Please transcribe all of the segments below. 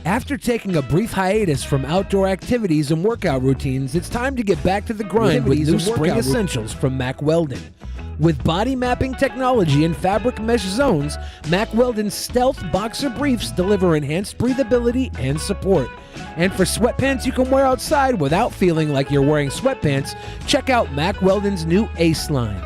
After taking a brief hiatus from outdoor activities and workout routines, it's time to get back to the grind with new spring essentials from Mack Weldon. With body mapping technology and fabric mesh zones, Mack Weldon's Stealth Boxer Briefs deliver enhanced breathability and support. And for sweatpants you can wear outside without feeling like you're wearing sweatpants, check out Mack Weldon's new Ace line.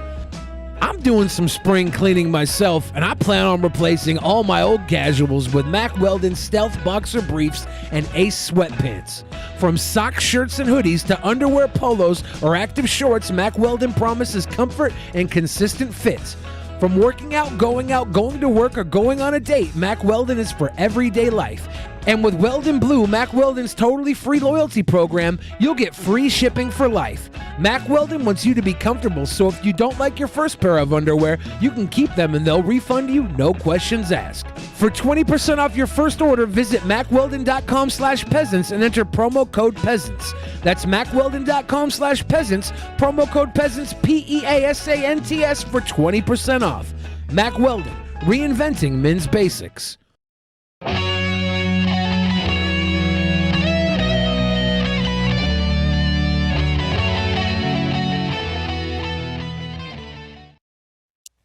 I'm doing some spring cleaning myself, and I plan on replacing all my old casuals with Mack Weldon Stealth Boxer Briefs and Ace sweatpants. From sock shirts and hoodies to underwear polos or active shorts, Mack Weldon promises comfort and consistent fits. From working out, going to work, or going on a date, Mack Weldon is for everyday life. And with Weldon Blue, Mack Weldon's totally free loyalty program, you'll get free shipping for life. Mack Weldon wants you to be comfortable, so if you don't like your first pair of underwear, you can keep them and they'll refund you, no questions asked. For 20% off your first order, visit MackWeldon.com/peasants and enter promo code peasants. That's MackWeldon.com/peasants, promo code peasants, PEASANTS for 20% off. Mack Weldon, reinventing men's basics.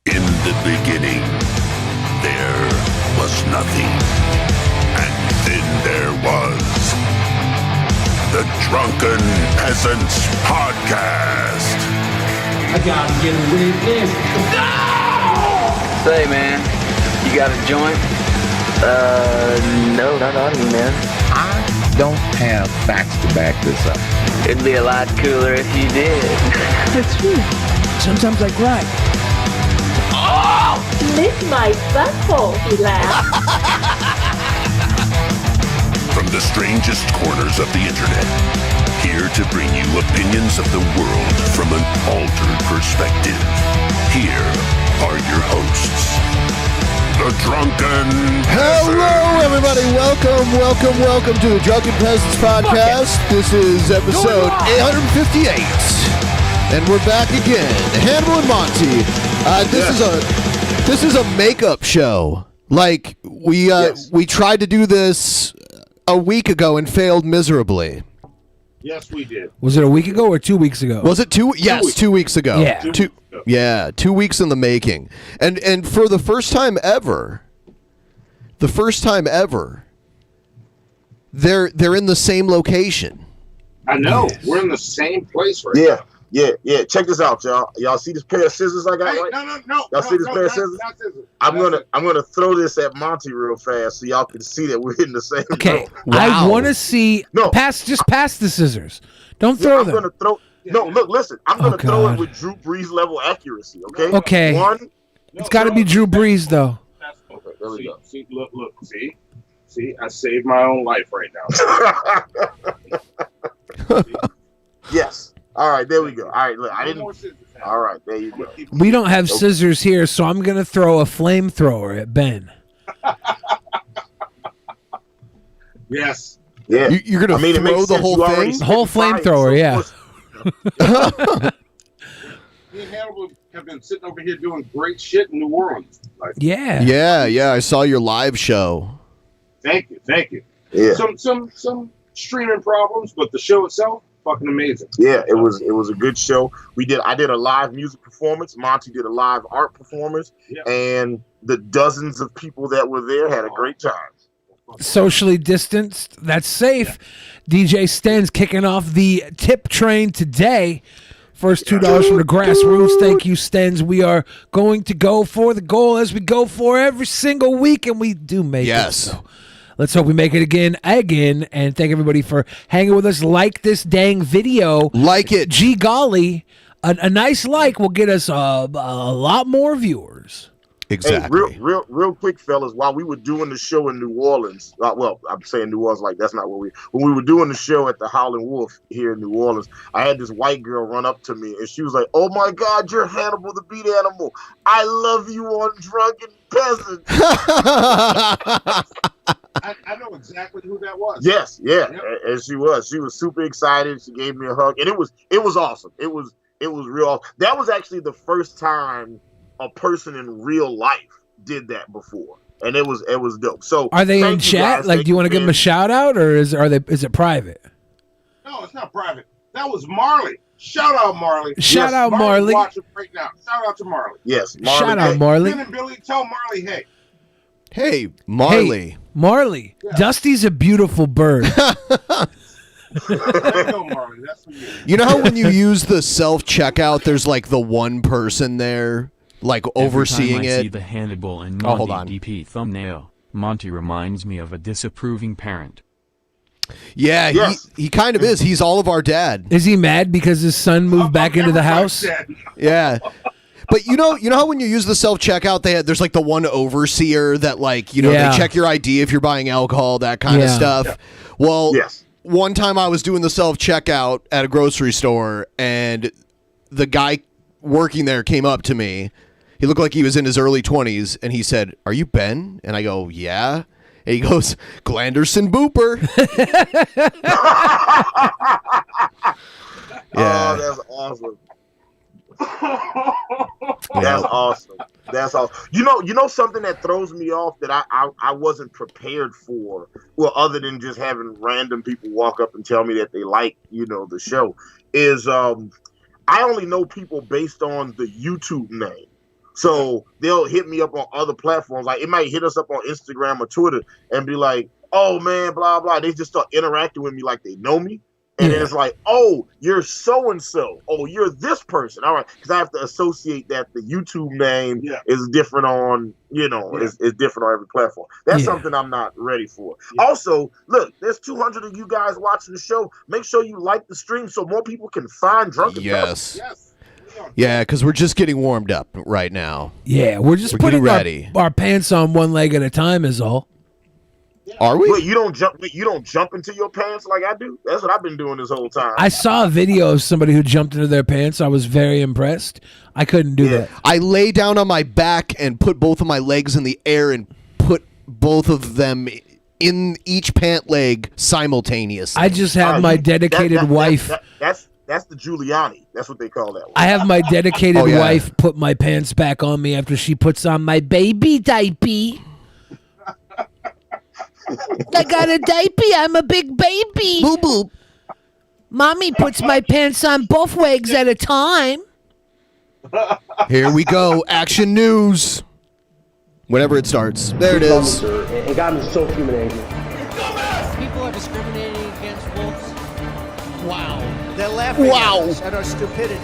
In the beginning, there was nothing. And then there was the Drunken Peasants Podcast. I gotta get a witness. No! Say, man, you got a joint? No, not on me, man. I don't have facts to back this up. It'd be a lot cooler if you did. That's true. Sometimes I cry. Lick my butthole, he laughed. From the strangest corners of the internet, here to bring you opinions of the world from an altered perspective. Here are your hosts, the Drunken Peasants. Hello, everybody. Welcome to the Drunken Peasants Podcast. This is episode 858, and we're back again. Hannibal and Monty. This is a makeup show. Like we tried to do this a week ago and failed miserably. Yes, we did. Was it a week ago or 2 weeks ago? Was it 2? Yes, 2 weeks ago. Yeah. 2 weeks in the making. And for the first time ever, they're in the same location. I know. Yes. We're in the same place right now. Yeah. Check this out, y'all. Y'all see this pair of scissors I got? Hey, right? no. Y'all see this pair of scissors? Not scissors. I'm gonna throw this at Monty real fast so y'all can see that we're in the same. Okay, Wow. I want to see. No. Pass the scissors. Don't throw them. I'm gonna throw. No, look, listen. I'm gonna throw it with Drew Brees level accuracy. Okay. Okay. One. It's got to be Drew Brees though. Okay, there we go. See, look. See, I saved my own life right now. Yes. All right, there we go. All right, look, I No didn't. more scissors. All right, there you go. We don't have scissors here, so I'm gonna throw a flamethrower at Ben. Yes. Yeah. You're gonna it throw makes the sense. whole You already thing? spit The whole the fire, flamethrower, so yeah. Me and Hannibal have been sitting over here doing great shit in New Orleans. Like, Yeah. Yeah. I saw your live show. thank you. Yeah. Some streaming problems, but the show itself, fucking amazing. Yeah, it was a good show. I did a live music performance. Monty did a live art performance, and the dozens of people that were there had a great time. Socially distanced. That's safe. DJ Sten's kicking off the tip train today. First $2 from the grassroots. Thank you, Stens. We are going to go for the goal as we go for every single week, and we do make it. So let's hope we make it again. And thank everybody for hanging with us. Like this dang video. Like it. Gee golly, a nice like will get us a lot more viewers. Exactly. Hey, real quick, fellas. While we were doing the show in New Orleans, well, I'm saying New Orleans like that's not what when we were doing the show at the Howlin' Wolf here in New Orleans, I had this white girl run up to me and she was like, "Oh my God, you're Hannibal the Beat Animal. I love you on Drunken Peasants." I know exactly who that was. Yes, yeah, and she was super excited. She gave me a hug, and it was awesome. It was real awesome. That was actually the first time a person in real life did that before. and it was dope. So are they in thank you chat? guys. Like, Thank do you want to you, give them a man. shout out, or is it private? No, it's not private. That was Marley. Shout out Marley. Shout out Marley. Watching right now. Shout out to Marley. Yes, Marley. Shout out Hey, Marley. Ben and Billy, tell Marley, hey. Hey, Marley. Hey, Marley. Yeah. Dusty's a beautiful bird. There you go, Marley. That's for you. You know how when you use the self-checkout, there's like the one person there, like overseeing Every time I see it? the Hannibal and Oh, hold Monty on. DP thumbnail, Monty reminds me of a disapproving parent. Yeah, Yes. he kind of is. He's all of our dad. Is he mad because his son moved back into the house? Yeah. But you know how when you use the self-checkout, there's like the one overseer that like, Yeah. they check your ID if you're buying alcohol, that kind of Yeah. stuff. Well, Yes. one time I was doing the self-checkout at a grocery store, and the guy working there came up to me. He looked like he was in his early 20s, and he said, "Are you Ben?" And I go, "Yeah." And he goes, "Glanderson Booper." Oh, that's awesome. That's awesome. That's awesome. You know something that throws me off that I wasn't prepared for. Well, other than just having random people walk up and tell me that they like, the show, is I only know people based on the YouTube name. So they'll hit me up on other platforms. Like, it might hit us up on Instagram or Twitter and be like, "Oh man, blah blah." They just start interacting with me like they know me. And then it's like, "Oh, you're so-and-so. Oh, you're this person." All right. Because I have to associate that the YouTube name is different on, is different on every platform. That's something I'm not ready for. Also, look, there's 200 of you guys watching the show. Make sure you like the stream so more people can find Drunken Peasants. Yes. Yeah, because we're just getting warmed up right now. Yeah, we're just getting putting ready. our pants on one leg at a time is all. Are we? Wait, you don't jump into your pants like I do? That's what I've been doing this whole time. I saw a video of somebody who jumped into their pants. I was very impressed. I couldn't do that. I lay down on my back and put both of my legs in the air and put both of them in each pant leg simultaneously. I just have my dedicated wife. That's the Giuliani. That's what they call that one. I have my dedicated wife put my pants back on me after she puts on my baby diaper. I got a diaper. I'm a big baby. Boo boo. Mommy puts my pants on both legs at a time. Here we go. Action news. Whenever it starts. There it is. It got me so humiliated. People are discriminating against wolves. Wow. They're laughing at our stupidity.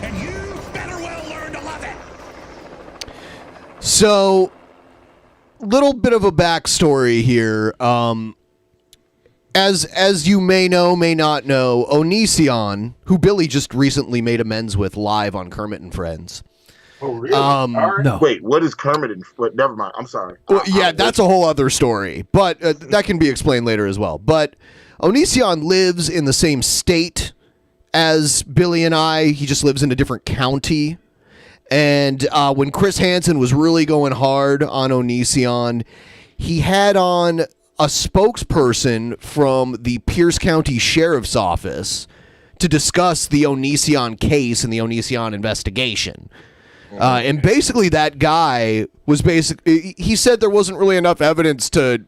And you better well learn to love it. So, little bit of a backstory here. As you may know, may not know, Onision, who Billy just recently made amends with live on Kermit and Friends. Oh, really? All right. No. Wait, what is Kermit and... Never mind. I'm sorry. Well, yeah, that's a whole other story, but that can be explained later as well. But Onision lives in the same state as Billy and I. He just lives in a different county. And when Chris Hansen was really going hard on Onision, he had on a spokesperson from the Pierce County Sheriff's Office to discuss the Onision case and the Onision investigation. And basically that guy was he said there wasn't really enough evidence to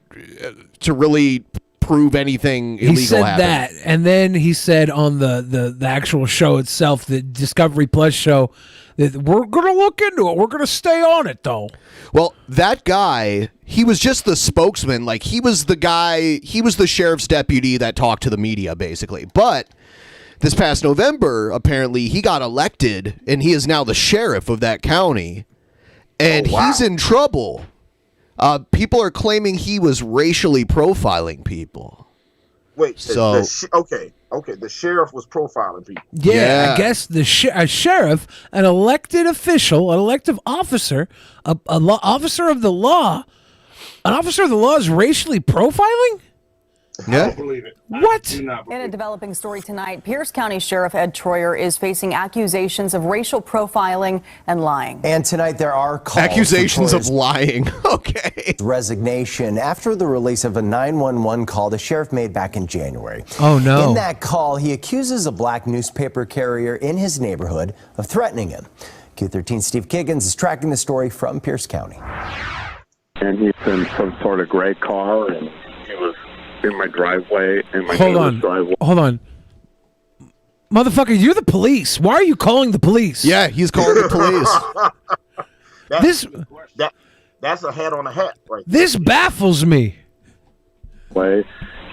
really prove anything illegal He said happened. that, and then he said on the actual show itself, the Discovery Plus show, that we're going to look into it. We're going to stay on it, though. Well, that guy, he was just the spokesman. Like, he was the sheriff's deputy that talked to the media, basically. But this past November, apparently, he got elected, and he is now the sheriff of that county. And he's in trouble. People are claiming he was racially profiling people. Wait, So- the sheriff was profiling people. Yeah, I guess a sheriff, an elected official, an elective officer, officer of the law, an officer of the law is racially profiling? I don't believe it. What? I do not believe In a developing story tonight, Pierce County Sheriff Ed Troyer is facing accusations of racial profiling and lying. And tonight there are calls accusations of lying. Okay. Resignation after the release of a 911 call the sheriff made back in January. Oh, no. In that call, he accuses a black newspaper carrier in his neighborhood of threatening him. Q13 Steve Kiggins is tracking the story from Pierce County. And he's in some sort of gray car, and he was in my driveway, in my driveway. Hold on. Motherfucker, you're the police. Why are you calling the police? Yeah, he's calling the police. That's a hat on a hat, right? This baffles me.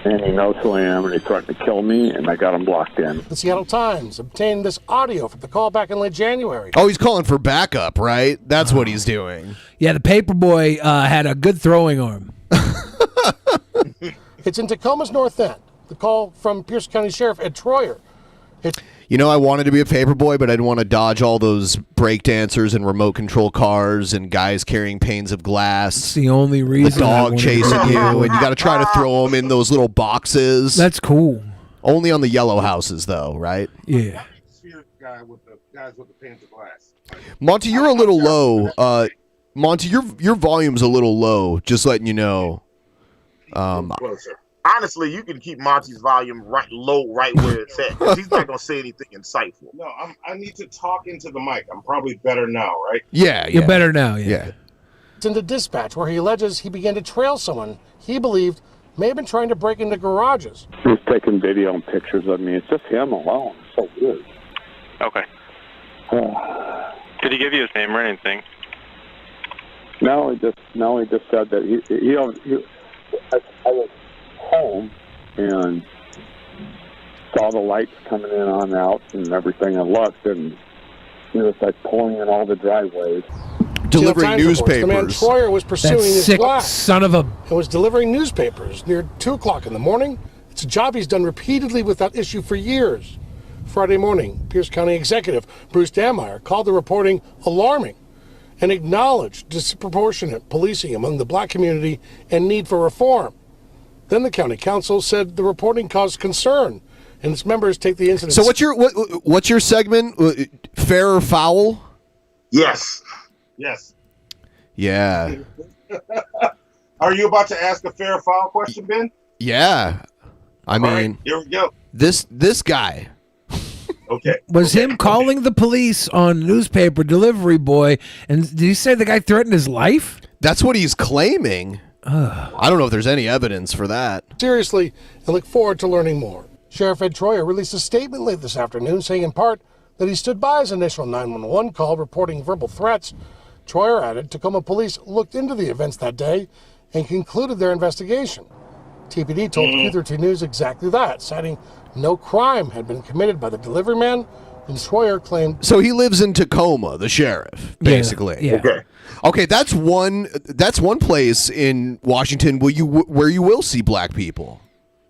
And he knows who I am, and he threatened to kill me, and I got him blocked in. The Seattle Times obtained this audio from the call back in late January. Oh, he's calling for backup, right? That's what he's doing. Yeah, the paper boy had a good throwing arm. It's in Tacoma's North End. The call from Pierce County Sheriff Ed Troyer. You know, I wanted to be a paper boy, but I didn't want to dodge all those break dancers and remote control cars and guys carrying panes of glass. It's the only reason. The dog chasing you, and you got to try to throw them in those little boxes. That's cool. Only on the yellow houses, though, right? Yeah. guys with the panes of glass. Monty, you're a little low. Monty, your volume's a little low. Just letting you know. Closer. Honestly, you can keep Monty's volume low, right where it's at, because he's not gonna say anything insightful. No, I need to talk into the mic. I'm probably better now, right? Yeah, You're better now. Yeah. It's in the dispatch where he alleges he began to trail someone he believed may have been trying to break into garages. He's taking video and pictures of me. It's just him alone. It's so weird. Okay. Did he give you his name or anything? No, he just said that I was home and saw the lights coming in on out and everything, and looked, and he was like pulling in all the driveways. Delivering newspapers. The man Troyer was pursuing his sick black son of a... and was delivering newspapers near 2 o'clock in the morning. It's a job he's done repeatedly with that issue for years. Friday morning, Pierce County Executive Bruce Dameyer called the reporting alarming and acknowledged disproportionate policing among the black community and need for reform. Then the county council said the reporting caused concern, and its members take the incident. So what's your segment? Fair or foul? Yes. Yeah. Are you about to ask a fair or foul question, Ben? Yeah. I mean, right, here we go. This guy. Okay. Was him calling the police on newspaper delivery boy, and did he say the guy threatened his life? That's what he's claiming. I don't know if there's any evidence for that. Seriously, and look forward to learning more. Sheriff Ed Troyer released a statement late this afternoon saying in part that he stood by his initial 911 call reporting verbal threats. Troyer added Tacoma police looked into the events that day and concluded their investigation. TPD told Q13 News exactly that, citing no crime had been committed by the delivery man, and Troyer claimed... So he lives in Tacoma, the sheriff, basically. Yeah. Okay, that's one place in Washington where you will see black people.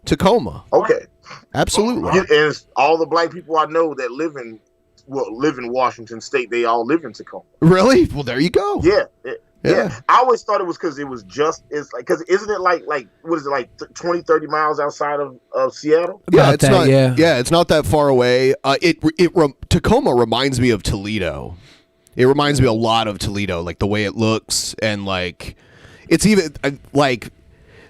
Tacoma. Okay. Absolutely. And it's all the black people I know that live in Washington State, they all live in Tacoma. Really? Well, there you go. Yeah. I always thought it was because because isn't it like what is it, like 20, 30 miles outside of Seattle? Yeah, it's not that far away. Tacoma reminds me of Toledo. It reminds me a lot of Toledo, like the way it looks, and like it's even like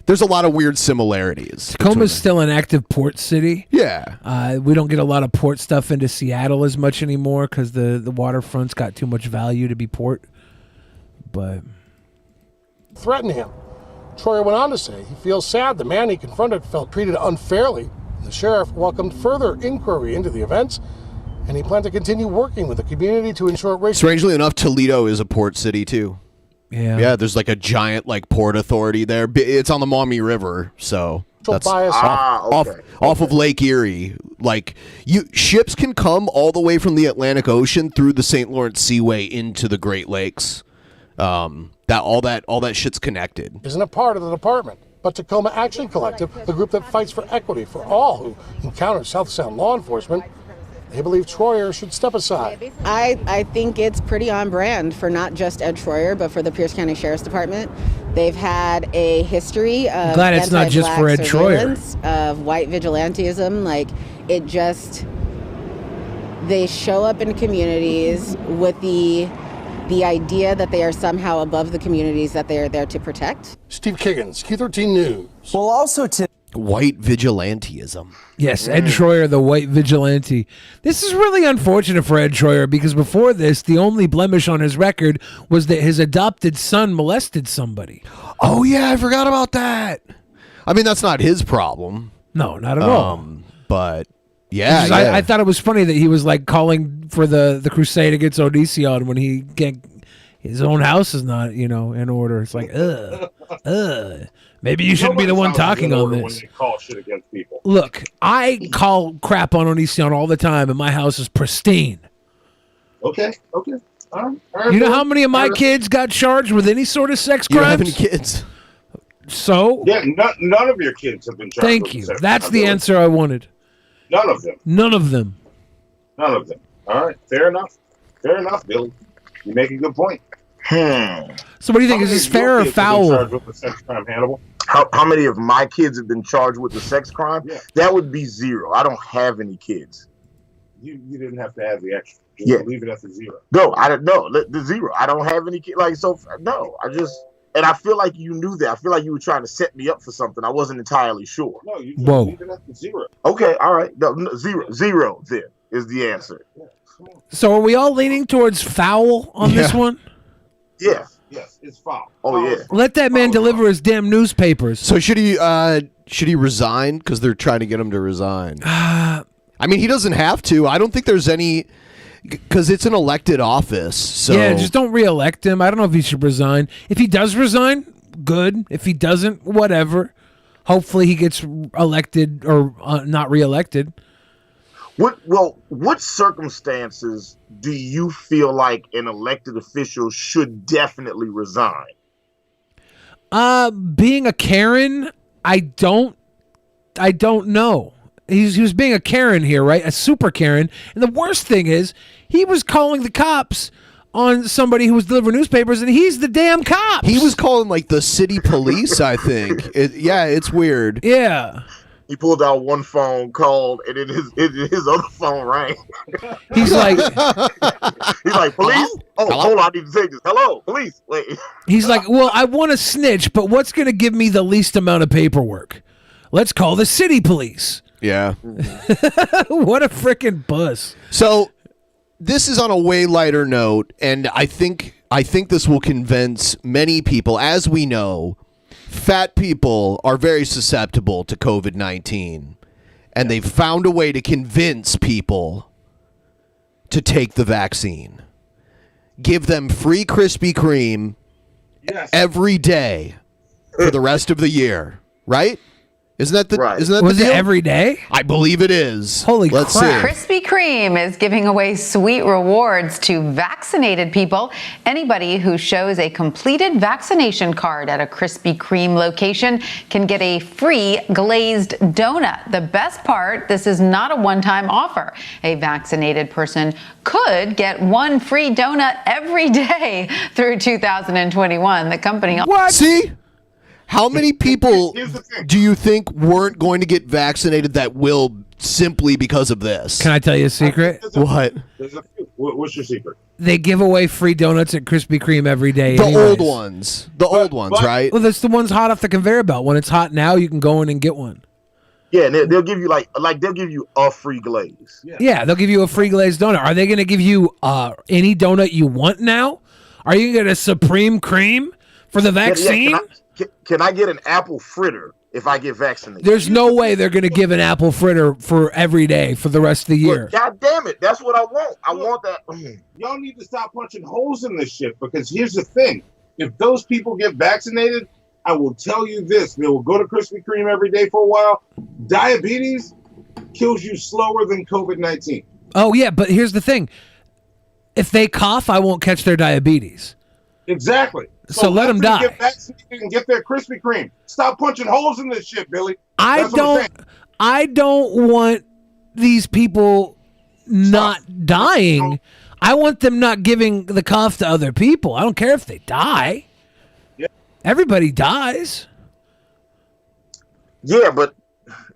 there's a lot of weird similarities. Tacoma's still an active port city. Yeah. We don't get a lot of port stuff into Seattle as much anymore because the waterfront's got too much value to be port. But threatened him. Troyer went on to say he feels sad the man he confronted felt treated unfairly. The sheriff welcomed further inquiry into the events, and he planned to continue working with the community to ensure racial... Strangely enough, Toledo is a port city too. Yeah, there's like a giant port authority there. It's on the Maumee River, so that's off of Lake Erie. Like ships can come all the way from the Atlantic Ocean through the St. Lawrence Seaway into the Great Lakes. All that shit's connected. Isn't a part of the department, but Tacoma Action Collective, the group that fights for equity for all who encounter South Sound law enforcement, they believe Troyer should step aside. I think it's pretty on brand for not just Ed Troyer, but for the Pierce County Sheriff's Department. They've had a history of Glad it's not just for Ed Troyer. surveillance, of white vigilantism. Like, it just, they show up in communities with the idea that they are somehow above the communities that they are there to protect. Steve Kiggins, Q13 News. Well, also to white vigilantism. Yes, Ed Troyer, the white vigilante. This is really unfortunate for Ed Troyer because before this, the only blemish on his record was that his adopted son molested somebody. Oh, yeah, I forgot about that. I mean, that's not his problem. No, not at all. But, yeah, I thought it was funny that he was like calling for the crusade against Onision when he can't, his own house is not, in order. It's like, maybe you shouldn't be the one talking on this. When they call shit against people. Look, I call crap on Onision all the time, and my house is pristine. Okay. All right, You know how many of my kids got charged with any sort of sex You don't have crimes? any kids. So? Yeah, none of your kids have been charged. Thank with you. sex That's crimes, the really. answer I wanted. None of them. None of them. None of them. All right. Fair enough, Billy. You make a good point. So what do you think? Is this fair or foul? Charged with the sex crime, Hannibal? How many of my kids have been charged with the sex crime? Yeah. That would be 0. I don't have any kids. You didn't have to add the extra. Just Yeah. leave it at the 0. No, I don't know. The 0. I don't have any kids. Like, so, no. And I feel like you knew that. I feel like you were trying to set me up for something. I wasn't entirely sure. No, you just Whoa. leave it at the 0. Okay, all right. No, 0 then is the answer. So are we all leaning towards foul on this one? Yeah. Yes, it's foul. Oh, yeah. Let that man deliver his damn newspapers. So should he resign? Because they're trying to get him to resign. I mean, he doesn't have to. I don't think there's any, because it's an elected office. So Yeah, just don't re-elect him. I don't know if he should resign. If he does resign, good. If he doesn't, whatever. Hopefully he gets elected or not re-elected. What circumstances do you feel like an elected official should definitely resign? Being a Karen, I don't know. He was being a Karen here, right? A super Karen. And the worst thing is, he was calling the cops on somebody who was delivering newspapers, and he's the damn cops. he was calling like the city police. I think. It's weird. Yeah. He pulled out one phone, called, and then his other phone rang. He's like, police? Oh, hold on, I need to take this. Hello, police. Wait. He's like, well, I want to snitch, but what's going to give me the least amount of paperwork? Let's call the city police. Yeah. What a freaking bus. So this is on a way lighter note, and I think this will convince many people. As we know, fat people are very susceptible to COVID-19, and they've found a way to convince people to take the vaccine. Give them free Krispy Kreme every day for the rest of the year, right? Isn't that the Was deal? it every day? I believe it is. Holy Let's crap. see. Krispy Kreme is giving away sweet rewards to vaccinated people. Anybody who shows a completed vaccination card at a Krispy Kreme location can get a free glazed donut. The best part, this is not a one-time offer. A vaccinated person could get one free donut every day through 2021. The company... What? See? How many people do you think weren't going to get vaccinated that will simply because of this? Can I tell you a secret? What? What's your secret? They give away free donuts at Krispy Kreme every day. The anyways. old ones. The old ones, right? Well, that's the ones hot off the conveyor belt. When it's hot now, you can go in and get one. Yeah, and they'll give you like they'll give you a free glaze. Yeah, they'll give you a free glazed donut. Are they going to give you any donut you want now? Are you going to get a Supreme Cream for the vaccine? Can I get an apple fritter if I get vaccinated? There's no way they're going to give an apple fritter for every day for the rest of the year. Look, God damn it. That's what I want. I want that. Y'all need to stop punching holes in this shit, because here's the thing. If those people get vaccinated, I will tell you this. They will go to Krispy Kreme every day for a while. Diabetes kills you slower than COVID-19. Oh, yeah, but here's the thing. If they cough, I won't catch their diabetes. Exactly. So let them die. Get vaccinated and get their Krispy Kreme. Stop punching holes in this shit, Billy. I don't want these people not dying. I want them not giving the cough to other people. I don't care if they die. Yeah. Everybody dies. Yeah, but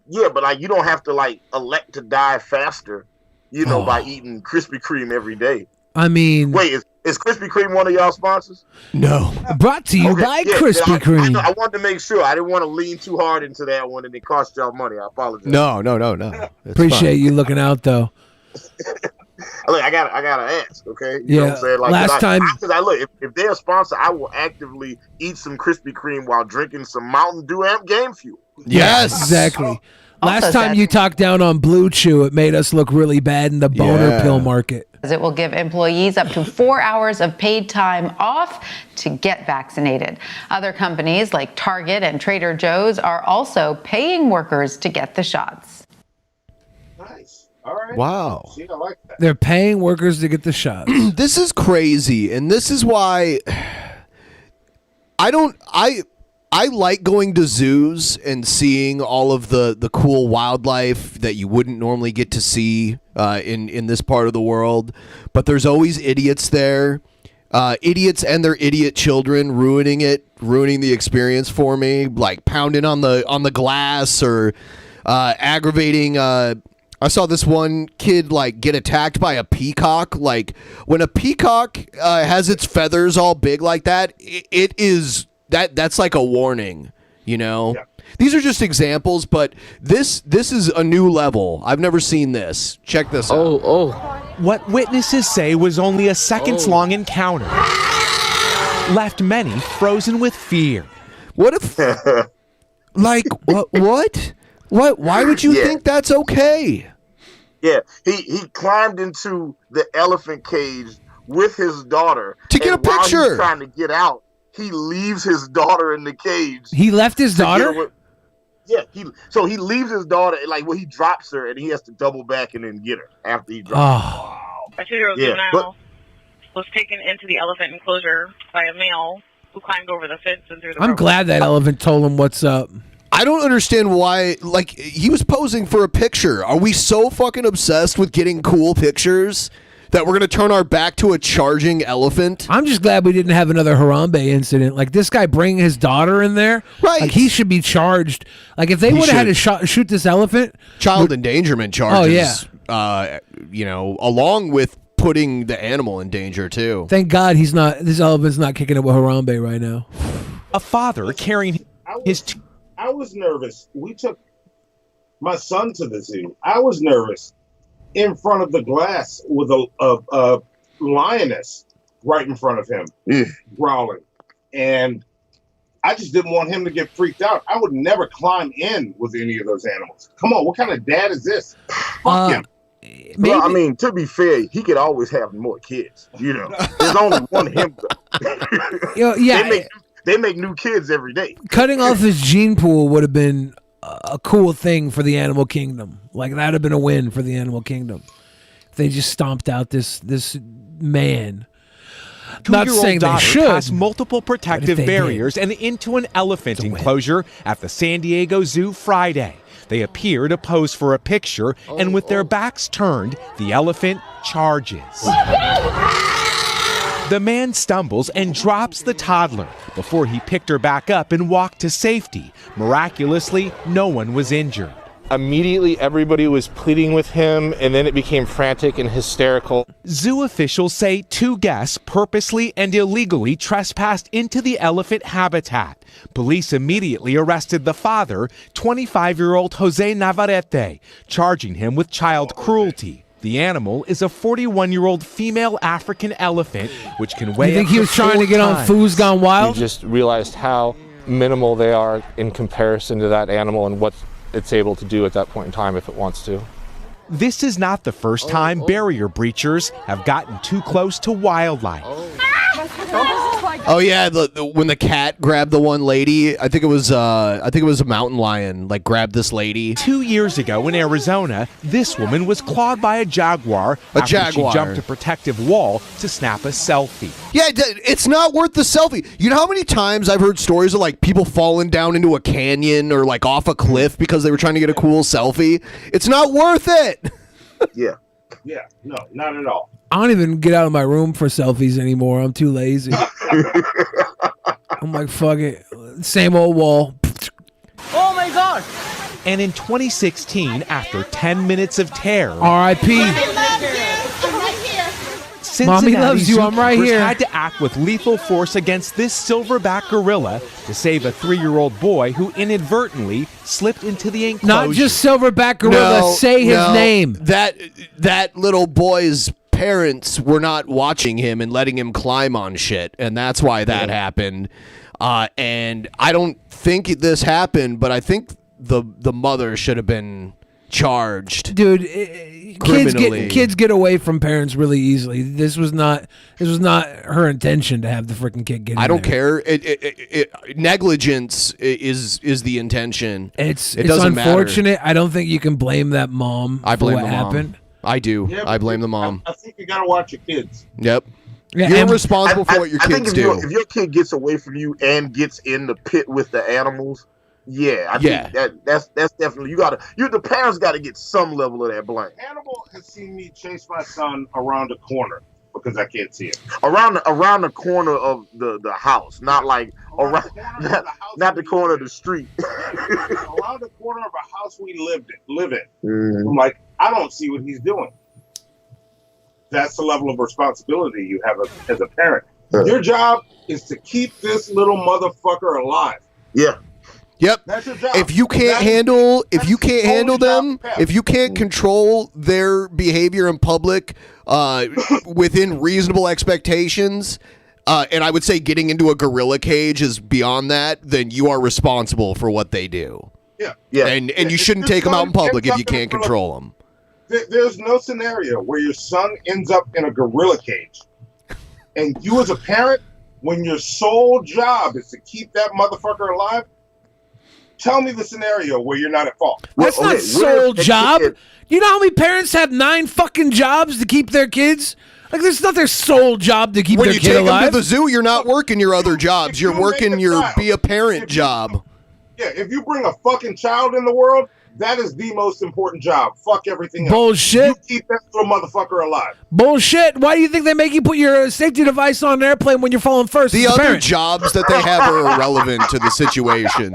like you don't have to like elect to die faster, by eating Krispy Kreme every day. I mean, wait, is Krispy Kreme one of y'all sponsors? No. Brought to you by Krispy Kreme. I wanted to make sure. I didn't want to lean too hard into that one and it cost y'all money. I apologize. No. Appreciate you looking out though. Look, I gotta ask, okay? You know what I'm saying? Like, last time, because I look, if they're a sponsor, I will actively eat some Krispy Kreme while drinking some Mountain Dew Game Fuel. Yes, exactly. Last time you talked down on Blue Chew, it made us look really bad in the boner pill market. It will give employees up to 4 hours of paid time off to get vaccinated. Other companies like Target and Trader Joe's are also paying workers to get the shots. Nice. All right. Wow. See, I like that. They're paying workers to get the shots. This is crazy, and this is why I like going to zoos and seeing all of the cool wildlife that you wouldn't normally get to see in this part of the world. But there's always idiots there, idiots and their idiot children ruining the experience for me, like pounding on the glass or aggravating. I saw this one kid like get attacked by a peacock. Like when a peacock has its feathers all big like that, it is. That's like a warning, Yeah. These are just examples, but this is a new level. I've never seen this. Check this out. What witnesses say was only a seconds-long encounter left many frozen with fear. What if... like, what? What? Why would you think that's okay? Yeah, he climbed into the elephant cage with his daughter. To get a picture. While he's trying to get out, he leaves his daughter in the cage. He left his daughter? Yeah, he leaves his daughter, he drops her, and he has to double back and then get her after he drops her. A 2-year-old juvenile was taken into the elephant enclosure by a male who climbed over the fence and through the I'm glad that elephant told him what's up. I don't understand why, he was posing for a picture. Are we so fucking obsessed with getting cool pictures that we're going to turn our back to a charging elephant? I'm just glad we didn't have another Harambe incident. Like, this guy bringing his daughter in there. Right. Like, he should be charged. Like, if they would have had to shoot this elephant. Child endangerment charges. Oh, yeah. Along with putting the animal in danger, too. Thank God this elephant's not kicking it with Harambe right now. A father carrying his... I was nervous. We took my son to the zoo. I was nervous in front of the glass with a lioness right in front of him, growling. And I just didn't want him to get freaked out. I would never climb in with any of those animals. Come on, what kind of dad is this? Fuck him. Well, I mean, to be fair, he could always have more kids. There's only one him. They make new kids every day. Cutting off his gene pool would have been a cool thing for the animal kingdom. Like, that would have been a win for the animal kingdom. If they just stomped out this man. Not saying they should. Past multiple protective barriers and into an elephant enclosure at the San Diego Zoo Friday. They appear to pose for a picture, and with their backs turned, the elephant charges. The man stumbles and drops the toddler before he picked her back up and walked to safety. Miraculously, no one was injured. Immediately, everybody was pleading with him, and then it became frantic and hysterical. Zoo officials say 2 guests purposely and illegally trespassed into the elephant habitat. Police immediately arrested the father, 25-year-old Jose Navarrete, charging him with child cruelty. The animal is a 41-year-old female African elephant, which can weigh. You think he was trying to get on Foo's Gone Wild? We just realized how minimal they are in comparison to that animal and what it's able to do at that point in time if it wants to. This is not the first time barrier breachers have gotten too close to wildlife. Oh yeah, when the cat grabbed the one lady, I think it was a mountain lion grabbed this lady. 2 years ago in Arizona, this woman was clawed by a jaguar after she jumped a protective wall to snap a selfie. Yeah, it's not worth the selfie. You know how many times I've heard stories of people falling down into a canyon or off a cliff because they were trying to get a cool selfie? It's not worth it. Yeah. Yeah, no, not at all. I don't even get out of my room for selfies anymore. I'm too lazy. I'm like, fuck it. Same old wall. Oh my God! And in 2016, after 10 minutes of terror, R.I.P. Mommy loves you. I'm right here. Had to act with lethal force against this silverback gorilla to save a 3-year-old boy who inadvertently slipped into the enclosure. Not just silverback gorilla. Say his name. That little boy's parents were not watching him and letting him climb on shit, and that's why that happened. And I don't think this happened, but I think the mother should have been charged. Dude, criminally. kids get away from parents really easily. This was not her intention to have the freaking kid get in I don't there. care. Negligence is the intention. It's doesn't unfortunate. I don't think you can blame that mom I blame for what the mom. happened. I do. Yeah, I blame the mom. I think you gotta watch your kids. Yep. Yeah, You're and- responsible for what your I think kids if do. if your kid gets away from you and gets in the pit with the animals, I think that's definitely the parents got to get some level of that blame. Hannibal has seen me chase my son around the corner because I can't see it. Around the corner of the house, not like around not the corner of the street. Around the corner of a house we live in. Mhm. I'm like, I don't see what he's doing. That's the level of responsibility you have as a parent. Your job is to keep this little motherfucker alive. Yeah. Yep. That's your job. If you can't handle them, if you can't control their behavior in public within reasonable expectations, and I would say getting into a gorilla cage is beyond that, then you are responsible for what they do. Yeah. And you shouldn't take them out in public if you can't control them. There's no scenario where your son ends up in a gorilla cage. And you as a parent, when your sole job is to keep that motherfucker alive, tell me the scenario where you're not at fault. That's not sole job. You know how many parents have 9 fucking jobs to keep their kids? Like, it's not their sole job to keep When their you kid take alive. them to the zoo, you're not working your other jobs. You're working your be a parent job. Yeah, if you bring a fucking child in the world, that is the most important job. Fuck everything else. Bullshit. You keep that little motherfucker alive. Bullshit. Why do you think they make you put your safety device on an airplane when you're falling first? The as a other parent? jobs that they have are irrelevant to the situation.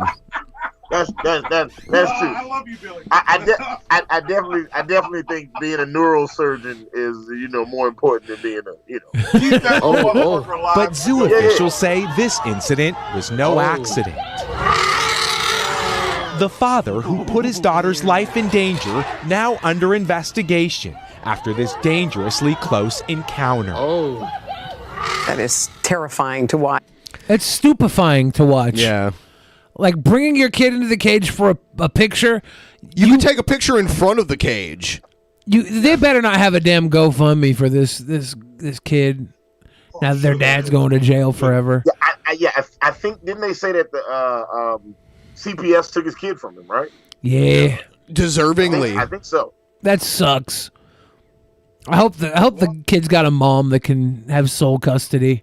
That's true. I love you, Billy. I definitely think being a neurosurgeon is more important than being a But zoo officials say this incident was no accident. The father, who put his daughter's life in danger, now under investigation after this dangerously close encounter. That is terrifying to watch. It's stupefying to watch. Yeah. Like bringing your kid into the cage for a picture. You can take a picture in front of the cage. They better not have a damn GoFundMe for this kid. Now that their dad's going to jail forever. I think, didn't they say that the CPS took his kid from him, right? Yeah. Deservingly. I think so. That sucks. I hope the kid's got a mom that can have sole custody.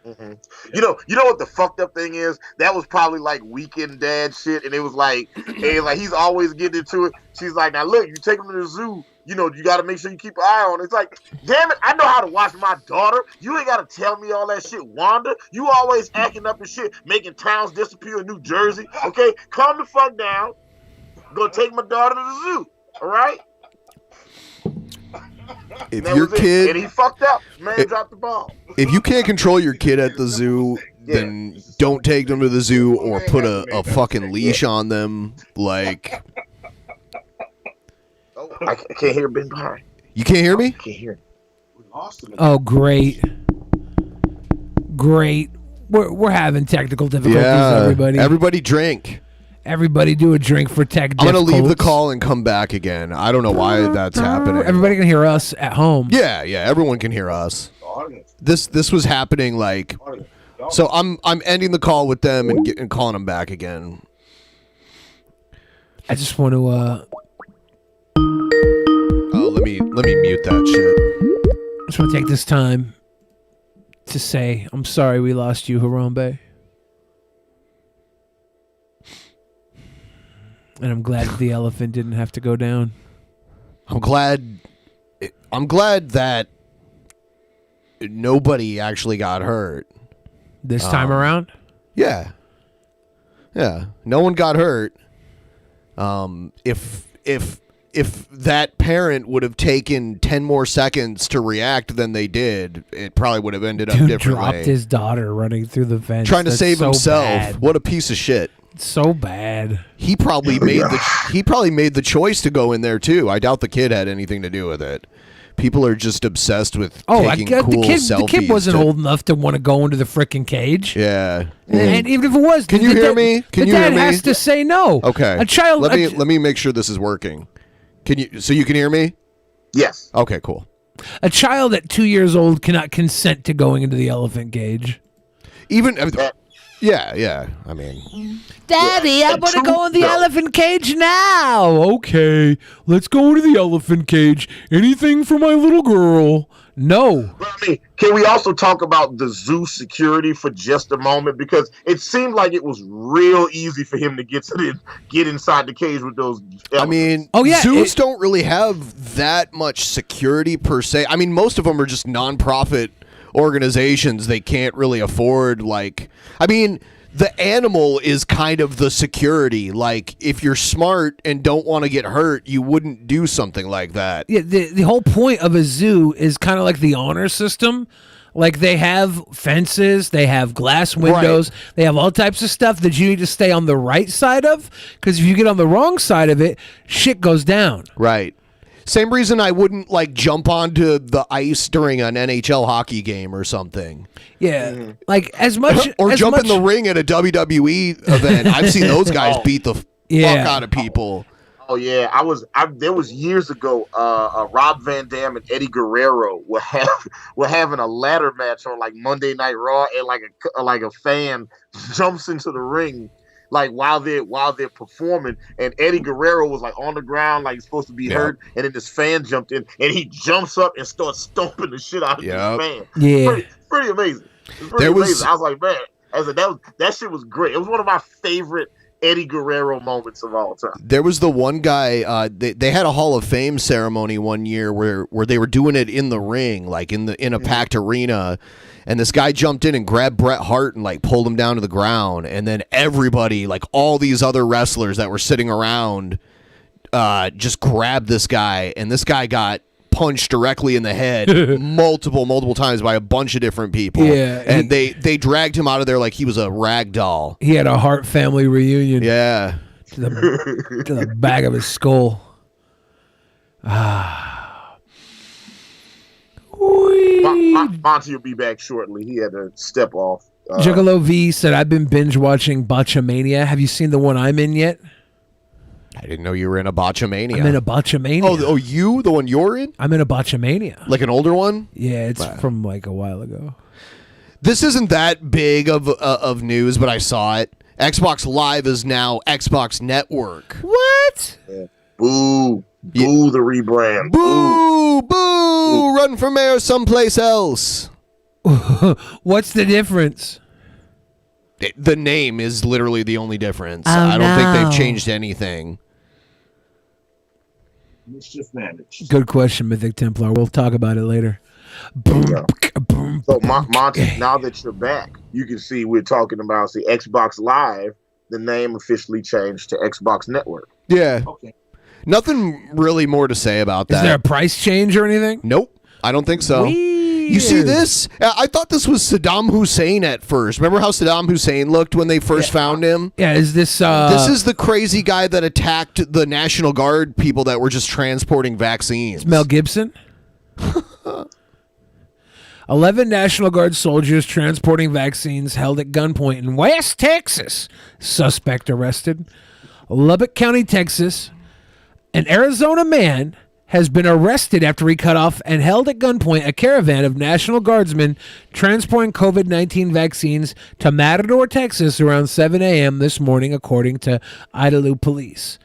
Mm-hmm. You know what the fucked up thing is? That was probably like weekend dad shit, and it was like, hey, like he's always getting into it. She's like, now look, you take him to the zoo, you got to make sure you keep an eye on it. It's like, damn it, I know how to watch my daughter. You ain't got to tell me all that shit, Wanda. You always acting up and shit, making towns disappear in New Jersey. Okay, calm the fuck down. Go take my daughter to the zoo. All right. If your kid and he fucked up, man, dropped the ball. If you can't control your kid at the zoo, then don't take them to the zoo or put a fucking leash on them. Like, I can't hear BENPAI. you can't hear me? I can't hear. Oh, great. We're having technical difficulties, everybody. Everybody drink. Everybody do a drink for tech I'm going to leave the difficulties. call and come back again. I don't know why that's happening. Everybody can hear us at home. Yeah, everyone can hear us. This was happening like, so I'm ending the call with them and calling them back again. I just want to let me mute that shit. I just want to take this time to say I'm sorry we lost you, Harambe. And I'm glad that the elephant didn't have to go down. I'm glad that nobody actually got hurt This time around? Yeah. Yeah. No one got hurt. If that parent would have taken 10 more seconds to react than they did, it probably would have ended up differently. Dropped his daughter running through the fence. Trying to save so himself. bad. What a piece of shit. So bad. He probably made the choice to go in there too. I doubt the kid had anything to do with it. People are just obsessed with taking cool selfies. The kid wasn't old enough to want to go into the freaking cage. Yeah. And even if it was, Can you hear me? Can the you hear dad me? has to say no. Okay. A child. Let me make sure this is working. So you can hear me? Yes. Okay, cool. A child at 2 years old cannot consent to going into the elephant cage. Even yeah. I mean, Daddy, I want to go in the elephant cage now. Okay, let's go into the elephant cage. Anything for my little girl? No. But I mean, can we also talk about the zoo security for just a moment? Because it seemed like it was real easy for him to get inside the cage with those elephants. I mean, zoos don't really have that much security per se. I mean, most of them are just nonprofit organizations. They can't really afford, the animal is kind of the security. Like, if you're smart and don't want to get hurt, you wouldn't do something like that. Yeah, the whole point of a zoo is kind of like the honor system. Like, they have fences, they have glass windows, they have all types of stuff that you need to stay on the right side of, because if you get on the wrong side of it, shit goes down. Right. Same reason I wouldn't jump onto the ice during an NHL hockey game or something. Yeah, like as much or as jump much, in the ring at a WWE event. I've seen those guys beat the fuck out of people. Oh yeah, there was years ago. Rob Van Dam and Eddie Guerrero were having a ladder match on Monday Night Raw, and a fan jumps into the ring. While they're performing, and Eddie Guerrero was on the ground, he's supposed to be hurt, and then this fan jumped in, and he jumps up and starts stomping the shit out of this fan. Yeah, pretty amazing. Amazing. I was like, man, that shit was great. It was one of my favorite Eddie Guerrero moments of all time. There was the one guy. They had a Hall of Fame ceremony one year where they were doing it in the ring, in a packed arena. And this guy jumped in and grabbed Bret Hart and pulled him down to the ground. And then everybody, all these other wrestlers that were sitting around, just grabbed this guy. And this guy got punched directly in the head multiple times by a bunch of different people. Yeah, and they dragged him out of there like he was a rag doll. He had a Hart family reunion. Yeah, to the back of his skull. Monty will be back shortly. He had to step off. Juggalo V said, I've been binge watching Botchamania. Have you seen the one I'm in yet? I didn't know you were in a Botchamania. I'm in a Botchamania. Oh, you? The one you're in? I'm in a Botchamania. Like an older one? Yeah, it's from a while ago. This isn't that big of news, but I saw it. Xbox Live is now Xbox Network. What? Yeah. Boo. Boo the rebrand. Boo. Run for mayor someplace else. What's the difference? The name is literally the only difference. Oh, I don't think they've changed anything. Mischief managed. Good question, Mythic Templar. We'll talk about it later. So, Monty, now that you're back, you can see we're talking about Xbox Live. The name officially changed to Xbox Network. Yeah. Okay. Nothing really more to say about that. Is there a price change or anything? Nope. I don't think so. You see this? I thought this was Saddam Hussein at first. Remember how Saddam Hussein looked when they first found him? Yeah, is this... This is the crazy guy that attacked the National Guard people that were just transporting vaccines. It's Mel Gibson? 11 National Guard soldiers transporting vaccines held at gunpoint in West Texas. Suspect arrested. Lubbock County, Texas. An Arizona man has been arrested after he cut off and held at gunpoint a caravan of National Guardsmen transporting COVID-19 vaccines to Matador, Texas around 7 a.m. this morning, according to Idalou police.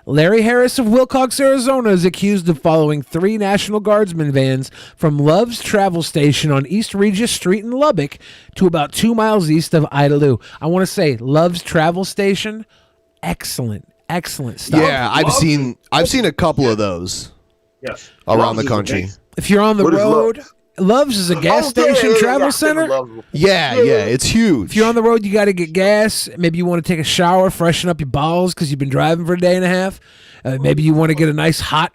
Larry Harris of Wilcox, Arizona, is accused of following 3 National Guardsmen vans from Love's Travel Station on East Regis Street in Lubbock to about 2 miles east of Idalou. I want to say Love's Travel Station, excellent stuff. Yeah, I've seen a couple of those. Yes. Around the country. If you're on the road Love's is a gas station travel center. Yeah, it's huge. If you're on the road, you got to get gas. Maybe you want to take a shower, freshen up your balls because you've been driving for a day and a half. Maybe you want to get a nice hot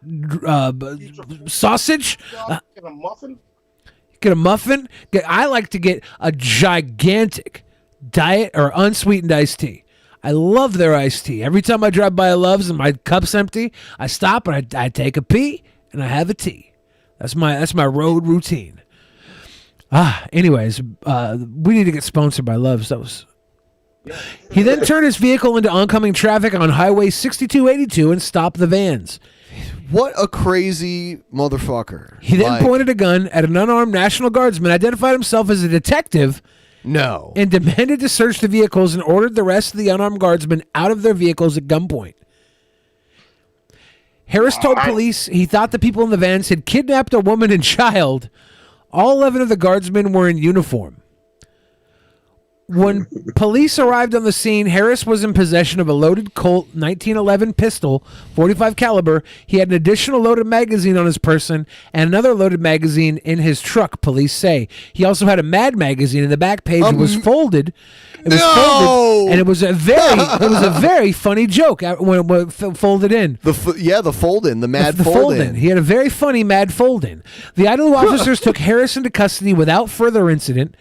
sausage. Get a muffin? Get a muffin. I like to get a gigantic diet or unsweetened iced tea. I love their iced tea. Every time I drive by a Love's and my cup's empty, I stop and I take a pee and I have a tea. That's my road routine. Anyways, we need to get sponsored by Love's. He then turned his vehicle into oncoming traffic on Highway 6282 and stopped the vans. What a crazy motherfucker. He then pointed a gun at an unarmed National Guardsman, identified himself as a detective, and demanded to search the vehicles and ordered the rest of the unarmed guardsmen out of their vehicles at gunpoint. Harris told police he thought the people in the vans had kidnapped a woman and child. All 11 of the guardsmen were in uniform. When police arrived on the scene, Harris was in possession of a loaded Colt 1911 pistol, .45 caliber. He had an additional loaded magazine on his person and another loaded magazine in his truck, police say. He also had a Mad magazine, and the back page was folded. It was folded, and it was a very funny joke when it folded in. The fold-in, the Mad the fold-in. He had a very funny Mad fold-in. The Idaho officers took Harris into custody without further incident.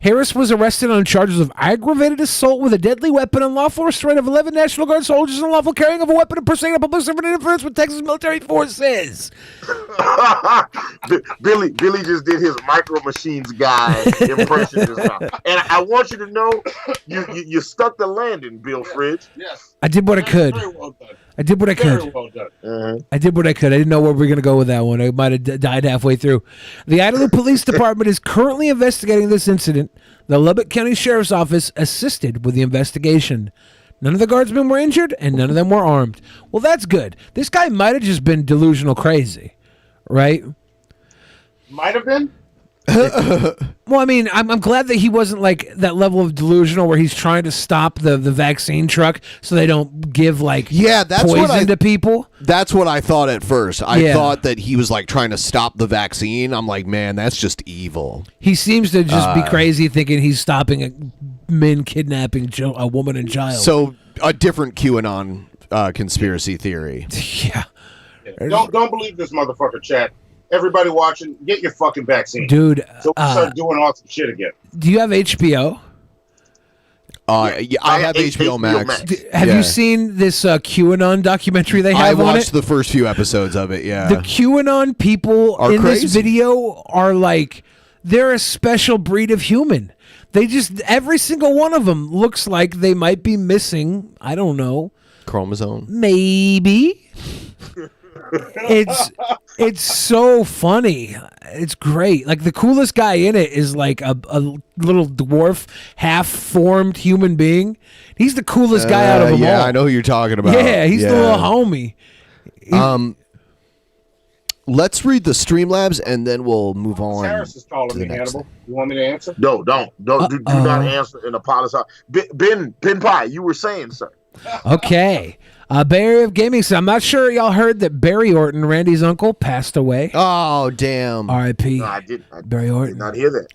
Harris was arrested on charges of aggravated assault with a deadly weapon, unlawful restraint of 11 National Guard soldiers, and unlawful carrying of a weapon impersonating a public servant interference with Texas military forces. Billy just did his Micro Machines guy impression just now. And I want you to know, you stuck the landing, Bill Fridge. Yes. I did what I could. Very well done. I did what I could. Very well done. I did what I could. I didn't know where we were going to go with that one. I might have died halfway through. The Idaho Police Department is currently investigating this incident. The Lubbock County Sheriff's Office assisted with the investigation. None of the guardsmen were injured, and none of them were armed. Well, that's good. This guy might have just been delusional crazy, right? Might have been. Well, I mean, I'm glad that he wasn't like that level of delusional where he's trying to stop the vaccine truck so they don't give poison to people. That's what I thought at first. I thought that he was like trying to stop the vaccine. I'm like, man, that's just evil. He seems to just be crazy thinking he's stopping men kidnapping a woman and child. So a different QAnon conspiracy theory. Yeah. Don't believe this motherfucker, chat. Everybody watching, get your fucking vaccine. Dude. So we start doing awesome shit again. Do you have HBO? Yeah, I have HBO Max. Have you seen this QAnon documentary they have on it? I watched the first few episodes of it, yeah. The QAnon people in this video are like, they're a special breed of human. They just, every single one of them looks like they might be missing, I don't know. Chromosome? Maybe. It's so funny. It's great. Like the coolest guy in it is like a little dwarf, half-formed human being. He's the coolest guy out of them all. Yeah, I know who you're talking about. Yeah, he's the little homie. Let's read the Streamlabs and then we'll move on. Harris is calling me, Hannibal. You want me to answer? No, don't. Do not answer and apologize. BENPAI, you were saying, sir. Okay. Bay Area of Gaming. So I'm not sure y'all heard that Barry Orton, Randy's uncle, passed away. Oh, damn. R.I.P. No, I Barry Orton. did not hear that.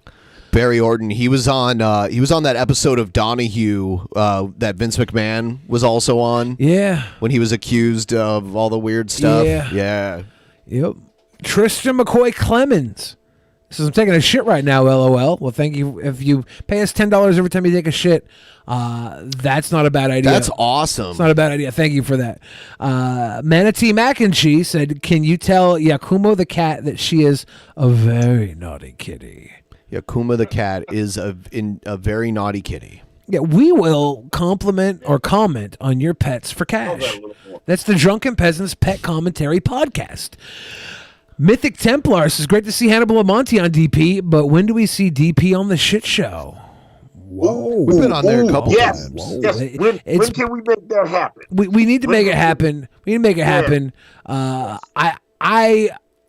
Barry Orton. He was on that episode of Donahue that Vince McMahon was also on. Yeah. When he was accused of all the weird stuff. Yeah. Yep. Tristan McCoy Clemens. Says, I'm taking a shit right now, LOL. Well, thank you. If you pay us $10 every time you take a shit, that's not a bad idea. That's awesome. It's not a bad idea. Thank you for that. Manatee Mac and Cheese said, can you tell Yakumo the cat that she is a very naughty kitty? Yakuma the cat is a very naughty kitty. Yeah, we will compliment or comment on your pets for cash. That's the Drunken Peasants Pet Commentary Podcast. Mythic Templar says, great to see Hannibal Monty on DP, but when do we see DP on the shit show? Whoa. We've been on there a couple times. Yes. When can we make that happen? We need to make it happen. We need to make it happen.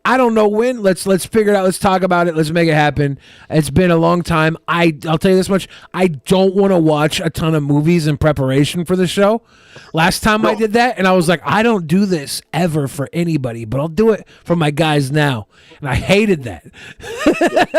I don't know when. Let's figure it out. Let's talk about it. Let's make it happen. It's been a long time. I'll tell you this much. I don't want to watch a ton of movies in preparation for the show. Last time I did that, and I was like, I don't do this ever for anybody, but I'll do it for my guys now. And I hated that.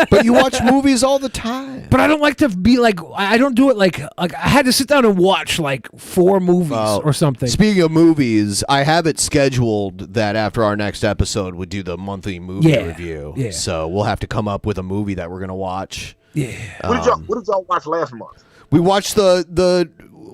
But you watch movies all the time. But I don't like to be like, I don't do it like I had to sit down and watch like 4 movies or something. Speaking of movies, I have it scheduled that after our next episode, we'll do the monthly movie review. Yeah. So we'll have to come up with a movie that we're going to watch. Yeah. What did y'all watch last month? We watched the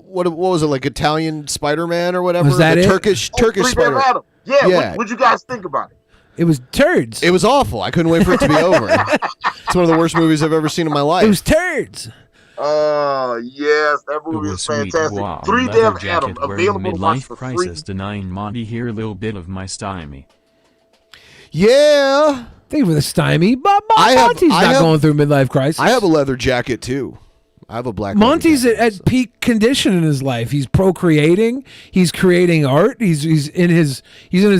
what was it, like Italian Spider-Man or whatever? Was that the it? Turkish Spider-Man. Spider-Man. Yeah. What'd you guys think about it? It was turds. It was awful. I couldn't wait for it to be over. It's one of the worst movies I've ever seen in my life. It was turds. Yes, that movie is fantastic. 3 Adam available to watch midlife for crisis free. denying Monty here, little bit of my stymie. Yeah. Thank you for the stymie. But Monty's not going through midlife crisis. I have a leather jacket too. I have a black. Monty's at peak condition in his life. He's procreating. He's creating art. He's in his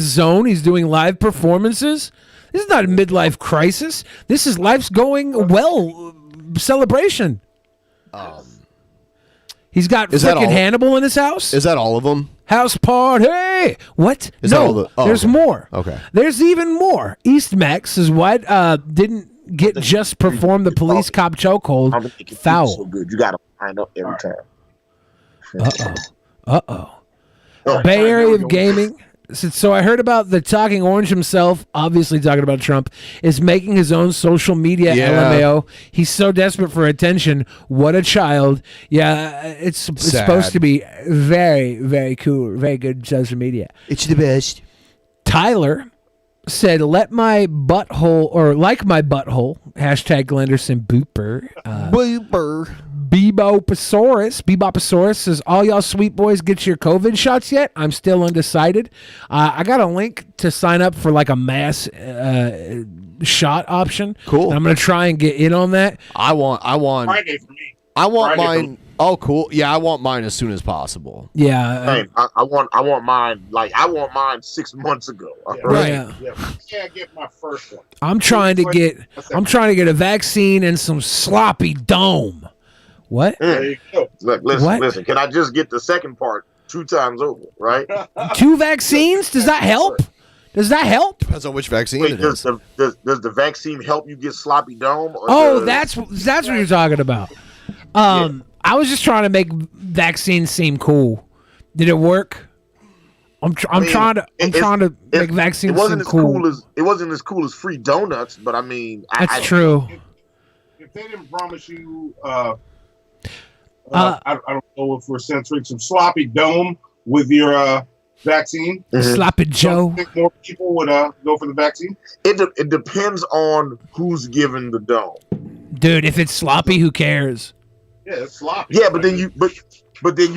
zone. He's doing live performances. This is not a midlife crisis. This is life's going well celebration. He's got freaking Hannibal in his house. Is that all of them? House party. What? Is that all no, the- there's okay. more. Okay. There's even more. East Max is what didn't get just perform the police cop chokehold. Foul. So good. You got to line up every time. Bay Area of gaming. So I heard about the Talking Orange himself, obviously talking about Trump, is making his own social media LMAO. He's so desperate for attention. What a child. Yeah, it's supposed to be very, very cool. Very good social media. It's the best. Tyler said, like my butthole, hashtag Glenderson Booper. Booper. Bebopasaurus says, all y'all sweet boys get your COVID shots yet? I'm still undecided. I got a link to sign up for like a mass shot option. Cool. And I'm going to try and get in on that. I want Friday for me. I want Friday mine. Oh, cool. Yeah, I want mine as soon as possible. Yeah. Hey, I want mine. Like I want mine 6 months ago. Right. Yeah, can't get my first one. I'm trying to get a vaccine and some sloppy dome. What? There you go. Look, listen. Can I just get the second part 2 times over, right? 2 vaccines? Does that help? Does that help? Depends on which vaccine Wait, it is. does the vaccine help you get sloppy dome? Or Oh, that's what you're talking about. I was just trying to make vaccines seem cool. Did it work? I'm trying to make vaccines seem cool. It wasn't as cool as free donuts, but I mean, That's true. If they didn't promise you, I don't know if we're censoring some sloppy dome with your vaccine. Sloppy Joe. I think more people would go for the vaccine. It depends on who's giving the dome. Dude, if it's sloppy, who cares? Yeah, it's sloppy. Yeah, but then you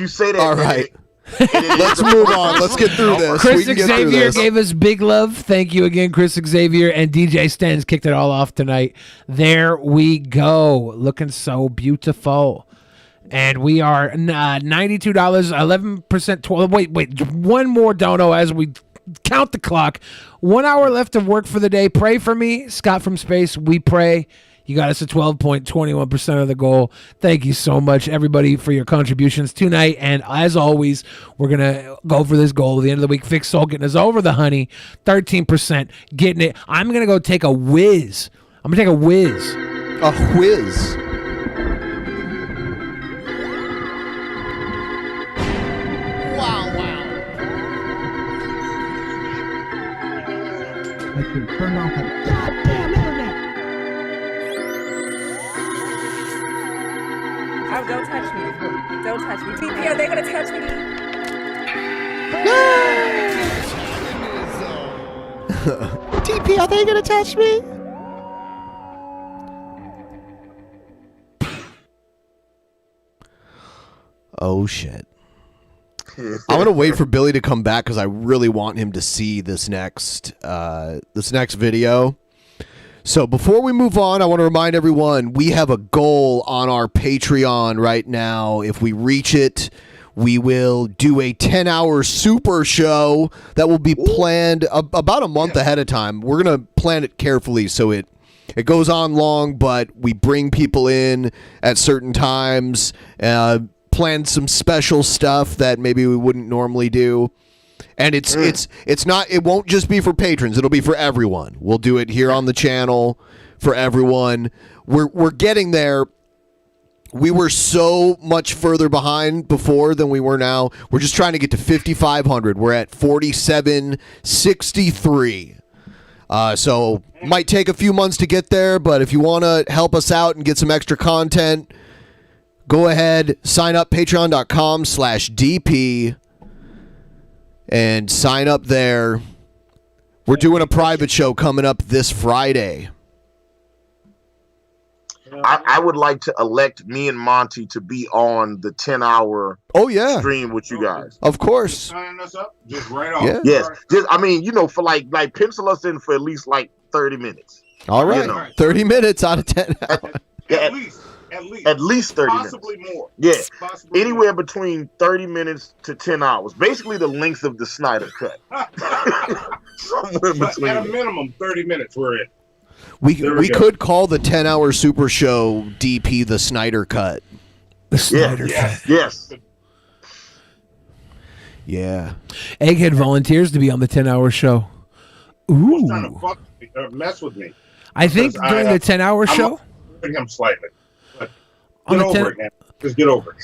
say that. All right. Let's move on. Let's get through this. Chris We can get through Xavier this. gave us big love. Thank you again, Chris Xavier. And DJ Stens kicked it all off tonight. There we go. Looking so beautiful. And we are $92, 11%, 12. Wait, one more dono as we count the clock. 1 hour left of work for the day. Pray for me. Scott from Space, we pray. You got us at 12.21% of the goal. Thank you so much, everybody, for your contributions tonight. And as always, we're going to go for this goal at the end of the week. Fix Soul getting us over the honey. 13%. Getting it. I'm going to go take a whiz. I'm going to take a whiz. A whiz. I can turn off the goddamn internet. Oh, don't touch me. Don't touch me. TP, are they going to touch me? TP, are they going to touch me? Oh, shit. I'm going to wait for Billy to come back because I really want him to see this next video. So before we move on, I want to remind everyone we have a goal on our Patreon right now. If we reach it, We will do a 10-hour super show that will be planned about a month ahead of time. We're going to plan it carefully so it goes on long, but we bring people in at certain times, plan some special stuff that maybe we wouldn't normally do. And it won't just be for patrons. It'll be for everyone. We'll do it here on the channel for everyone. We're getting there. We were so much further behind before than we were now. We're just trying to get to 5,500. We're at 4,763. So might take a few months to get there, but if you want to help us out and get some extra content, go ahead, sign up, patreon.com/DP, and sign up there. We're doing a private show coming up this Friday. I would like to elect me and Monty to be on the 10-hour stream with you guys. Of course. Signing us up just right off. Yeah. Yes. Just, I mean, for like pencil us in for at least like 30 minutes. All right. 30 minutes out of 10 hours. At least 30 possibly minutes. More. Yeah. Possibly Anywhere between 30 minutes to 10 hours. Basically the length of the Snyder Cut. Somewhere between. At a minimum, 30 minutes we're in. We could call the 10-hour super show DP the Snyder Cut. The Snyder Cut. Yes. Yeah. Egghead volunteers to be on the 10-hour show. Ooh. Trying to mess with me. I think during the 10-hour show. I'm him slightly. But On get the over it, man. Just get over it.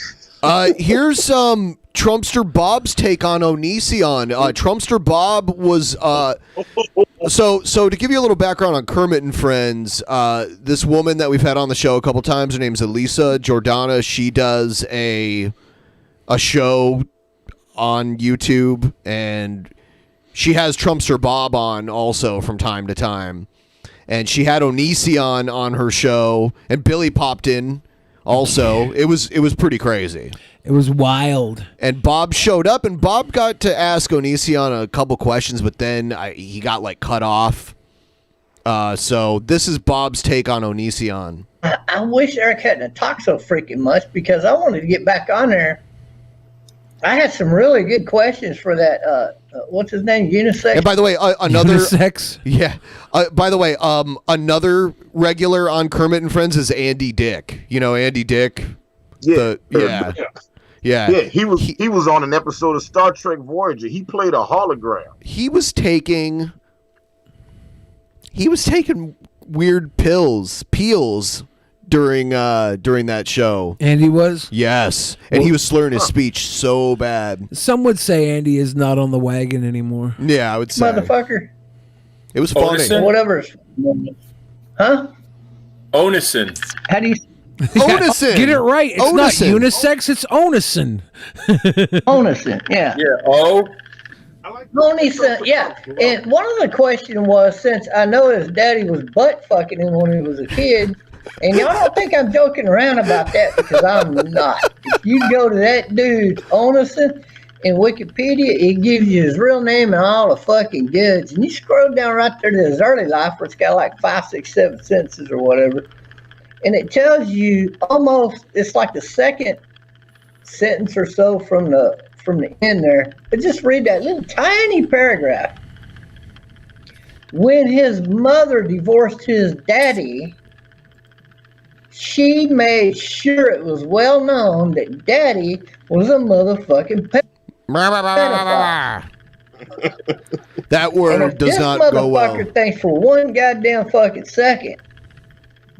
Here's Trumpster Bob's take on Onision. Trumpster Bob was so to give you a little background on Kermit and Friends, this woman that we've had on the show a couple times, her name's Elisa Jordana. She does a show on YouTube, and she has Trumpster Bob on also from time to time. And she had Onision on her show, and Billy popped in also. It was pretty crazy. It was wild. And Bob showed up, and Bob got to ask Onision a couple questions, but then he got cut off. So this is Bob's take on Onision. I wish Eric hadn't talked so freaking much, because I wanted to get back on there. I had some really good questions for that. What's his name? Unisex. And by the way, another Unisex. Yeah. By the way, another regular on Kermit and Friends is Andy Dick. You know Andy Dick. Yeah. Yeah. He was on an episode of Star Trek Voyager. He played a hologram. He was taking weird peels during that show. Andy was? Yes. And he was slurring his speech so bad. Some would say Andy is not on the wagon anymore. Yeah, I would say. Motherfucker. It was funny. Onison? Whatever. Huh? Onison. How do you... Onison. Get it right. It's Onison. not unisex, it's Onison. Onison, yeah. Yeah, Onison, yeah. And one of the questions was, since I know his daddy was butt fucking him when he was a kid, and y'all don't think I'm joking around about that, because I'm not. If you go to that dude's Onison in Wikipedia, it gives you his real name and all the fucking goods. And you scroll down right there to his early life, where it's got like 5, 6, 7 sentences or whatever. And it tells you almost, it's like the second sentence or so from the end there. But just read that little tiny paragraph. When his mother divorced his daddy, she made sure it was well known that daddy was a motherfucking pedophile. That word does not go well. This motherfucker thinks for one goddamn fucking second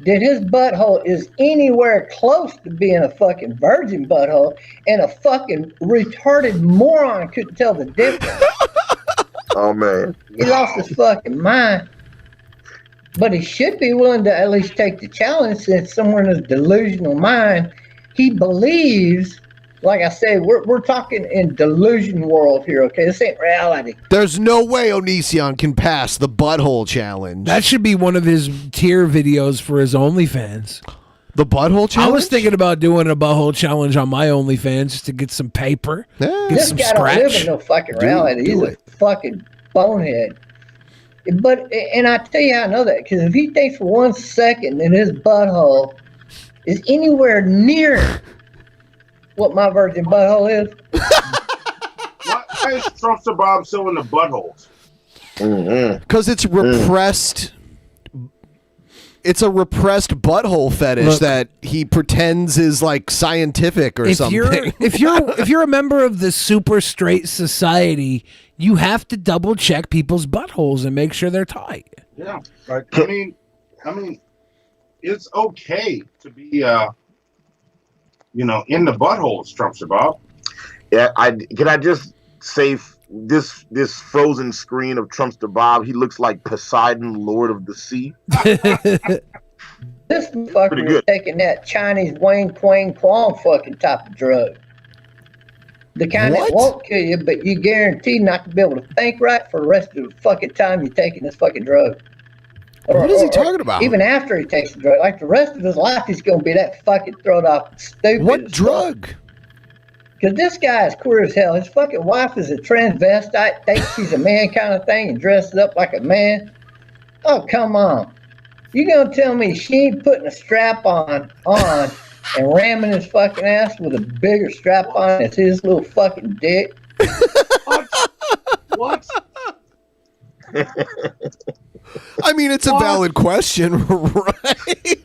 that his butthole is anywhere close to being a fucking virgin butthole, and a fucking retarded moron couldn't tell the difference. Oh, man. He lost his fucking mind. But he should be willing to at least take the challenge, since somewhere in his delusional mind, he believes, like I said, we're talking in delusion world here, okay? This ain't reality. There's no way Onision can pass the butthole challenge. That should be one of his tier videos for his OnlyFans. The butthole challenge? I was thinking about doing a butthole challenge on my OnlyFans just to get some paper, get This some guy don't live scratch. in no fucking reality. He's a fucking bonehead. But, and I tell you how I know that, because if he thinks for 1 second that his butthole is anywhere near what my virgin butthole is, is Trumpster Bob so in the buttholes? Because it's repressed. It's a repressed butthole fetish that he pretends is like scientific or something. If you're a member of the super straight society, you have to double check people's buttholes and make sure they're tight. Yeah, like I mean, it's okay to be, in the buttholes, Trumpster Bob. Yeah, can I just say this frozen screen of Trumpster Bob? He looks like Poseidon, Lord of the Sea. This fucker is taking that Chinese Wang Quang Quang fucking type of drug. The kind that won't kill you, but you guarantee not to be able to think right for the rest of the fucking time you're taking this fucking drug. What is he talking about? Even after he takes the drug, like the rest of his life, he's going to be that fucking thrown off stupid. What drug? Because this guy is queer as hell. His fucking wife is a transvestite, thinks she's a man kind of thing, and dresses up like a man. Oh, come on. You gonna tell me she ain't putting a strap on and ramming his fucking ass with a bigger strap on as his little fucking dick? What? I mean, it's a valid question, right? Is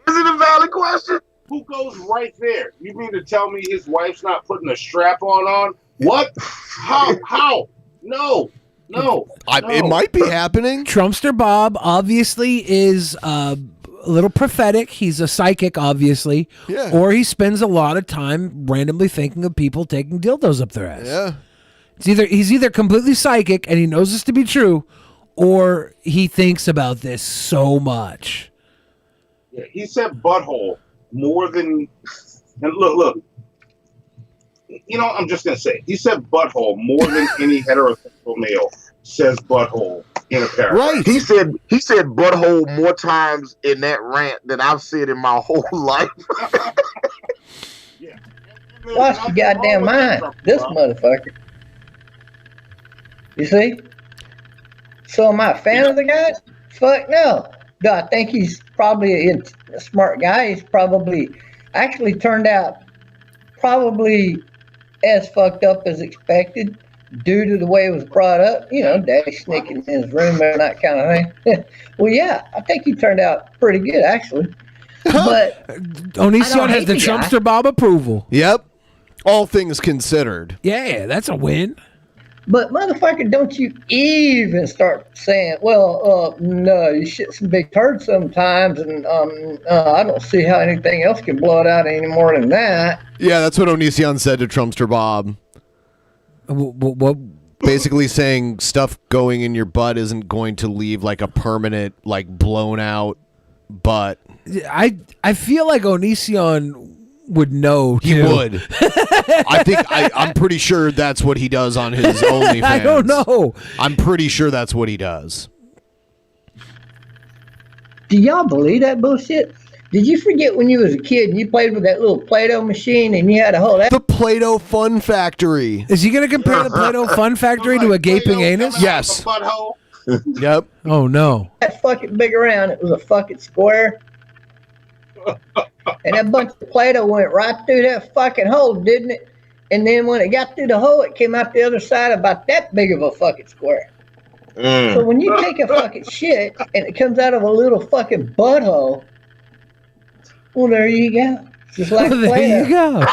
it a valid question? Who goes right there? You mean to tell me his wife's not putting a strap on? What? How? No. It might be happening. Trumpster Bob obviously is a little prophetic. He's a psychic, obviously. Yeah. Or he spends a lot of time randomly thinking of people taking dildos up their ass. Yeah. He's either completely psychic and he knows this to be true, or he thinks about this so much. Yeah, he said butthole more than. And look. I'm just gonna say he said butthole more than any heterosexual male says butthole in a paragraph. Right. He said butthole more times in that rant than I've said in my whole life. Lost your goddamn mind, this motherfucker. You see? So am I a fan of the guy? Fuck no. Do I think he's probably a smart guy? He's probably actually turned out probably as fucked up as expected due to the way it was brought up. Daddy sneaking in his room and that kind of thing. Well, yeah, I think he turned out pretty good, actually. But Onision has the Trumpster Bob approval. Yep. All things considered. Yeah, that's a win. But motherfucker, don't you even start saying, well, no, you shit some big turds sometimes, and I don't see how anything else can blow it out any more than that. Yeah, that's what Onision said to Trumpster Bob. What? Basically saying stuff going in your butt isn't going to leave like a permanent, like blown out butt. I feel like Onision would know too. He would. I'm pretty sure that's what he does on his OnlyFans. I don't know. I'm pretty sure that's what he does. Do y'all believe that bullshit? Did you forget when you was a kid and you played with that little Play-Doh machine and you had a whole... The Play-Doh Fun Factory. Is he going to compare the Play-Doh Fun Factory to a gaping anus? Yes. Yep. Oh, no. That fucking big around, it was a fucking square. And that bunch of Play-Doh went right through that fucking hole, didn't it? And then when it got through the hole, it came out the other side about that big of a fucking square. So when you take a fucking shit and it comes out of a little fucking butthole, well, there you go. Just like There you go.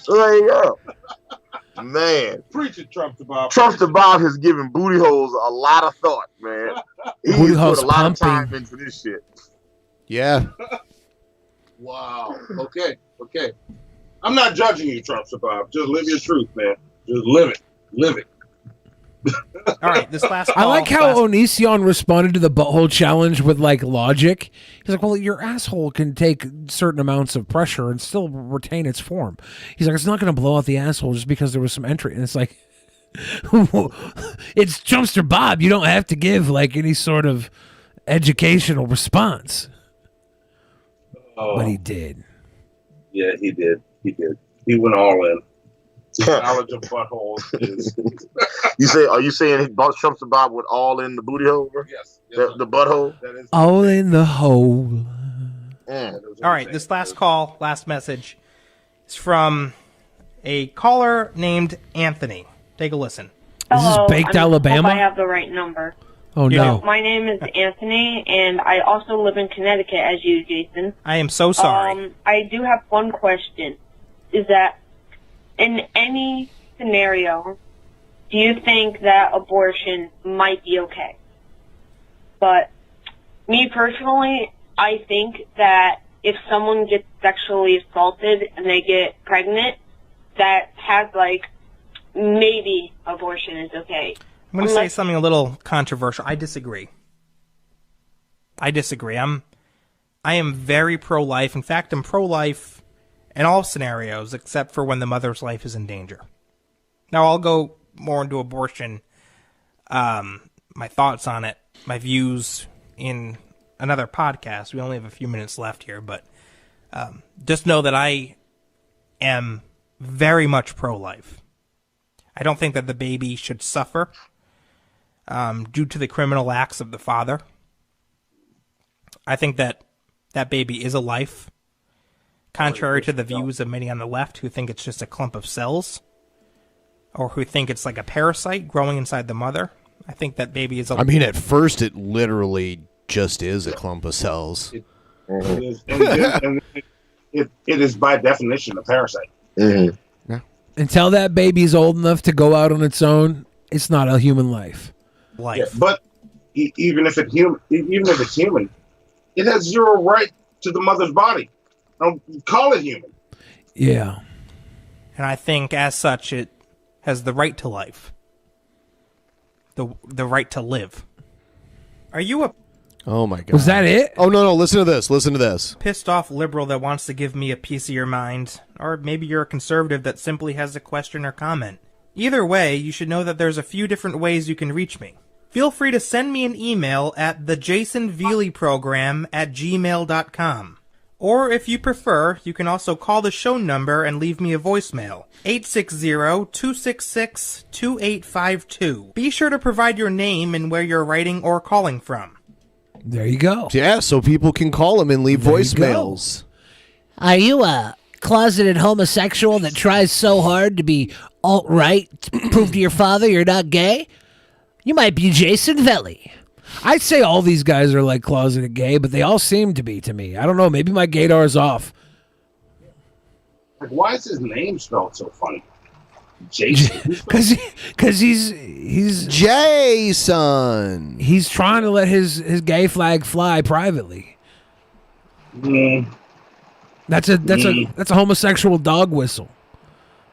There you go. Man. Preach it, Trumpster Bob. Trumpster Bob has given booty holes a lot of thought, man. He's Booty put holes a lot of time pumping. into this shit. Yeah. Wow. Okay. I'm not judging you, Trumpster Bob. Just live your truth, man. Just live it. All right, this last I call. like how Onision responded to the butthole challenge with like logic. He's like, well, your asshole can take certain amounts of pressure and still retain its form. He's like, it's not going to blow out the asshole just because there was some entry. And it's like, it's Trumpster Bob. You don't have to give like any sort of educational response. But he did. Yeah, he did. He went all in. His knowledge of buttholes is... Are you saying Trumpster Bob went all in the booty hole? Bro? Yes. The butthole? All in the hole. All right, this last call, last message is from A caller named Anthony. Take a listen. Hello, Baked I Alabama? hope I have the right number. Oh, no. My name is Anthony, and I also live in Connecticut as you, Jason. I am so sorry. I do have one question. Is that in any scenario, do you think that abortion might be okay? But me personally, I think that if someone gets sexually assaulted and they get pregnant, that has, like, maybe abortion is okay. I'm going to say something a little controversial. I disagree. I am very pro-life. In fact, I'm pro-life in all scenarios except for when the mother's life is in danger. Now, I'll go more into abortion, my thoughts on it, my views in another podcast. We only have a few minutes left here, but just know that I am very much pro-life. I don't think that the baby should suffer due to the criminal acts of the father. I think that that baby is a life, contrary to the views of many on the left who think it's just a clump of cells, or who think it's like a parasite growing inside the mother. I think that baby is a life. I mean, at first it literally just is a clump of cells. It is by definition a parasite. Until that baby's old enough to go out on its own, it's not a human life. Yeah, but even if it's human, it has zero right to the mother's body. Don't call it human. Yeah. And I think, as such, it has the right to life. The right to live. Are you a Oh, my God. Was that it? Oh, no. Listen to this. pissed off liberal that wants to give me a piece of your mind? Or maybe you're a conservative that simply has a question or comment? Either way, you should know that there's a few different ways you can reach me. Feel free to send me an email at thejasonveelyprogram@gmail.com. Or if you prefer, you can also call the show number and leave me a voicemail. 860-266-2852. Be sure to provide your name and where you're writing or calling from. There you go. Yeah, so people can call them and leave There you voicemails. Are you a closeted homosexual that tries so hard to be alt-right to prove to your father you're not gay? You might be Jason Velli. I'd say all these guys are like closeted gay, but they all seem to be to me. I don't know. Maybe my gaydar's off. Like, why is his name spelled so funny? Jason. Because he's Jason. He's trying to let his gay flag fly privately. That's a homosexual dog whistle.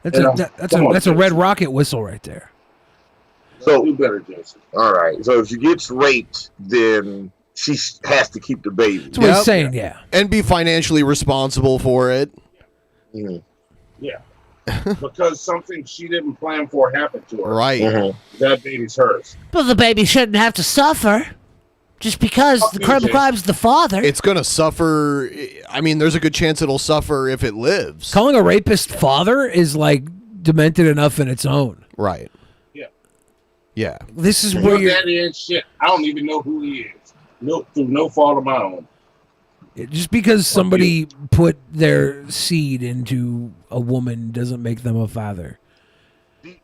That's a red rocket whistle right there. So do better, Jason. All right. So if she gets raped, then she has to keep the baby. That's what he's saying. Yeah, and be financially responsible for it. Yeah. Because something she didn't plan for happened to her. Right. That baby's hers. But the baby shouldn't have to suffer just because the crime's the father. It's going to suffer. I mean, there's a good chance it'll suffer if it lives. Calling a rapist father is like demented enough in its own. Right. Yeah. This is Your where you're. daddy ain't shit. I don't even know who he is. Through no fault of my own. Just because somebody put their seed into a woman doesn't make them a father.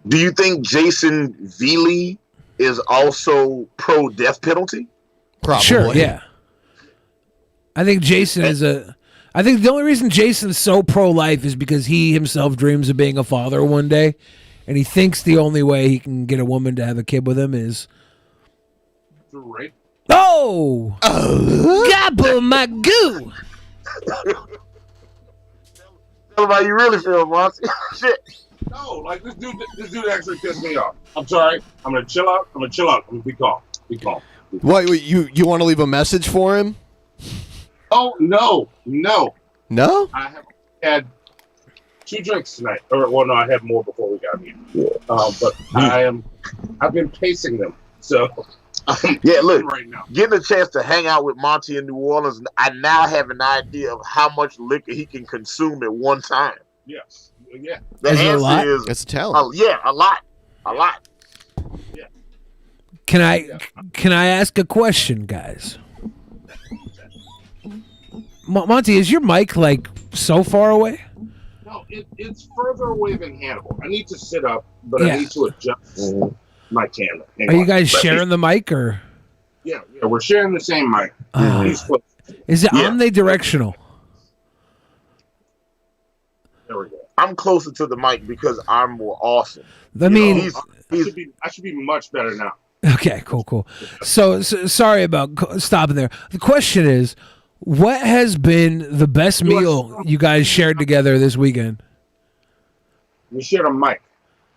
Do you think Jason Veely is also pro-death penalty? Probably. Sure, yeah. I think Jason is I think the only reason Jason's so pro-life is because he himself dreams of being a father one day, and he thinks the only way he can get a woman to have a kid with him is through rape. Oh! Gobble my goo! Tell me how you really feel, Monty. Shit. No, like this dude actually pissed me off. I'm sorry. I'm gonna chill out. I'm gonna be calm. What, you want to leave a message for him? Oh no. No? I have had 2 drinks tonight. Well, no, I had more before we got here. But I've been pacing them. So yeah, look, right now. Getting a chance to hang out with Monty in New Orleans, I now have an idea of how much liquor he can consume at one time. Yes. Yeah. The answer is it's a talent. Yeah, a lot. Yeah. Can I ask a question, guys? Monty, is your mic like so far away? No, it's further away than Hannibal. I need to sit up, but Yeah. I need to adjust my camera. Hang Are you on. guys sharing the mic or? Yeah, we're sharing the same mic. He's close. Is it omnidirectional? There we go. I'm closer to the mic because I'm more awesome. I mean, I should be much better now. okay, cool. So sorry about stopping there. The question is, what has been the best meal you guys shared together this weekend? We shared a mic.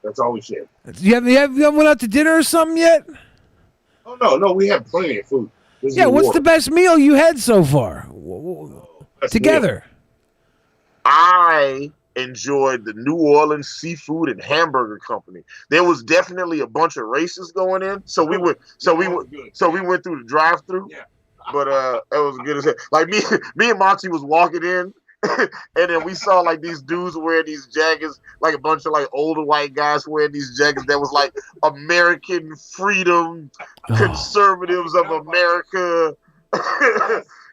That's all we shared. You haven't went out to dinner or something yet? Oh no, we have plenty of food. This Yeah, is what's war. the best meal you had so far Best together? I enjoyed the New Orleans Seafood and Hamburger Company. There was definitely a bunch of races going in, so we went through the drive-through. Yeah. But it was good as hell. Like me and Monty was walking in, and then we saw like these dudes wearing these jackets, like a bunch of like older white guys wearing these jackets that was like American freedom, conservatives of America.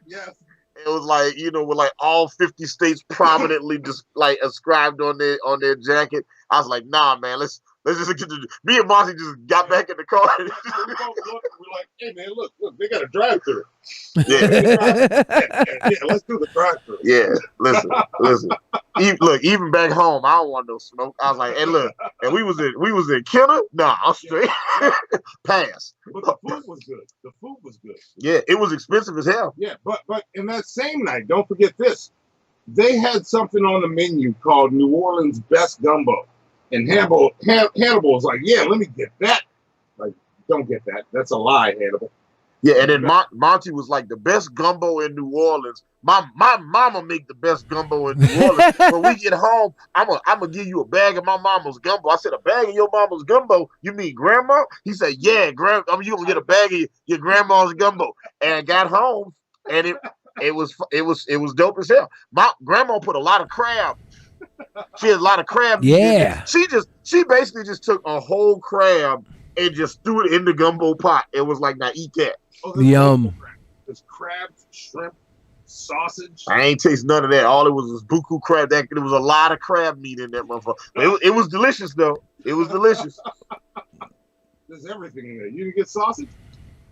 Yes. It was like, with like all 50 states prominently just like ascribed on their jacket. I was like, nah, man, let's just get to. Me and Monty just got back in the car. We both looked, we're like, hey man, look, they got a drive-through. Yeah, let's do the drive-through. Yeah, listen. Even back home, I don't want no smoke. I was like, hey, look, and we was in Kenner. Nah, I'm straight. Pass. But the food was good. The food was good. Yeah, it was expensive as hell. Yeah, but in that same night, don't forget this. They had something on the menu called New Orleans Best Gumbo. And Hannibal was like, yeah, let me get that. Like, don't get that. That's a lie, Hannibal. Yeah, and then Monty was like, the best gumbo in New Orleans. My mama make the best gumbo in New Orleans. When we get home, I'm gonna give you a bag of my mama's gumbo. I said, a bag of your mama's gumbo? You mean grandma? He said, yeah, you gonna get a bag of your grandma's gumbo. And I got home, and it was dope as hell. My grandma put a lot of crab. She had a lot of crab. Yeah. She basically just took a whole crab and just threw it in the gumbo pot. It was like, now eat that. Yum. There's crabs, shrimp, sausage. I ain't taste none of that. All it was buku crab. There was a lot of crab meat in that motherfucker. It was delicious though. It was delicious. There's everything in there. You didn't get sausage?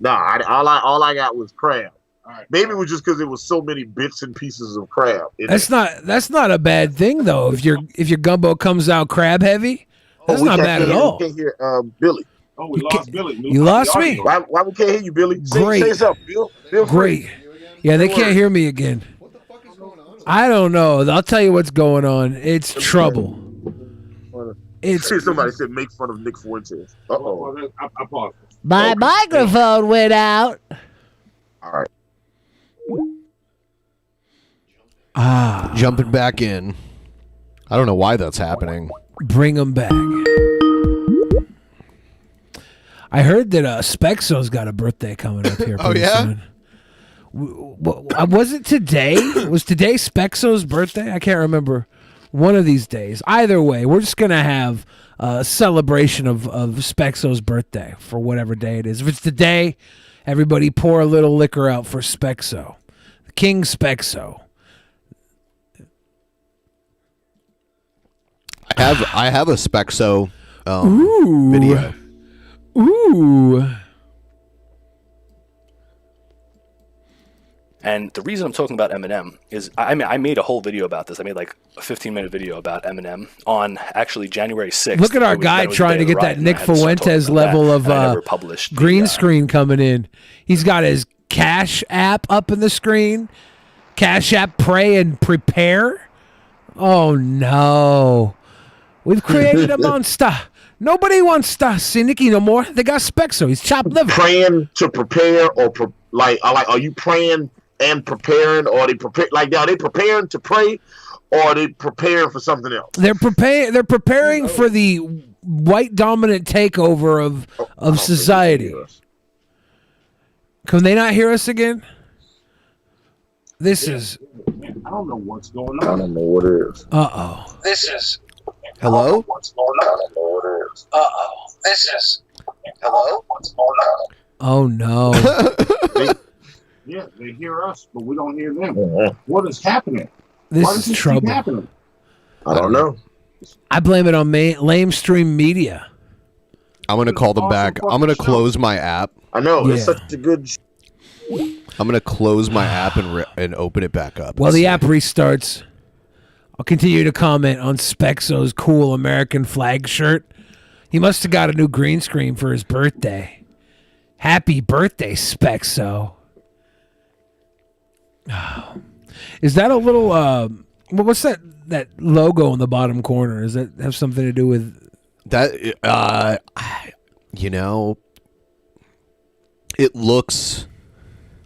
Nah, all I got was crab. All right. Maybe it was just because there was so many bits and pieces of crab. That's not a bad thing though. If your gumbo comes out crab heavy, that's not bad at all. We can't hear Billy. Oh, we lost Billy. You lost me. Why we can't hear you, Billy? Great. Say something, Bill. Great. Yeah, they can't hear me again. I don't know. I'll tell you what's going on. It's trouble. Somebody said make fun of Nick Fuentes. I paused. My microphone went out. All right. Jumping back in. I don't know why that's happening. Bring them back. I heard that Spexo's got a birthday coming up here. Oh, yeah? Soon. Was it today? Was today Spexo's birthday? I can't remember. One of these days. Either way, we're just going to have a celebration of Spexo's birthday for whatever day it is. If it's today, everybody pour a little liquor out for Spexo. King Spexo. I have a Spexo Ooh. video. Ooh. And the reason I'm talking about Eminem is I made a whole video about this. I made like a 15-minute video about Eminem on actually January 6th. Look at our guy trying to get that Nick Fuentes level of green screen coming in. He's got his Cash App up in the screen. Cash App, pray and prepare. Oh no. We've created a monster. Nobody wants to see Nicky no more. They got Spexo. He's chopped liver. Praying to prepare are you praying and preparing, or are they are they preparing to pray, or are they preparing for something else? They're preparing for the white dominant takeover of society. Can they not hear us again? This is. I don't know what's going on. I don't know what it is. Uh-oh. This is. Hello? What's going on? I don't know what it is. Uh-oh. This is. Hello? What's going on? Oh, no. They hear us, but we don't hear them. What is happening? This Why does is this trouble. keep happening? I don't know. I blame it on lamestream media. I'm gonna call them back. I'm gonna close my app. I know it's such a good. I'm gonna close my app and open it back up. While the app restarts, I'll continue to comment on Spexo's cool American flag shirt. He must have got a new green screen for his birthday. Happy birthday, Spexo. Is that a little what's that logo in the bottom corner? Does that have something to do with that? It looks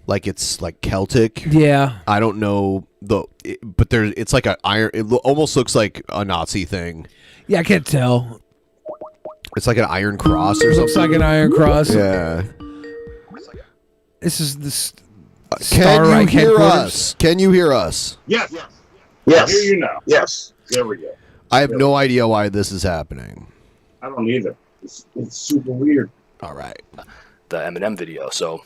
like it's like Celtic. Yeah. I don't know but it's like an iron. It almost looks like a Nazi thing. Yeah, I can't tell. It's like an iron cross or something. Looks like an iron cross. Yeah. This is the Can you hear us? Can you hear us? Yes. Yes. I hear you now. Yes. There we go. I have no idea why this is happening. I don't either. It's super weird. All right. The Eminem video. So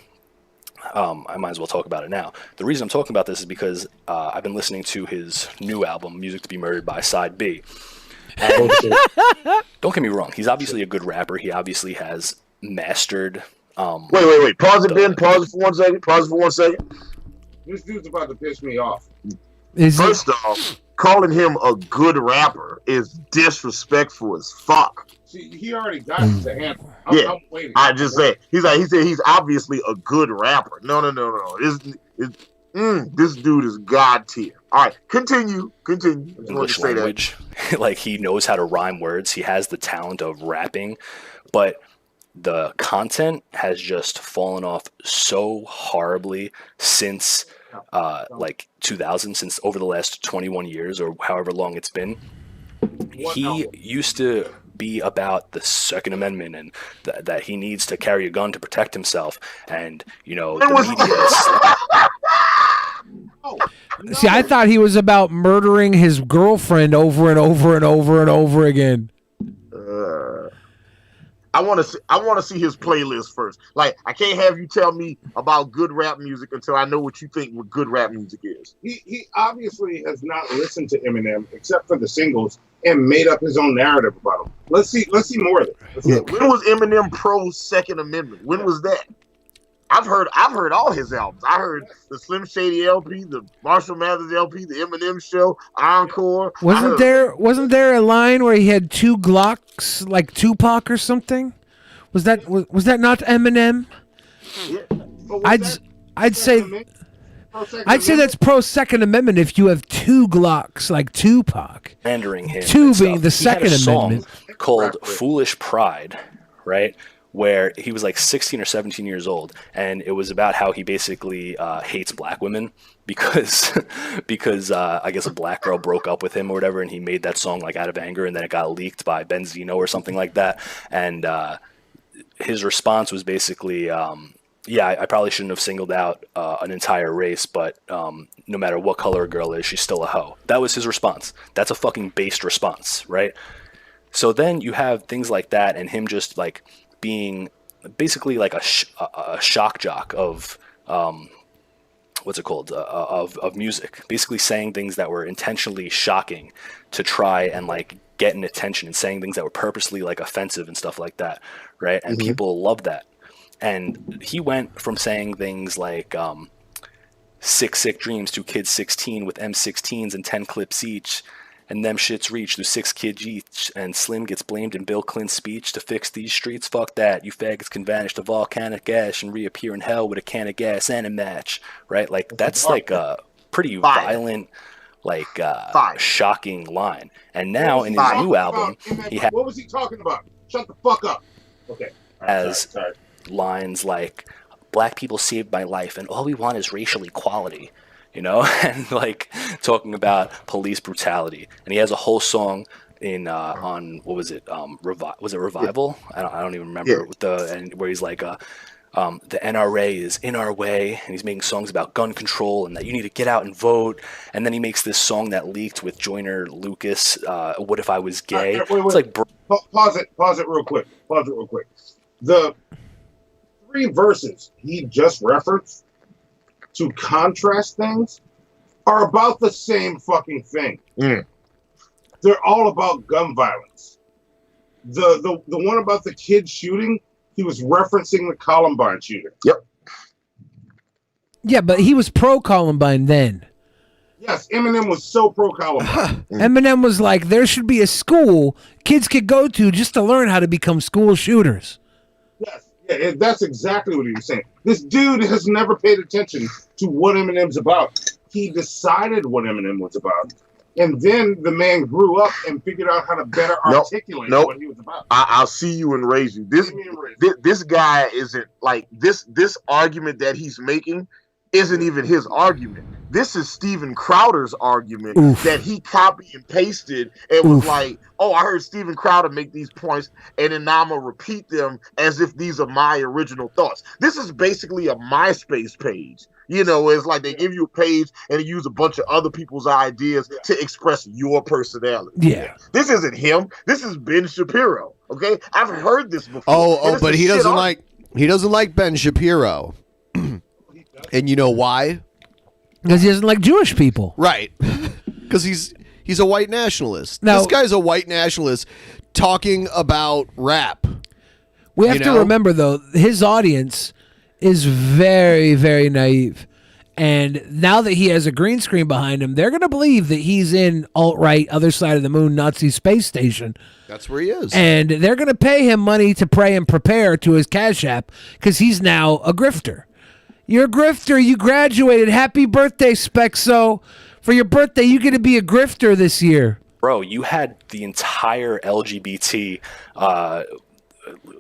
I might as well talk about it now. The reason I'm talking about this is because I've been listening to his new album, Music to Be Murdered by Side B. And don't get me wrong. He's obviously a good rapper. He obviously has mastered... Wait. Pause it, Ben. Pause it for 1 second. This dude's about to piss me off. First off, calling him a good rapper is disrespectful as fuck. See, he already got the handle. I'm waiting. I just said he said he's obviously a good rapper. No. This dude is god tier. All right, continue. English language, like he knows how to rhyme words. He has the talent of rapping, but the content has just fallen off so horribly since like 2000, since over the last 21 years or however long it's been. He used to be about the Second Amendment and that he needs to carry a gun to protect himself, and the media See, I thought he was about murdering his girlfriend over and over and over and over again. I want to see his playlist first. Like, I can't have you tell me about good rap music until I know what you think what good rap music is. He obviously has not listened to Eminem except for the singles and made up his own narrative about him. Let's see more of it. When was Eminem pro Second Amendment? When was that? I've heard all his albums. I heard the Slim Shady LP, the Marshall Mathers LP, the Eminem Show, Encore. Wasn't there a line where he had 2 Glocks, like Tupac or something? Was that not Eminem? Yeah. I'd say that's pro Second Amendment if you have 2 Glocks like Tupac. Pandering him. 2 being the Second Amendment. Called Foolish Pride, right? Where he was like 16 or 17 years old, and it was about how he basically hates black women because I guess a black girl broke up with him or whatever, and he made that song like out of anger, and then it got leaked by Benzino or something like that, and his response was basically, I probably shouldn't have singled out an entire race, but no matter what color a girl is, she's still a hoe. That was his response. That's a fucking based response, right? So then you have things like that, and him just like being basically like a shock jock of what's it called of music, basically saying things that were intentionally shocking to try and like get an attention, and saying things that were purposely like offensive and stuff like that, right? And people love that. And he went from saying things like 6 sick dreams to kids 16 with M16s and 10 clips each, and them shits reach through 6 kids each, and Slim gets blamed in Bill Clinton's speech to fix these streets. Fuck that. You faggots can vanish to volcanic ash and reappear in hell with a can of gas and a match, right? Like, that's like a pretty violent, like, shocking line. And now in his new album, what was he talking about? Shut the fuck up. Okay. Has lines like, black people saved my life, and all we want is racial equality. And like talking about police brutality, and he has a whole song in on what was it? Was it Revival? I don't even remember. Where he's like, the NRA is in our way, and he's making songs about gun control and that you need to get out and vote. And then he makes this song that leaked with Joyner Lucas. What if I was gay? Wait. It's like pause it real quick. The 3 verses he just referenced to contrast things are about the same fucking thing. they're all about gun violence. The one about the kid shooting, he was referencing the Columbine shooter. Yep. Yeah, but he was pro Columbine then. Yes, Eminem was so pro Columbine. Eminem was like, there should be a school kids could go to just to learn how to become school shooters. Yes, yeah, that's exactly what he was saying. This dude has never paid attention to what Eminem's about. He decided what Eminem was about. And then the man grew up and figured out how to better articulate what he was about. I'll see you and raise you. This guy isn't like this argument that he's making isn't even his argument. This is Steven Crowder's argument that he copied and pasted and was like, oh, I heard Steven Crowder make these points, and then now I'm going to repeat them as if these are my original thoughts. This is basically a MySpace page. You know, it's like they give you a page and they use a bunch of other people's ideas to express your personality. Yeah. This isn't him. This is Ben Shapiro. Okay? I've heard this before. Oh, but he doesn't like Ben Shapiro. And you know why? Because he doesn't like Jewish people. Right. Because he's a white nationalist. Now, this guy's a white nationalist talking about rap. We have to remember, though, his audience is very, very naive. And now that he has a green screen behind him, they're going to believe that he's in alt-right, other side of the moon, Nazi space station. That's where he is. And they're going to pay him money to pray and prepare to his Cash App because he's now a grifter. You're a grifter. You graduated. Happy birthday, Spexo. For your birthday, you get to be a grifter this year. Bro, you had the entire LGBT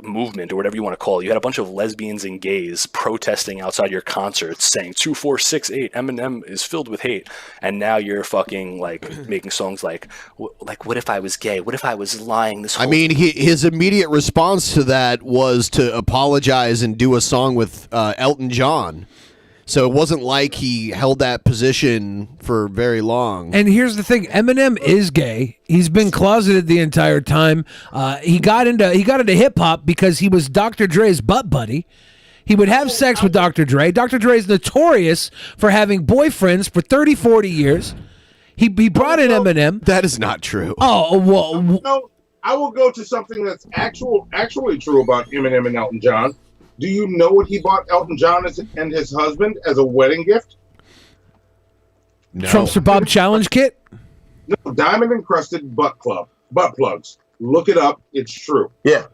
movement, or whatever you want to call it. You had a bunch of lesbians and gays protesting outside your concerts saying 2468 Eminem is filled with hate, and now you're fucking like making songs like what if I was gay, what if I was lying this whole his immediate response to that was to apologize and do a song with Elton John. So it wasn't like he held that position for very long. And here's the thing: Eminem is gay. He's been closeted the entire time. He got into hip hop because he was Dr. Dre's butt buddy. He would have sex with Dr. Dre. Dr. Dre is notorious for having boyfriends for 30, 40 years. He brought in Eminem. That is not true. Oh well. No, I will go to something that's actually true about Eminem and Elton John. Do you know what he bought Elton John and his husband as a wedding gift? No. Trump's for Bob Challenge kit? No, diamond encrusted butt plugs. Look it up. It's true. Yeah.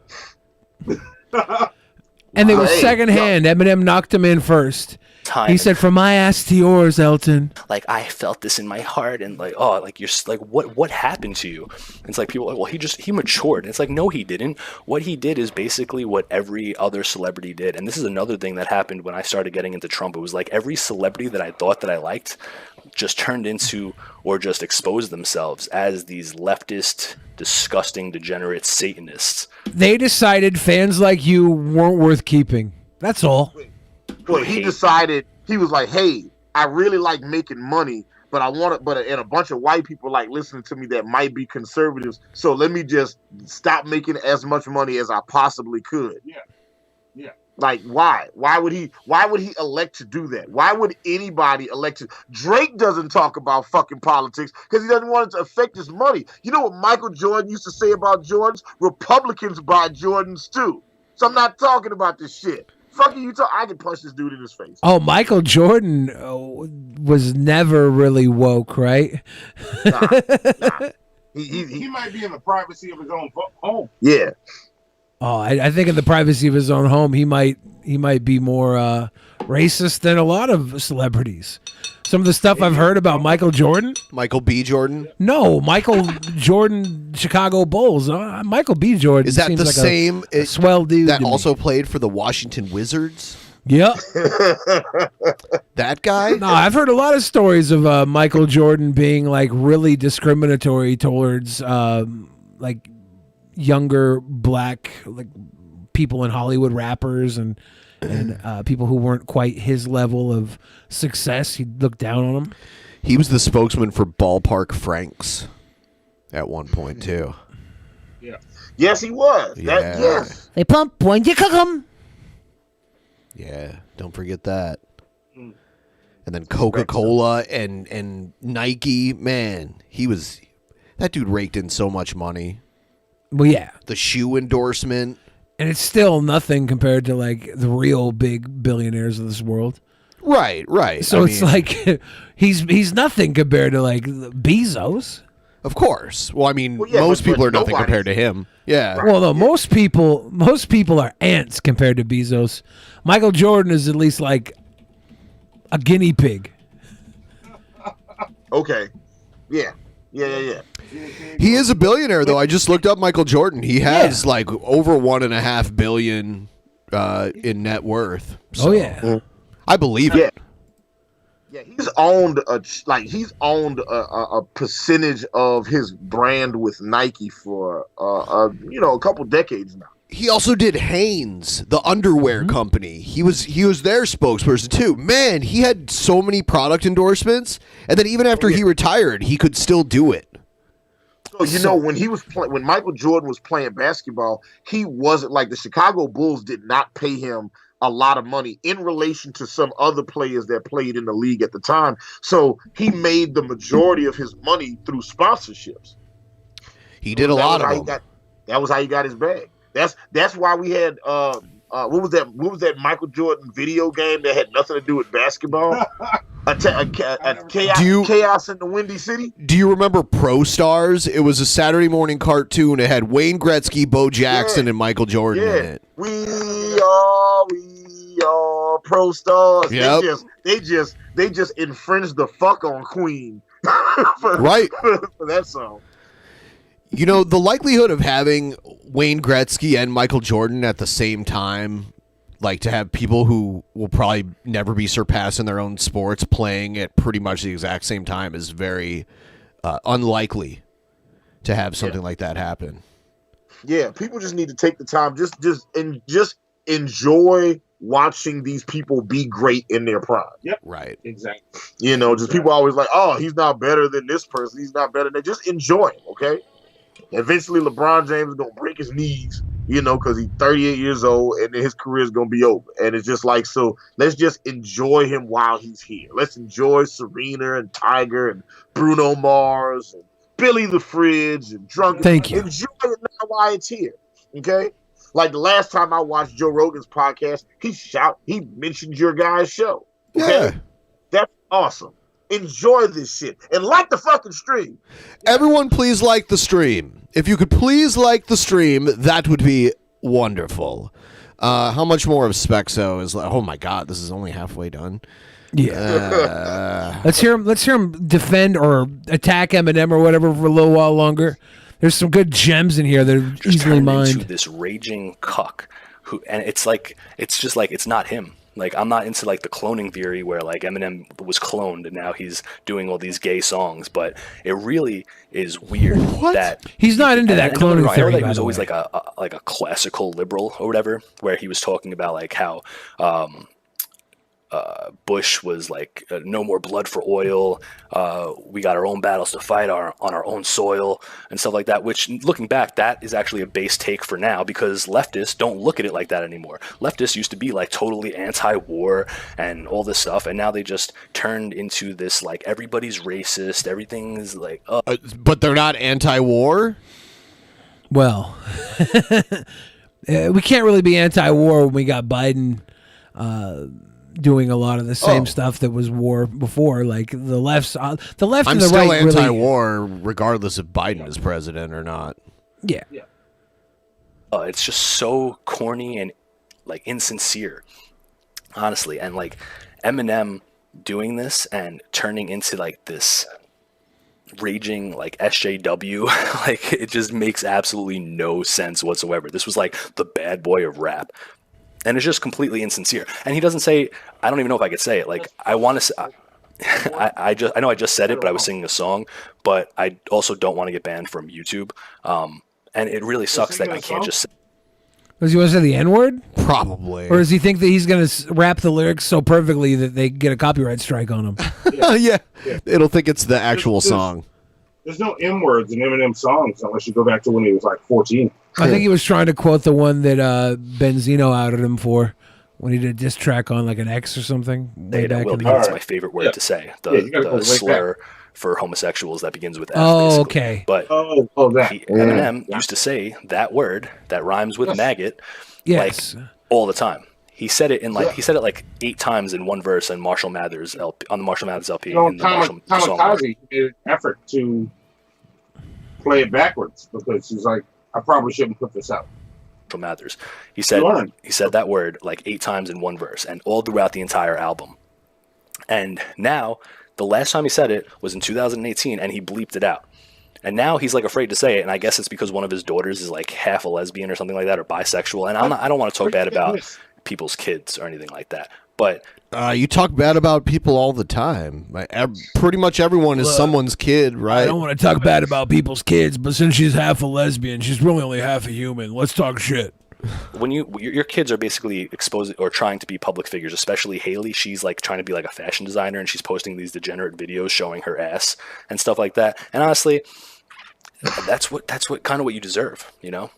And they were secondhand. Eminem knocked him in first. He said, "From my ass to yours, Elton." Like, I felt this in my heart, and like, oh, like you're like, what happened to you? And it's like people are like, well, he matured, and it's like, no, he didn't. What he did is basically what every other celebrity did, and this is another thing that happened when I started getting into Trump. It was like every celebrity that I thought that I liked just turned into or just exposed themselves as these leftist, disgusting, degenerate Satanists. They decided fans like you weren't worth keeping. That's all. Well, he decided, he was like, hey, I really like making money, but I want it, and a bunch of white people like listening to me that might be conservatives. So let me just stop making as much money as I possibly could. Yeah. Yeah. Like, why? Why would he elect to do that? Why would anybody elect to? Drake doesn't talk about fucking politics because he doesn't want it to affect his money. You know what Michael Jordan used to say about Jordans? Republicans buy Jordans too. So I'm not talking about this shit. Fucking you talk. I can punch this dude in his face. Oh, Michael Jordan was never really woke, right? Nah. He might be in the privacy of his own home. Yeah. Oh, I think in the privacy of his own home, he might be more racist than a lot of celebrities. Some of the stuff I've heard about Michael Jordan. Michael B. Jordan? No, Michael Jordan, Chicago Bulls. Michael B. Jordan. Is that seems the like same a swell dude that to me. also played for the Washington Wizards? Yep. That guy? No, I've heard a lot of stories of Michael Jordan being like really discriminatory towards like younger black like people in Hollywood, rappers and people who weren't quite his level of success. He'd look down on them. He was the spokesman for Ballpark Franks at one point too. Yeah. Yes, he was. Yeah. Yes. They pump when you cook them. Yeah, don't forget that. And then Coca-Cola and Nike, man, he was That dude raked in so much money. Well, yeah. The shoe endorsement. And it's still nothing compared to like the real big billionaires of this world. Right. So it's like he's nothing compared to like Bezos. Of course. Well, I mean, most people are nothing compared to him. Yeah. Well, no, most people are ants compared to Bezos. Michael Jordan is at least like a guinea pig. Okay. Yeah. He is a billionaire, though. I just looked up Michael Jordan. He has like over $1.5 billion in net worth. So, oh yeah, I believe it. Yeah, he's owned a percentage of his brand with Nike for a couple decades now. He also did Hanes, the underwear company. He was their spokesperson too. Man, he had so many product endorsements, and then even after he retired, he could still do it. So when Michael Jordan was playing basketball, he wasn't like the Chicago Bulls did not pay him a lot of money in relation to some other players that played in the league at the time. So he made the majority of his money through sponsorships. He did a lot of them. That was how he got his bag. That's why we had what was that Michael Jordan video game that had nothing to do with basketball? Chaos in the Windy City. Do you remember Pro Stars? It was a Saturday morning cartoon. It had Wayne Gretzky, Bo Jackson, and Michael Jordan in it. We are Pro Stars. Yep. They just infringed the fuck on Queen for that song. You know, the likelihood of having Wayne Gretzky and Michael Jordan at the same time, like to have people who will probably never be surpassed in their own sports playing at pretty much the exact same time, is very unlikely to have something like that happen. Yeah, people just need to take the time, just enjoy watching these people be great in their prime. Yep. Right. Exactly. People always like, oh, he's not better than this person. He's not better than that. Just enjoy him, okay? Eventually, LeBron James is going to break his knees, because he's 38 years old, and then his career is going to be over. And it's just like, so let's just enjoy him while he's here. Let's enjoy Serena and Tiger and Bruno Mars and Billy the Fridge and Drunken. Thank you. Enjoy it now while it's here, okay? Like the last time I watched Joe Rogan's podcast, he mentioned your guys' show. Okay? Yeah. That's awesome. Enjoy this shit and like the fucking stream. Everyone, please like the stream. If you could please like the stream, that would be wonderful. How much more of Spexo is like? Oh my God, this is only halfway done. Yeah. Let's hear him defend or attack Eminem or whatever for a little while longer. There's some good gems in here that are just easily mined. Into this raging cuck and it's just like it's not him. Like, I'm not into like the cloning theory where like Eminem was cloned and now he's doing all these gay songs, but it really is weird that he's not into that cloning theory. He was always like a classical liberal or whatever, where he was talking about like how Bush was like, no more blood for oil. We got our own battles to fight on our own soil and stuff like that, which looking back, that is actually a base take for now, because leftists don't look at it like that anymore. Leftists used to be like totally anti-war and all this stuff, and now they just turned into this like everybody's racist, everything's like but they're not anti-war? Well, we can't really be anti-war when we got Biden doing a lot of the same stuff that was war before. Like the left I'm and the right. still anti-war, regardless if Biden is president or not. Yeah. It's just so corny and like insincere, honestly. And like Eminem doing this and turning into like this raging like SJW, like it just makes absolutely no sense whatsoever. This was like the bad boy of rap. And it's just completely insincere. And he doesn't say, I don't even know if I could say it. Like, I want to say, I know I just said it, but I was singing a song, but I also don't want to get banned from YouTube. And it really sucks that I can't just say. Does he want to say the N-word? Probably. Or does he think that he's going to rap the lyrics so perfectly that they get a copyright strike on him? Yeah. It'll think it's the actual song. There's no M-words in Eminem songs unless you go back to when he was like 14. I think he was trying to quote the one that Benzino outed him for when he did a diss track on like an X or something. Way back in the That's my favorite word to say. The slur for homosexuals that begins with F. Oh, basically. okay. But Eminem used to say that word that rhymes with maggot, like all the time. He said it like 8 times in one verse in Marshall Mathers LP, on the Marshall Mathers LP. Kamikaze made an effort to play it backwards because he's like, I probably shouldn't put this out. Marshall Mathers. He said that word like 8 times in one verse and all throughout the entire album. And now, the last time he said it was in 2018, and he bleeped it out. And now he's like afraid to say it, and I guess it's because one of his daughters is like half a lesbian or something like that, or bisexual. And I don't want to talk bad about people's kids or anything like that. But you talk bad about people all the time. Pretty much everyone is someone's kid, right? I don't want to talk bad about people's kids, but since she's half a lesbian, she's really only half a human. Let's talk shit. When your kids are basically exposed or trying to be public figures, especially Haley, she's like trying to be like a fashion designer, and she's posting these degenerate videos showing her ass and stuff like that. And honestly, that's what kind of what you deserve, you know.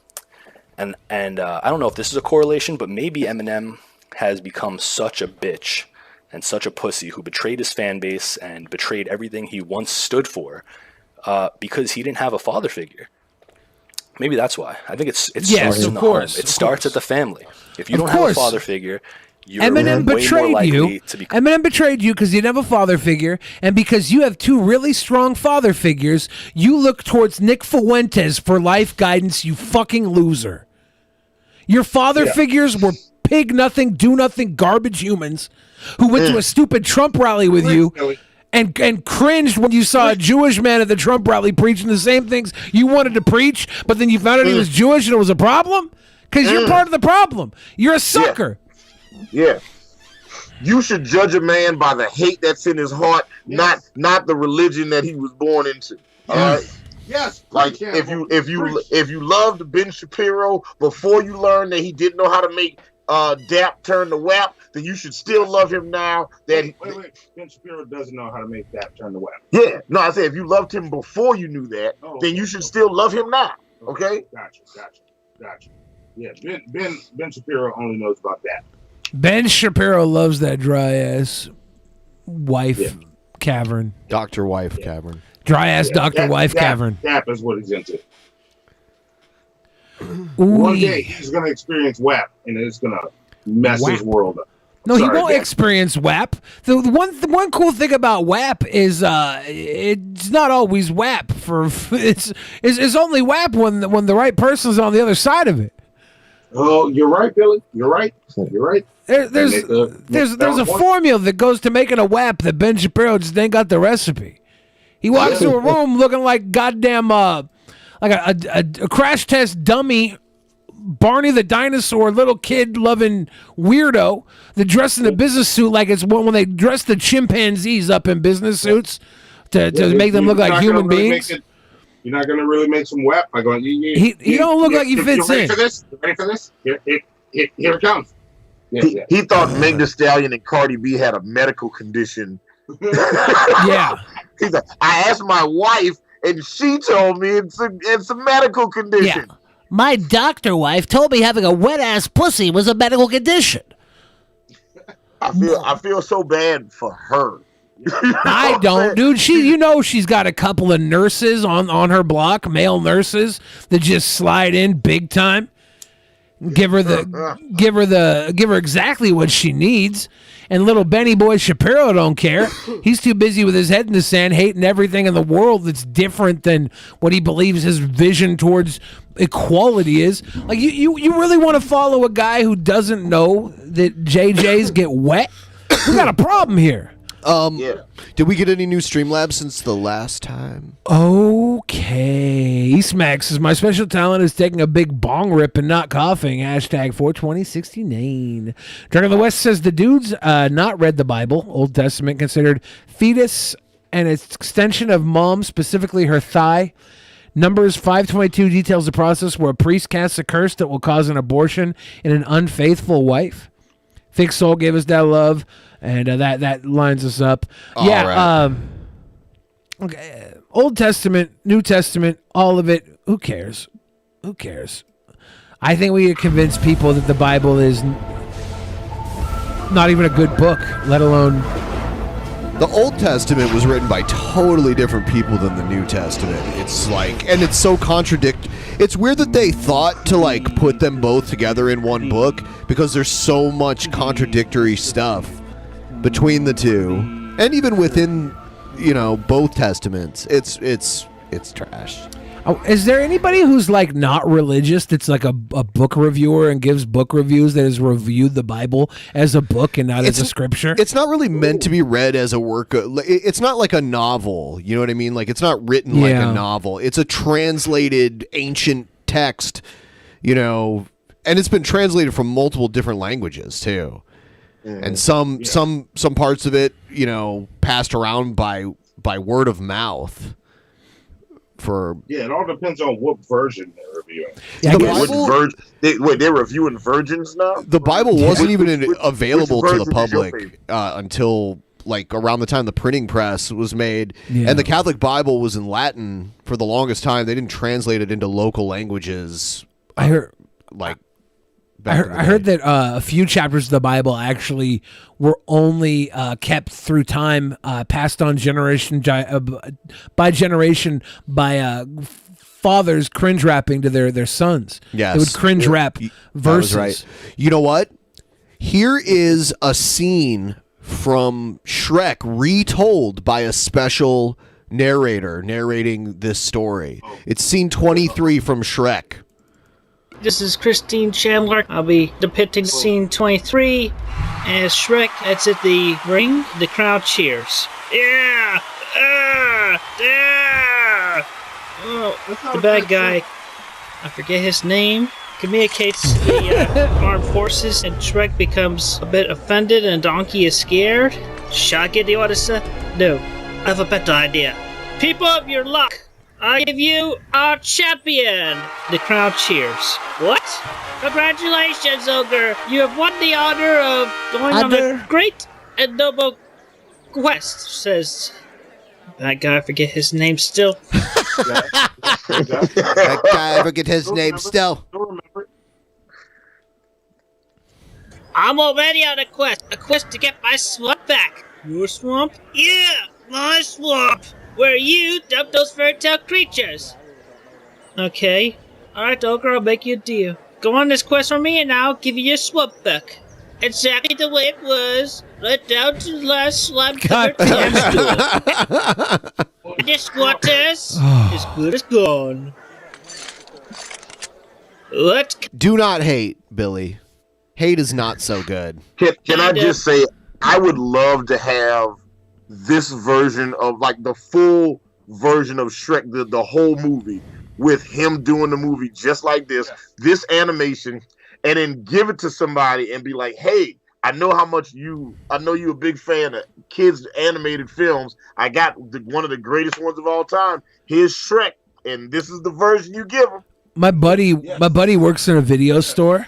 And I don't know if this is a correlation, but maybe Eminem has become such a bitch and such a pussy who betrayed his fan base and betrayed everything he once stood for because he didn't have a father figure. Maybe that's why. I think it starts in the home. It starts at the family. If you don't have a father figure, you're Eminem way betrayed more you. likely to be. Eminem betrayed you because you didn't have a father figure, and because you have 2 really strong father figures, you look towards Nick Fuentes for life guidance. You fucking loser. Your father figures were pig nothing, do nothing, garbage humans who went to a stupid Trump rally with you. And cringed when you saw a Jewish man at the Trump rally preaching the same things you wanted to preach, but then you found out he was Jewish and it was a problem? Because you're part of the problem. You're a sucker. Yeah. You should judge a man by the hate that's in his heart, not the religion that he was born into. All right? Yes. Like if you loved Ben Shapiro before you learned that he didn't know how to make DAP turn to WAP, then you should still love him now. Wait. Ben Shapiro doesn't know how to make DAP turn to WAP. Yeah. No, I said if you loved him before you knew that, then you should still love him now. Okay? Gotcha. Yeah, Ben Shapiro only knows about that. Ben Shapiro loves that dry ass wife cavern. Dr. Wife Cavern. Dry ass Dr. Wife Cavern. DAP is what he's into. One day he's going to experience WAP, and it's going to mess his world up. No, he won't experience WAP. The one cool thing about WAP is it's not always WAP. It's only WAP when the right person's on the other side of it. Oh, you're right, Billy. You're right. There's a formula that goes to making a WAP that Ben Shapiro just ain't got the recipe. He walks to a room looking like goddamn like a crash test dummy, Barney the dinosaur, little kid loving weirdo that dressed in a business suit like it's when they dress the chimpanzees up in business suits to make them look like human beings. You're not going to really make some WAP by going. He don't look like he fits in. Ready for this? Here it comes. He thought Meg Thee Stallion and Cardi B had a medical condition. Yeah. He's like, I asked my wife, and she told me it's a medical condition. Yeah. My doctor wife told me having a wet ass pussy was a medical condition. I feel so bad for her. I don't, dude. She's got a couple of nurses on her block, male nurses that just slide in big time, give her exactly what she needs. And little Benny Boy Shapiro don't care. He's too busy with his head in the sand, hating everything in the world that's different than what he believes his vision towards equality is. Like you really want to follow a guy who doesn't know that JJs get wet? We got a problem here. Did we get any new Streamlabs since the last time? Okay. Eastmax says, my special talent is taking a big bong rip and not coughing. Hashtag 42069. Drunken the West says, the dude's not read the Bible, Old Testament, considered fetus and its extension of mom, specifically her thigh. Numbers 522 details the process where a priest casts a curse that will cause an abortion in an unfaithful wife. Thick Soul gave us that love. And that lines us up. Okay. Old Testament, New Testament, all of it. Who cares? I think we could convince people that the Bible is not even a good book, let alone The Old Testament was written by totally different people than the New Testament. It's like, and it's so it's weird that they thought to like put them both together in one book because there's so much contradictory stuff between the two, and even within, both testaments. It's trash. Oh, is there anybody who's like not religious that's like a book reviewer and gives book reviews that has reviewed the Bible as a book and not as a scripture? It's not really meant to be read as a work. It's not like a novel. You know what I mean? Like, it's not written like a novel. It's a translated ancient text, and it's been translated from multiple different languages too. And some parts of it, passed around by word of mouth. It all depends on what version they're reviewing. They're reviewing virgins now? The Bible wasn't even available to the public until like around the time the printing press was made. Yeah. And the Catholic Bible was in Latin for the longest time. They didn't translate it into local languages. I heard I heard that a few chapters of the Bible actually were only kept through time, passed on generation by generation by fathers cringe rapping to their sons. Yes. They would cringe rap verses. That was right. You know what? Here is a scene from Shrek retold by a special narrator narrating this story. It's scene 23 from Shrek. This is Christine Chandler. I'll be depicting scene 23 as Shrek exits the ring. The crowd cheers. Yeah! Yeah! Oh, the bad guy, I forget his name, communicates to the armed forces, and Shrek becomes a bit offended and Donkey is scared. Shall I get the order, sir? No, I have a better idea. People of your luck! I give you our champion! The crowd cheers. What? Congratulations, Ogre! You have won the honor of going on a great and noble quest, says that guy. I forget his name still. That guy, I forget his name still. I'm already on a quest to get my swamp back. Your swamp? Yeah, my swamp! Where you dump those fairy-tale creatures. Okay. Alright, Ogre, I'll make you a deal. Go on this quest for me and I'll give you your swamp back. Exactly the way it was. Right down to the last slime-covered toadstool. This squatters is good as gone. Do not hate, Billy. Hate is not so good. Can I just say, I would love to have this version of like the full version of Shrek, the whole movie, with him doing the movie just like this animation, and then give it to somebody and be like, hey, I know you're a big fan of kids animated films. I got one of the greatest ones of all time. Here's Shrek, and this is the version you give him. My buddy works in a video store.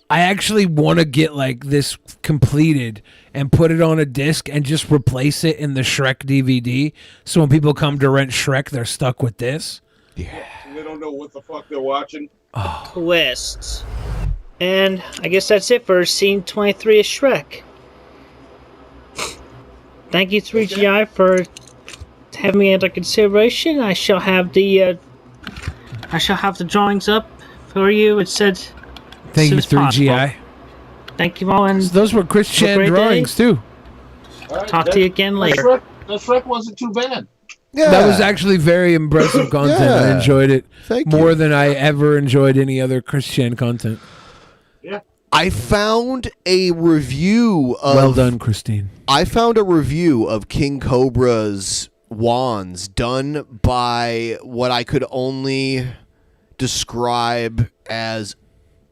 I actually want to get like this completed and put it on a disc and just replace it in the Shrek DVD. So when people come to rent Shrek, they're stuck with this. Yeah. They don't know what the fuck they're watching. Quests. And I guess that's it for scene 23 of Shrek. Thank you, 3GI, for having me under consideration. I shall have the drawings up for you. It said. Thank you, 3GI. Thank you all, and those were Chris Chan drawings too. Right, Talk to you again later. The Shrek wasn't too bad. Yeah. That was actually very impressive content. Yeah. I enjoyed it more you. than I ever enjoyed any other Chris Chan content. Yeah. I found a review of... Well done, Christine. I found a review of King Cobra's wands done by what I could only describe as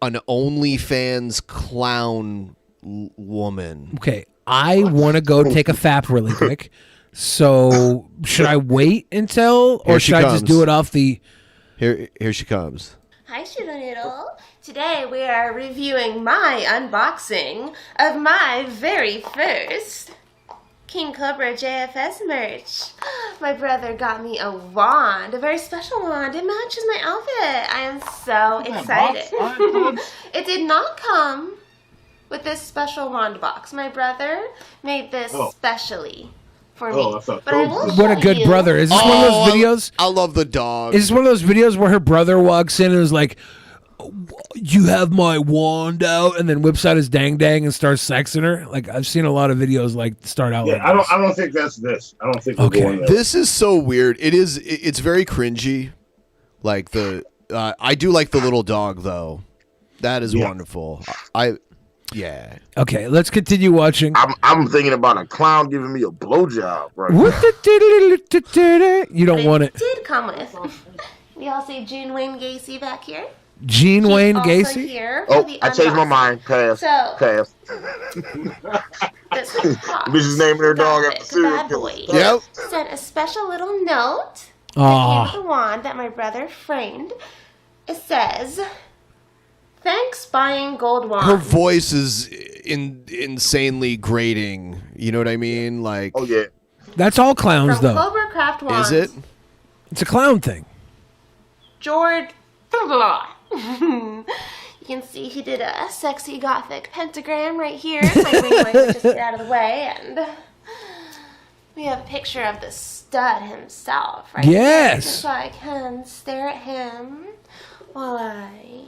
an OnlyFans clown woman. Okay, I want to go take a fap really quick. So should I wait until, or should I just do it off the... Here she comes. Hi, Shibanero. Today we are reviewing my unboxing of my very first King Cobra JFS merch. My brother got me a wand, a very special wand. It matches my outfit. I am so excited. It did not come with this special wand box. My brother made this specially for Oh, me. I thought But I will What a show good you- brother. Is this one of those videos? I love the dog. Is this one of those videos where her brother walks in and is like, "You have my wand out," and then whips out his dang and starts sexing her? Like, I've seen a lot of videos like start out like I this. don't think that's this. I don't think we're going there. This is so weird. It's very cringy. Like I do like the little dog though. That is wonderful. Yeah. Okay, let's continue watching. I'm thinking about a clown giving me a blowjob right now. You don't want it. Did come with. We all see Gene Wayne Gacy back here. Gene Wayne Also Gacy? here for Oh, the I changed my unboxing. mind. Pass. So, Pass. this hot Bitch is naming her dog gothic after serial bad killer. boy Yep. sent a special little note Aw. that came with a wand that my brother framed. It says, "Thanks buying gold wand." Her voice is insanely grating. You know what I mean? Like, oh yeah, That's all clowns, From though. Cobra Craft Wands. Is it? It's a clown thing. George. You can see he did a sexy gothic pentagram right here. My ring light would just get out of the way, and we have a picture of the stud himself right Yes. here, so I can stare at him while I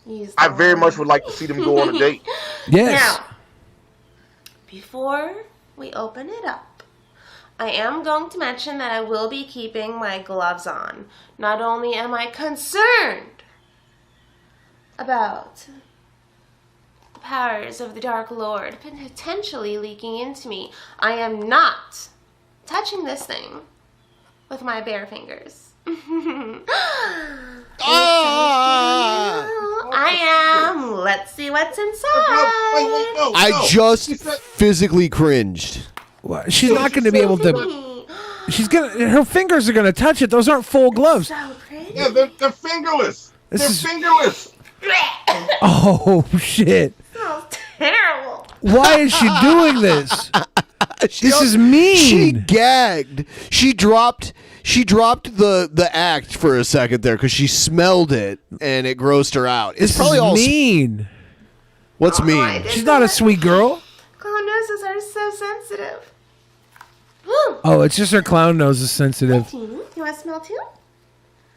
use. I very much would like to see them go on a date. Yes. Now, before we open it up, I am going to mention that I will be keeping my gloves on. Not only am I concerned about the powers of the Dark Lord potentially leaking into me, I am not touching this thing with my bare fingers. I am. Let's see what's inside. I just physically cringed. Well, she's not going to be able to. She's gonna. Her fingers are going to touch it. Those aren't full gloves. Yeah, they're fingerless. They're fingerless. Oh shit! Terrible. Why is she doing this? This is mean. She gagged. She dropped the act for a second there because she smelled it and it grossed her out. It's This probably is all mean. What's mean? She's not a sweet girl. Clown noses are so sensitive. Oh, it's just her clown nose is sensitive. You want to smell too?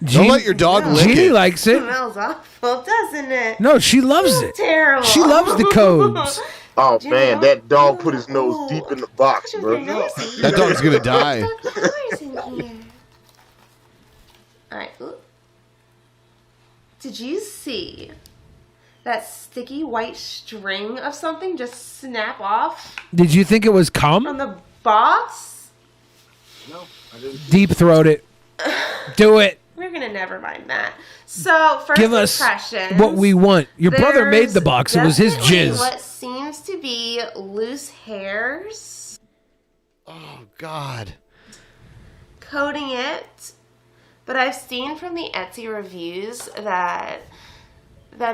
Don't let your dog lick Jeannie it. likes it. Smells awful, doesn't it? No, she loves it. Terrible. She loves the codes. Oh man, that dog put his nose deep in the box, bro. That dog's gonna die. Alright. Did you see that sticky white string of something just snap off Did you think it was from cum? the box? No, I didn't. Deep throat it. Do it. We're gonna never mind that. So, first Give us impressions. what we want. Your brother made There's the box. It was his definitely jizz. What seems to be loose hairs Oh God. coating it, but I've seen from the Etsy reviews that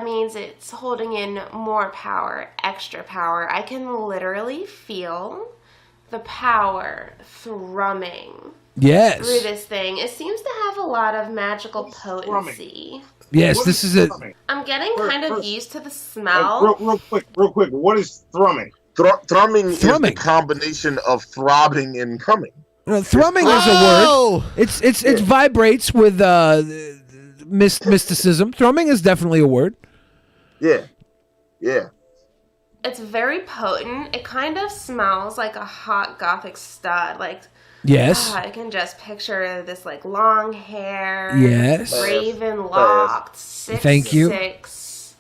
means it's holding in more power, extra power. I can literally feel the power thrumming Yes. through this thing. It seems to have a lot of magical potency. Yes, this is it. I'm getting kind of used to the Real smell. quick. What is thrumming? Thrumming is the combination of throbbing and coming. No, thrumming is a word. It vibrates with mysticism. Thrumming is definitely a word. Yeah. It's very potent. It kind of smells like a hot gothic stud. Like, Yes. I can just picture this like long hair. Yes. Raven locked. Thank you. 6'6"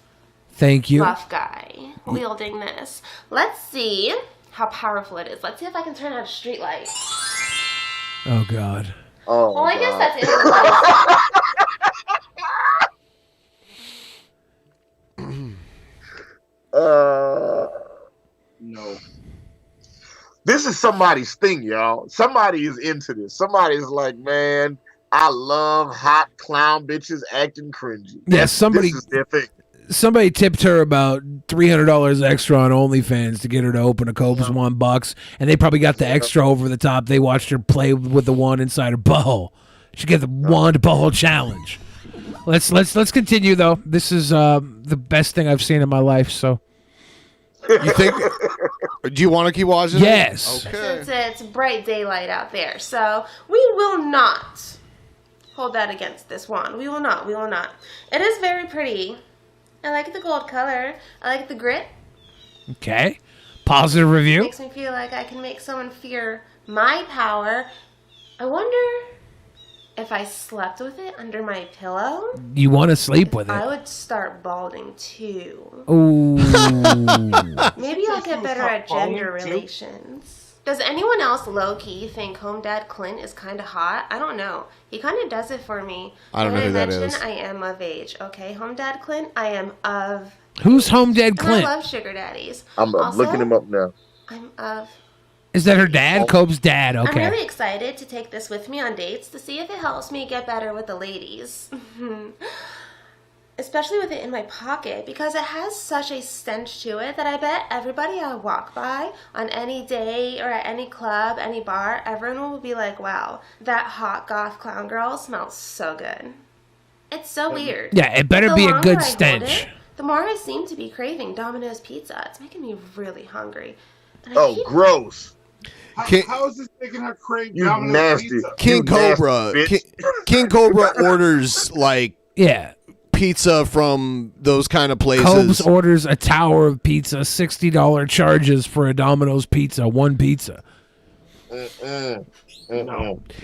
Thank you. buff guy wielding this. Let's see how powerful it is. Let's see if I can turn on a street light. Oh God. Oh. Well, I guess that's it. No. This is somebody's thing, y'all. Somebody is into this. Somebody's like, man, I love hot clown bitches acting cringy. Yeah, somebody. This is their thing. Somebody tipped her about $300 extra on OnlyFans to get her to open a Cobes wand box, and they probably got the extra over the top. They watched her play with the wand inside her butthole. She get the wand butthole challenge. Let's continue though. This is the best thing I've seen in my life. So You think? Do you want to keep watching? Yes. Okay. Since it's bright daylight out there. So we will not hold that against this wand. We will not. We will not. It is very pretty. I like the gold color. I like the grit. Okay. Positive review. Makes me feel like I can make someone fear my power. I wonder if I slept with it under my pillow. You want to sleep with I it. would start balding too. Ooh. Maybe I'll get better at gender relations. Does anyone else low-key think Home Dad Clint is kind of hot? I don't know. He kind of does it for me. I don't know who that is. I am of age. Okay, Home Dad Clint, I am of... Who's Home Dad And Clint? I love sugar daddies. I'm Also, looking him up now. I'm of... Is that her dad? Cobb's dad. I'm Okay. really excited to take this with me on dates to see if it helps me get better with the ladies. Especially with it in my pocket, because it has such a stench to it that I bet everybody I walk by on any day or at any club, any bar, everyone will be like, wow, that hot goth clown girl smells so good. It's so weird. Yeah, it better The be a longer good I hold stench. it, the more I seem to be craving Domino's pizza. It's making me really hungry. And Oh, gross. How is this making her crave You Domino's nasty. pizza? King You nasty Cobra. bitch. King Cobra orders like pizza from those kind of places. Cobb's orders a tower of pizza, $60 charges for a Domino's pizza, one pizza. Yeah,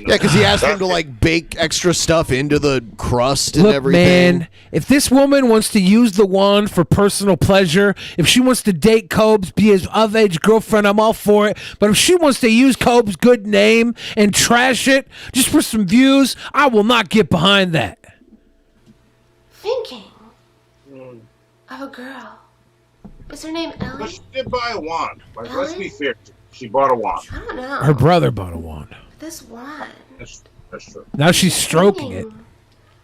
because he asked him to like bake extra stuff into the crust and Look, everything. man, if this woman wants to use the wand for personal pleasure, if she wants to date Cobb's, be his of-age girlfriend, I'm all for it. But if she wants to use Cobb's good name and trash it just for some views, I will not get behind that. Thinking of a girl. Is her name Ellie? But she did buy a wand. Like, let's Ellie? be fair. She bought a wand. I don't know. Her brother bought a wand. This wand. That's true. Now she's stroking it.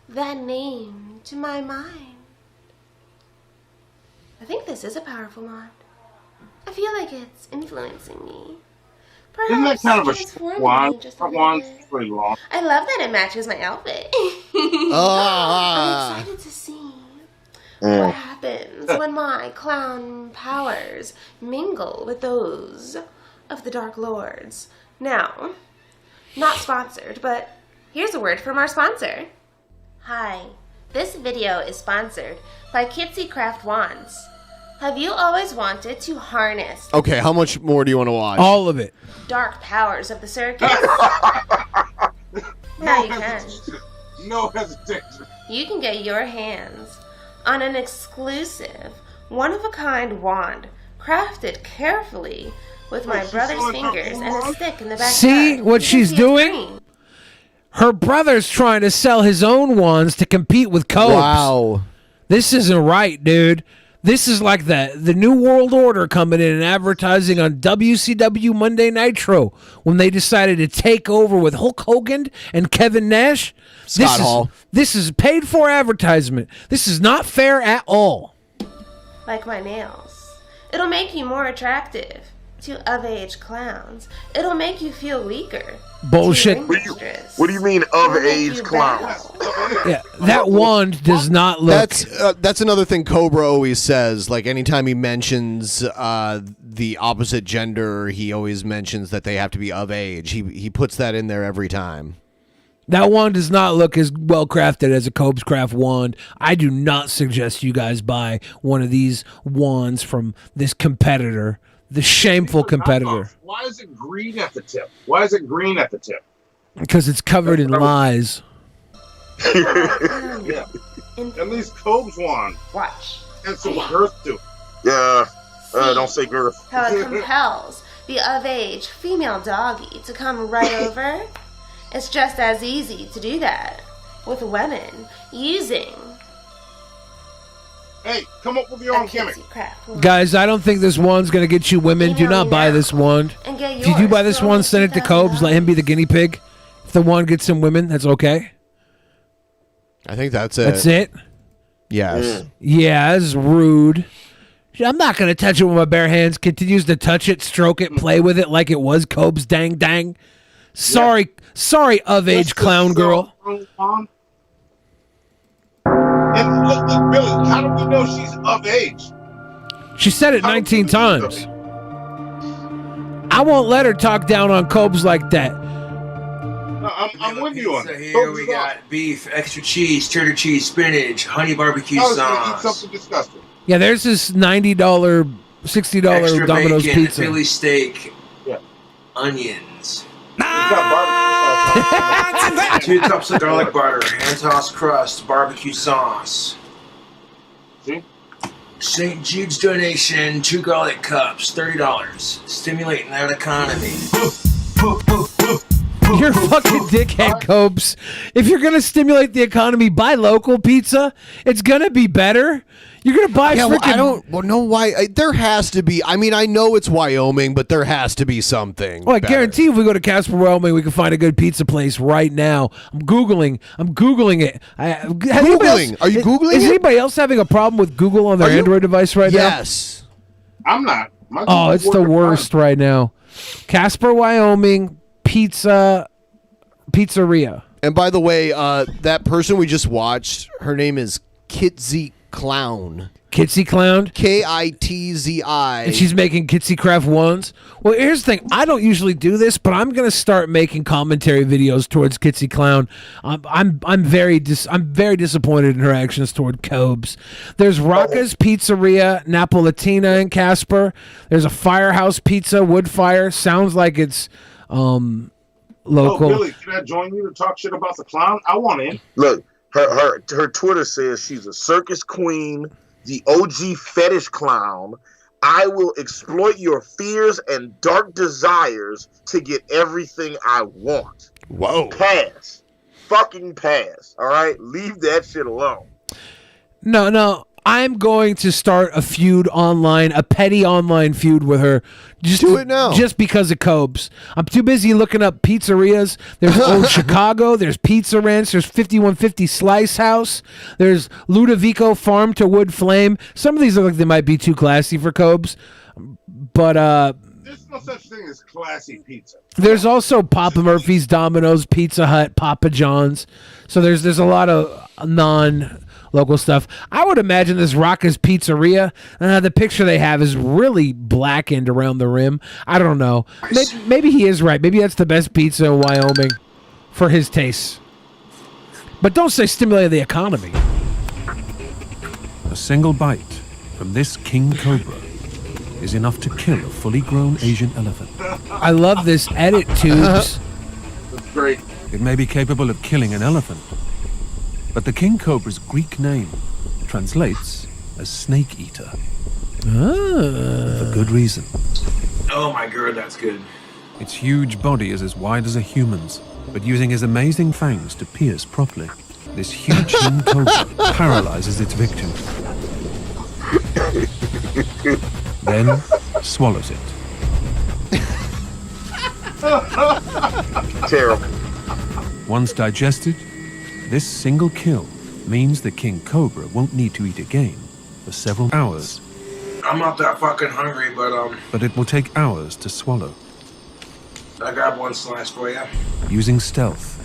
That name to my mind. I think this is a powerful wand. I feel like it's influencing me. Isn't that Perhaps kind of a transforming short me wand? just a That little wand's bit. pretty long. I love that it matches my outfit. Ah. I'm excited to see what happens when my clown powers mingle with those of the Dark Lords. Now, not sponsored, but here's a word from our sponsor. Hi, this video is sponsored by Kitsy Craft Wands. Have you always wanted to harness Okay, how much more do you want to watch? All of it. dark powers of the circus? Now you can. No hesitation. You can get your hands on an exclusive, one-of-a-kind wand crafted carefully with my brother's fingers and a stick in the backyard. See what she's doing? Her brother's trying to sell his own wands to compete with Cobb's. Wow. This isn't right, dude. This is like the New World Order coming in and advertising on WCW Monday Nitro when they decided to take over with Hulk Hogan and Kevin Nash. Scott Hall. This is paid for advertisement. This is not fair at all. Like my nails. It'll make you more attractive to of-age clowns. It'll make you feel weaker. Bullshit. What do you mean of-age clowns? Yeah, that wand does not look. That's another thing Cobra always says. Like anytime he mentions the opposite gender, he always mentions that they have to be of age. He puts that in there every time. That wand does not look as well crafted as a Cobb's Craft wand. I do not suggest you guys buy one of these wands from this competitor, the shameful competitor, Why is it green at the tip? Why is it green at the tip? because it's covered in lies. Yeah. At least Cobb's wand. Watch. And some girth to it. Yeah. Don't say girth. How it compels the of-age female doggy to come right over. It's just as easy to do that with women using Hey, come up with your own gimmick. Guys, I don't think this wand's going to get you women. Do not buy this wand. and get If you do yours buy this for wand, only send it to Cobb's. Let him be the guinea pig. If the wand gets some women, that's okay. I think that's it. That's it? Yes. Yeah, that's rude. I'm not going to touch it with my bare hands. Continues to touch it, stroke it, play with it like it was Cobb's dang dang. Sorry, of-age clown girl. And look, Billy, how do we know she's of age? She said it 19 times. I won't let her talk down on Cobes like that. No, I'm with you on So it. here we got beef, extra cheese, cheddar cheese, spinach, honey barbecue I was gonna eat sauce. something disgusting. Yeah, there's this $90, $60 Extra Domino's bacon, pizza. Philly steak, Yeah. onions. It's got barbecue sauce. 2 cups of garlic butter, hand-tossed crust, barbecue sauce. See? St. Jude's donation, 2 garlic cups, $30. Stimulating that economy. You're a fucking dickhead, Copes. If you're gonna stimulate the economy, buy local pizza. It's gonna be better. You're gonna buy freaking. I don't know why. There has to be. I mean, I know it's Wyoming, but there has to be something. Well, I better. guarantee if we go to Casper, Wyoming, we can find a good pizza place right now. I'm googling it. Googling? Are you Googling Is it? anybody else having a problem with Google on their Android device right now? Yes. I'm not. My Oh, Google's it's the working worst right now. Casper, Wyoming, pizzeria. And by the way, that person we just watched, her name is Kitzy Clown. Kitsy Clown? Kitzi. And she's making Kitsy Craft ones. Well, here's the thing. I don't usually do this, but I'm gonna start making commentary videos towards Kitsy Clown. I'm very disappointed in her actions toward Cobes. There's Rocca's Pizzeria Napolitina in Casper. There's a Firehouse Pizza Wood Fire. Sounds like it's local. Oh, Billy, can I join you to talk shit about the clown? I want in. Look, her Twitter says she's a circus queen, the OG fetish clown. I will exploit your fears and dark desires to get everything I want. Whoa. Pass. Fucking pass. All right? Leave that shit alone. No. I'm going to start a feud online, a petty online feud with her. Just do it now. Just because of Cobes. I'm too busy looking up pizzerias. There's Old Chicago. There's Pizza Ranch. There's 5150 Slice House. There's Ludovico Farm to Wood Flame. Some of these look like they might be too classy for Cobes. But There's no such thing as classy pizza. there's also Papa Murphy's, Domino's, Pizza Hut, Papa John's. So there's a lot of non-local stuff. I would imagine this Rocca's Pizzeria, the picture they have is really blackened around the rim. I don't know. Maybe he is right. Maybe that's the best pizza in Wyoming for his tastes. But don't say stimulate the economy. A single bite from this king cobra is enough to kill a fully grown Asian elephant. I love this edit, Tubes. That's great. It may be capable of killing an elephant, but the king cobra's Greek name translates as snake eater. For good reason. Oh my god, that's good. Its huge body is as wide as a human's, but using his amazing fangs to pierce properly, this huge king cobra paralyzes its victim. Then swallows it. Terrible. Once digested, this single kill means the king cobra won't need to eat again for several hours. I'm not that fucking hungry, But it will take hours to swallow. I grabbed one slice for you. Using stealth.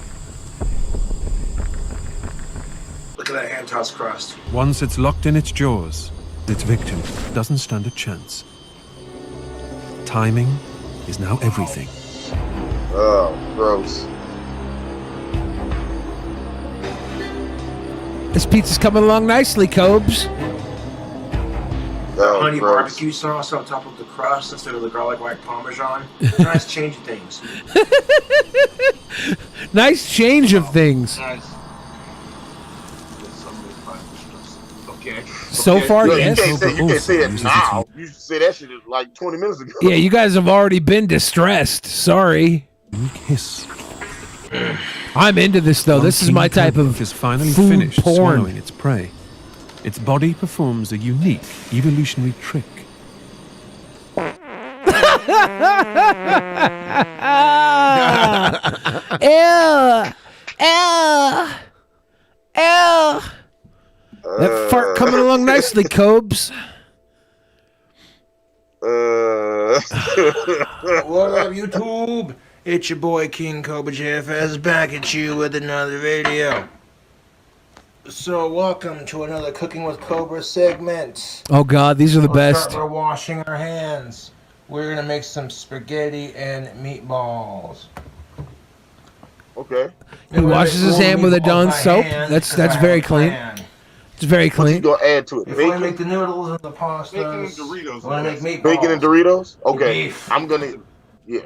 Look at that hand-tossed crust. Once it's locked in its jaws, its victim doesn't stand a chance. Timing is now everything. Oh, gross. This pizza's coming along nicely, Cobes. Oh, honey gross. barbecue sauce on top of the crust instead of the garlic white parmesan. Nice change of things. Nice change of things. Nice. Okay. So far, Look, yes. You can't say it now. You should say that shit like 20 minutes ago. Yeah, you guys have already been distressed. Sorry. Hiss. I'm into this though. This is my type of is finally food finished porn. swallowing its prey. Its body performs a unique evolutionary trick. That fart coming along nicely, Cobes. What up, YouTube? It's your boy King Cobra JFS back at you with another video. So, welcome to another Cooking with Cobra segment. Oh God, these are the best. We're washing our hands we're gonna make some spaghetti and meatballs. Okay. He washes his hand with a Dawn soap. That's very clean. It's very clean. What's he gonna add to it? If Bacon? I make the noodles and the pasta, Bacon and Doritos. I want to make meatballs. Bacon and Doritos? Okay. Beef. I'm gonna, yeah.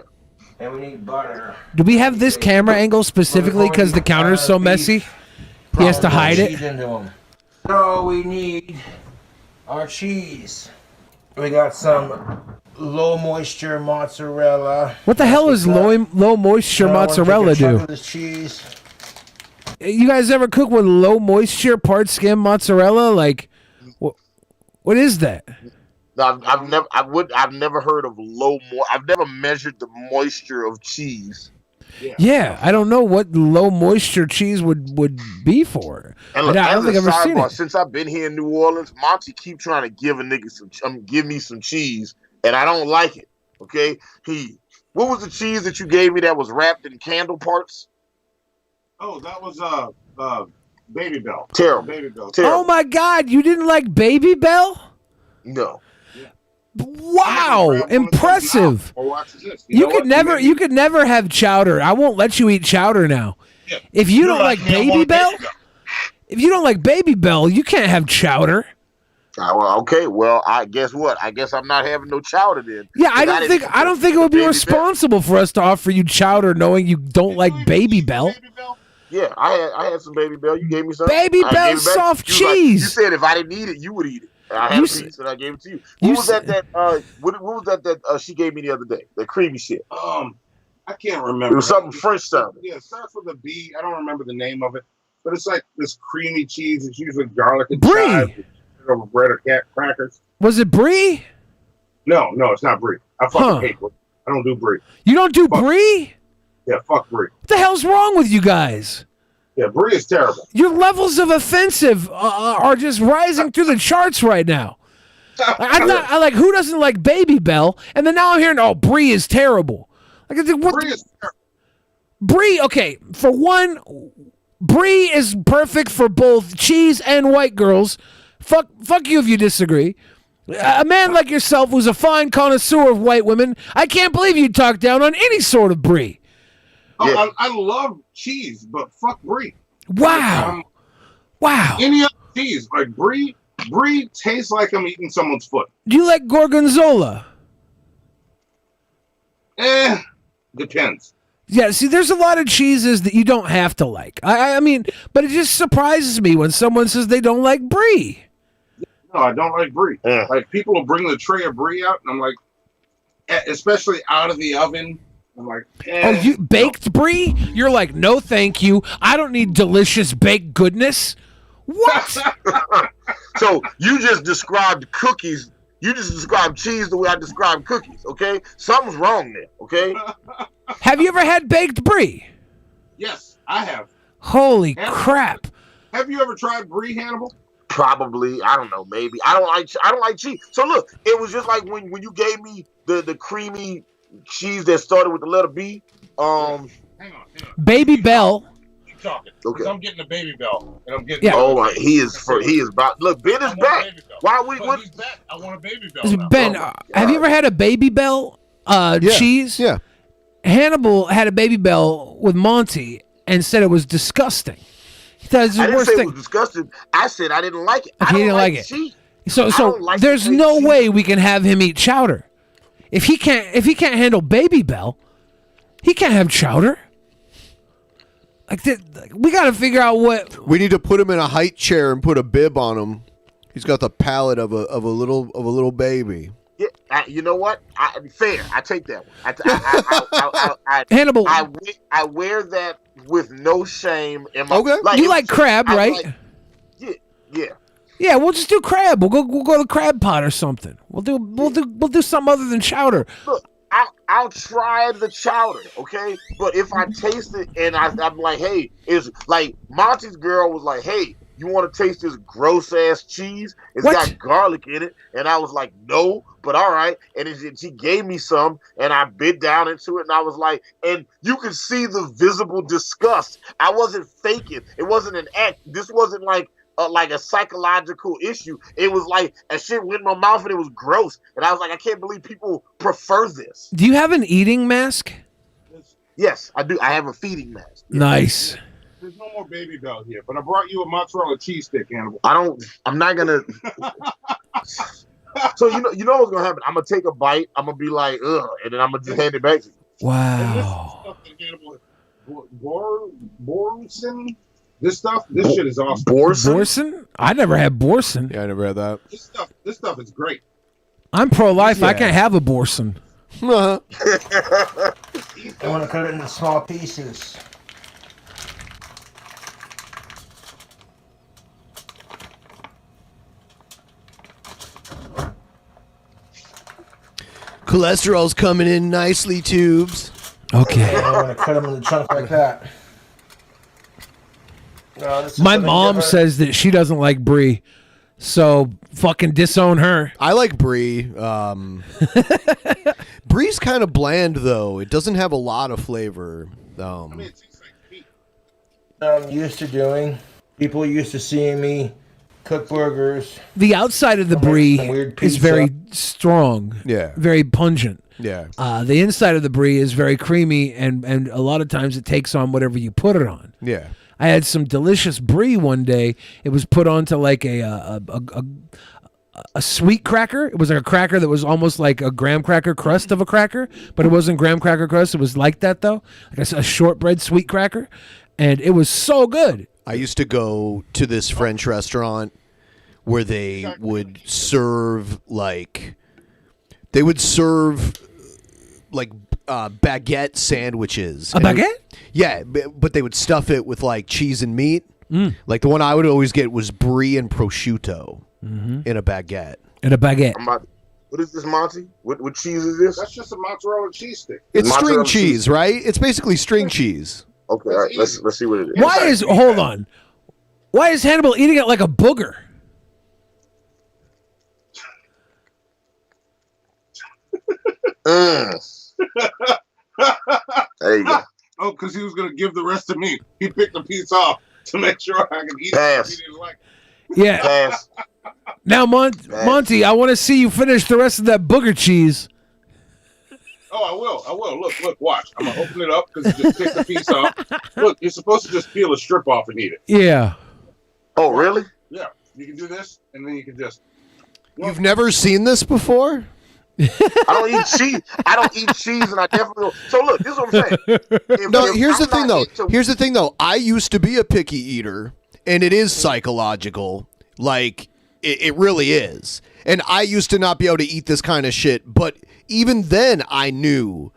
And we need butter. Do we have this camera angle specifically because the counter's so messy? He has to hide Cheese it. into 'em. So we need our cheese. We got some low moisture mozzarella. What the hell is low moisture mozzarella do? This cheese. You guys ever cook with low moisture part skim mozzarella? Like, what is that? No, I've never heard of I've never measured the moisture of cheese. Yeah, I don't know what low moisture cheese would be for. And look, I don't think I've ever seen it. Since I've been here in New Orleans, Monty keep trying to give a nigga give me some cheese, and I don't like it. Okay, what was the cheese that you gave me that was wrapped in candle parts? Oh, that was Baby Bell. Terrible. Baby Bell. Oh my God, you didn't like Baby Bell? No. Wow, impressive. You could never have chowder. I won't let you eat chowder now. Yeah. If you don't like Baby Bell, you can't have chowder. Well, okay. Well, I guess what? I guess I'm not having no chowder then. Yeah, I don't think it would be responsible for us to offer you chowder knowing you don't like Baby Bell. Yeah, I had some Baby Bell. You gave me some. Baby Bell soft cheese. You said if I didn't eat it, you would eat it. I had a piece and I gave it to you. What was that she gave me the other day? The creamy shit. I can't remember. It was something French sounding. Yeah, it starts with a B. I don't remember the name of it, but it's like this creamy cheese. It's usually garlic and chives over bread or crackers. Was it brie? No, it's not brie. I fucking hate brie. I don't do brie. You don't do brie? Yeah, fuck brie. What the hell's wrong with you guys? Yeah, brie is terrible. Your levels of offensive are just rising through the charts right now. I like, who doesn't like Baby Bell? And then now I'm hearing, brie is terrible. Like, Brie is terrible. Brie, okay, for one, brie is perfect for both cheese and white girls. Fuck you if you disagree. A man like yourself who's a fine connoisseur of white women, I can't believe you'd talk down on any sort of brie. Oh, I love cheese, but fuck brie. Wow. Wow. Any other cheese, like brie tastes like I'm eating someone's foot. Do you like gorgonzola? Depends. Yeah, see, there's a lot of cheeses that you don't have to like. I mean, but it just surprises me when someone says they don't like brie. No, I don't like brie. Like, people will bring the tray of brie out, and I'm like, especially out of the oven, I'm like, you baked brie? You're like, no, thank you. I don't need delicious baked goodness. What? So you just described cookies. You just described cheese the way I described cookies. Okay, something's wrong there. Okay. Have you ever had baked brie? Yes, I have. Holy crap! Have you ever tried brie, Hannibal? Probably. I don't know. Maybe. I don't like cheese. So look, it was just like when you gave me the creamy cheese that started with the letter B. Hang on. Baby Bell. Keep talking. Okay. I'm getting a Baby Bell, and I'm getting. Yeah. Oh my! He is about. Look, Ben is back. Why we? But he's back. I want a Baby Bell. Now. Ben, have you ever had a Baby Bell cheese? Yeah. Hannibal had a Baby Bell with Monty and said it was disgusting. He thought it was the I didn't worst say thing. it was disgusting. I said I didn't like it. He I don't didn't like it. cheese. So like there's no way we can have him eat chowder. If he can't handle Baby Bell, he can't have chowder. We got to figure out what we need to put him in a height chair and put a bib on him. He's got the palate of a little baby. Yeah, you know what? Fair. I take that one. Hannibal. I wear that with no shame. Okay. You like crab, right? Yeah. Yeah, we'll just do crab. We'll go to crab pot or something. We'll do something other than chowder. Look, I'll try the chowder, okay? But if I taste it and I'm like, hey, it's like Monty's girl was like, hey, you want to taste this gross ass cheese? It's got garlic in it, and I was like, no, but all right. And she gave me some, and I bit down into it, and I was like, and you could see the visible disgust. I wasn't faking. It wasn't an act. This wasn't like a psychological issue. It was like that shit went in my mouth and it was gross. And I was like, I can't believe people prefer this. Do you have an eating mask? Yes, I do. I have a feeding mask. Nice. There's no more Baby Bell here, but I brought you a mozzarella cheese stick, Hannibal. I'm not gonna. So you know what's gonna happen? I'm gonna take a bite. I'm gonna be like, ugh, and then I'm gonna just hand it back to you. Wow. Borson. This shit is awesome. Borson? I never had Borson. Yeah, I never had that. This stuff is great. I'm pro-life. I Yeah. can't have a Borson. I want to cut it into small pieces. Cholesterol's coming in nicely, tubes. Okay. I want to cut them in the chunk like that. No, this is My what I mom give her. says that she doesn't like brie, so fucking disown her. I like brie. Brie's kind of bland, though. It doesn't have a lot of flavor. I'm used to doing. People used to seeing me cook burgers. The outside of the brie weird is pizza. very strong. Yeah. Very pungent. Yeah. The inside of the brie is very creamy, and a lot of times it takes on whatever you put it on. Yeah. I had some delicious brie one day. It was put onto like a sweet cracker. It was like a cracker that was almost like a graham cracker crust of a cracker, but it wasn't graham cracker crust. It was like that though, like a shortbread sweet cracker, and it was so good. I used to go to this French restaurant where they would serve like baguette sandwiches. A baguette? Yeah, but they would stuff it with like cheese and meat. Like the one I would always get was brie and prosciutto in a baguette. What is this, Monty? What cheese is this? That's just a mozzarella cheese stick. It's string Mozzarella cheese, right? It's basically string cheese. Okay, all right. Let's see what it is. Why is Hannibal eating it like a booger? There you go. Oh, because he was going to give the rest to me. He picked a piece off to make sure I could eat it. He didn't like it. Yeah. Now, Monty, I want to see you finish the rest of that booger cheese. Oh, I will. Look, watch. I'm going to open it up because you just picked a piece off. Look, you're supposed to just peel a strip off and eat it. Yeah. Oh, really? Yeah. You can do this, and then you can just... You've never seen this before? I don't eat cheese, and I definitely don't. So look, this is what I'm saying. Here's the thing though. I used to be a picky eater, and it is psychological. Like it really is. And I used to not be able to eat this kind of shit, but even then I knew.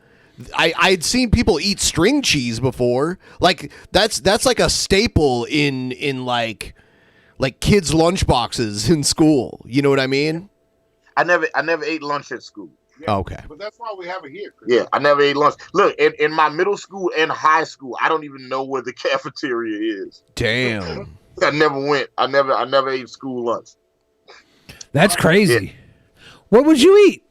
I'd seen people eat string cheese before. Like that's like a staple in like kids' lunchboxes in school. You know what I mean? I never ate lunch at school. Yeah, okay. But that's why we have it here. Yeah, I never ate lunch. Look, in my middle school and high school, I don't even know where the cafeteria is. Damn. I never went. I never ate school lunch. That's crazy. Yeah. What would you eat?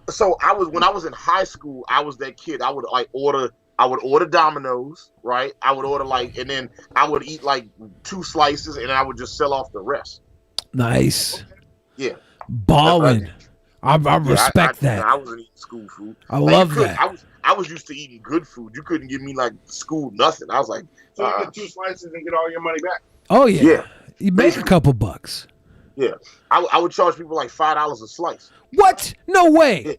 So when I was in high school, I was that kid. I would order Domino's, right? I would order and then I would eat 2 slices, and I would just sell off the rest. Nice. Yeah. Ballin'. I respect that. I wasn't eating school food. I love that. I was used to eating good food. You couldn't give me school nothing. I was like, so you get 2 slices and get all your money back. Oh yeah. Yeah. You make a couple bucks. Yeah. I would charge people $5 a slice. What? No way.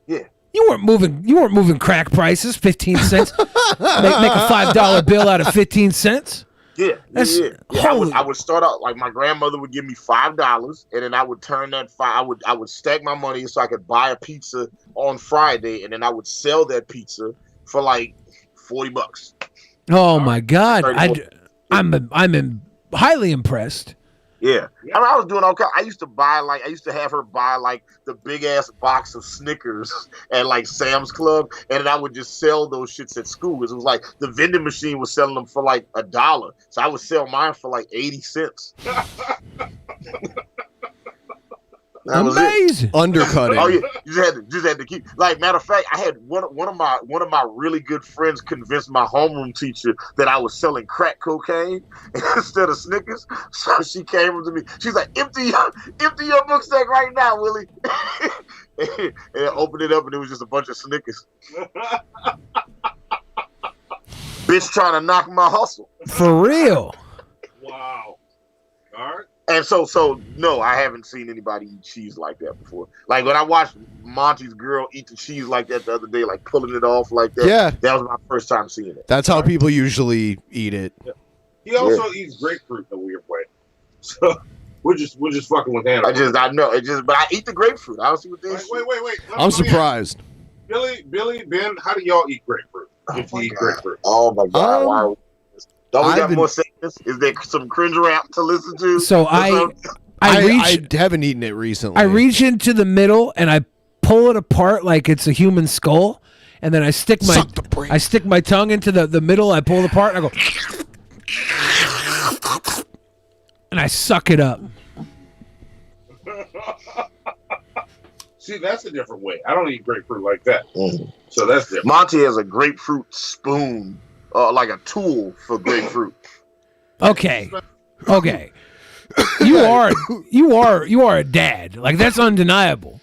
Yeah. You weren't moving crack prices 15 cents. make a $5 bill out of 15 cents. Yeah, I would start out my grandmother would give me $5, and then I would turn that I would stack my money so I could buy a pizza on Friday, and then I would sell that pizza for $40. Oh my God, I'm highly impressed. Yeah, I was doing okay. I used to have her buy the big ass box of Snickers at Sam's Club, and then I would just sell those shits at school. Because it was the vending machine was selling them for $1, so I would sell mine for 80 cents. That was Amazing. Undercutting. Oh yeah, you just had to keep. Like, matter of fact, I had one of my really good friends convinced my homeroom teacher that I was selling crack cocaine instead of Snickers. So she came up to me. She's like, "Empty your book sack right now, Willie." And I opened it up, and it was just a bunch of Snickers. Bitch trying to knock my hustle. For real. Wow. All right. And so no, I haven't seen anybody eat cheese like that before. Like when I watched Monty's girl eat the cheese like that the other day, like pulling it off like that. Yeah. That was my first time seeing it. That's how people usually eat it. Yeah. He also eats grapefruit in a weird way. So we're just fucking with Hannibal. But I eat the grapefruit. I don't see what they Wait. I'm surprised. Billy, Ben, how do y'all eat grapefruit? If you eat grapefruit. Oh my God. Wow. Don't we got been- more segments? Is there some cringe rap to listen to? So I haven't eaten it recently. I reach into the middle and I pull it apart like it's a human skull, and then I stick my tongue into the middle. I pull it apart and I go, and I suck it up. See, that's a different way. I don't eat grapefruit like that. So that's different. Monty has a grapefruit spoon, like a tool for grapefruit. Okay. You are a dad. Like, that's undeniable.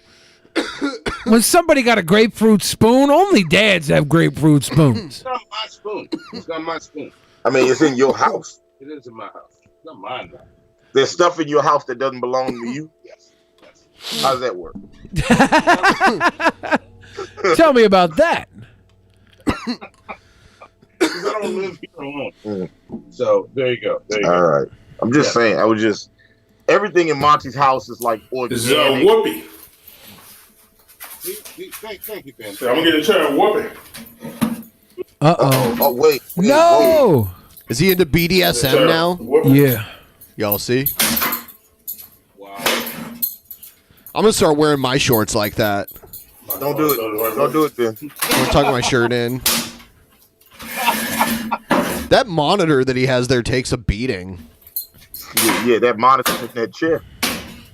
When somebody got a grapefruit spoon, only dads have grapefruit spoons. It's not my spoon. It's not my spoon. I mean, it's in your house. It is in my house. It's not mine though. There's stuff in your house that doesn't belong to you. Yes. How does that work? Tell me about that. Because I don't live here alone. So there you go. All right. I'm just saying. Everything in Monty's house is like organic. This is a whoopee. Thank you, Ben. So I'm gonna get a chair and whoopee. Uh-oh. Oh, wait. No. Is he into BDSM now? Yeah. Y'all see? Wow. I'm gonna start wearing my shorts like that. Don't do it. Don't do it, Ben. I'm gonna tuck my shirt in. That monitor that he has there takes a beating. Yeah, that monitor in that chair.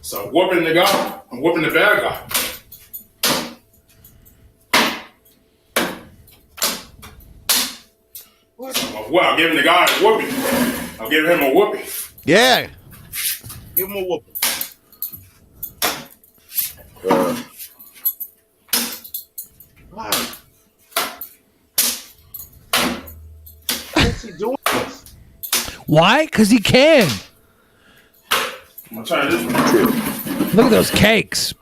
So I'm whooping the guy. I'm whooping the bad guy. Well, I'm giving the guy a whooping. I'm giving him a whooping. Yeah. Give him a whooping. What's he doing this? Why? Because he can. I'm gonna try this one. Look at those cakes.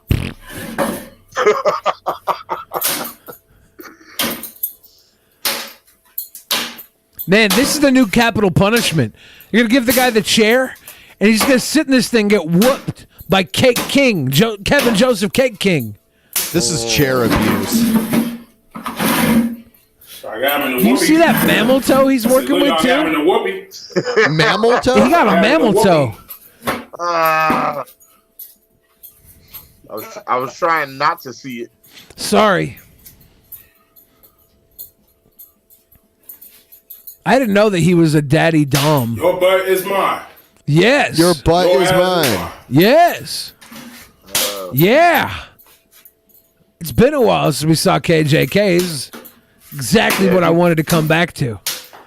Man, this is the new capital punishment. You're going to give the guy the chair, and he's going to sit in this thing and get whooped by Cake King, Kevin Joseph Cake King. This is chair abuse. I got him in the Do you whoopee. see that mammal toe he's working with, I got him in too? the whoopee. Mammal toe? He got a mammal toe. I was trying not to see it. Sorry. I didn't know that he was a daddy dom. Your butt is mine. Yes. Your butt Your is ass mine. Yes. Yeah. It's been a while since we saw KJK. This is exactly what I wanted to come back to.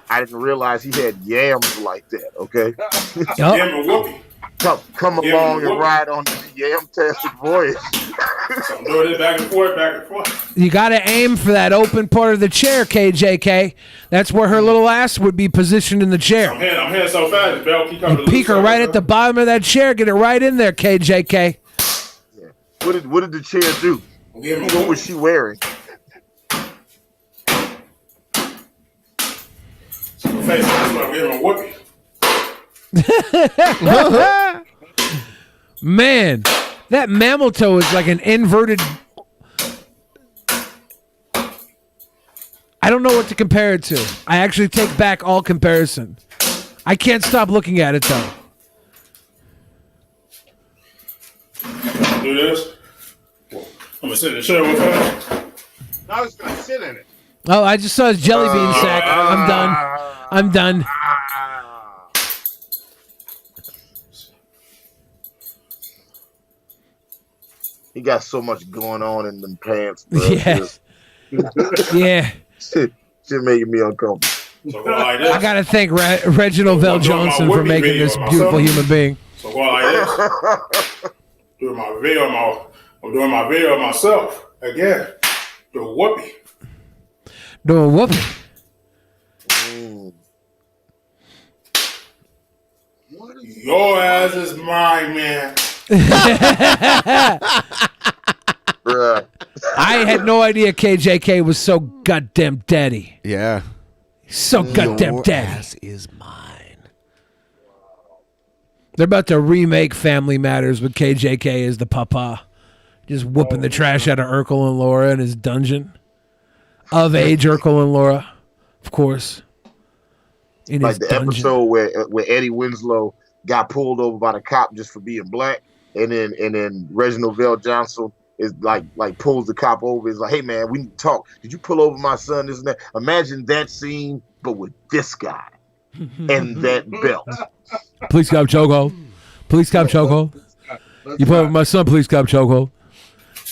I didn't realize he had yams like that. Okay. Yup. Give him a whoopee. Come Yeah, along and whoopee. ride on the yam-tastic voyage. So I'm doing it back and forth, back and forth. You got to aim for that open part of the chair, KJK. That's where her little ass would be positioned in the chair. I'm hitting so fast. Bell keep coming to Peek her right at the bottom of that chair. Get it right in there, KJK. What did the chair do? What was she wearing? Face, that's why I'm giving him a whoopee. Man, that mammal toe is like an inverted. I don't know what to compare it to. I actually take back all comparison. I can't stop looking at it though. Do this. I'm gonna sit in the chair with her. I was gonna sit in it. Oh, I just saw his jelly bean sack. I'm done. I'm done. He got so much going on in them pants, bro. Yeah. Yeah. Shit making me uncomfortable. So go like this. I gotta thank Reginald Vell Johnson for making this beautiful human being. So go like this. Doing my video, I'm doing my video myself again. The whoopee. Doing whoopee. Your ass is mine, man. I had no idea KJK was so goddamn daddy. Yeah. So goddamn Your daddy. ass is mine. They're about to remake Family Matters with KJK as the papa. Just whooping the trash out of Urkel and Laura in his dungeon. Of age Urkel and Laura, of course. In Like his the dungeon. episode where Eddie Winslow got pulled over by the cop just for being black, and then Reginald Vell Johnson is like pulls the cop over. Is like, hey man, we need to talk. Did you pull over my son? This and that. Imagine that scene, but with this guy and that belt. Police cop chokehold. Police cop chokehold. You pull over my son, police cop chokehold.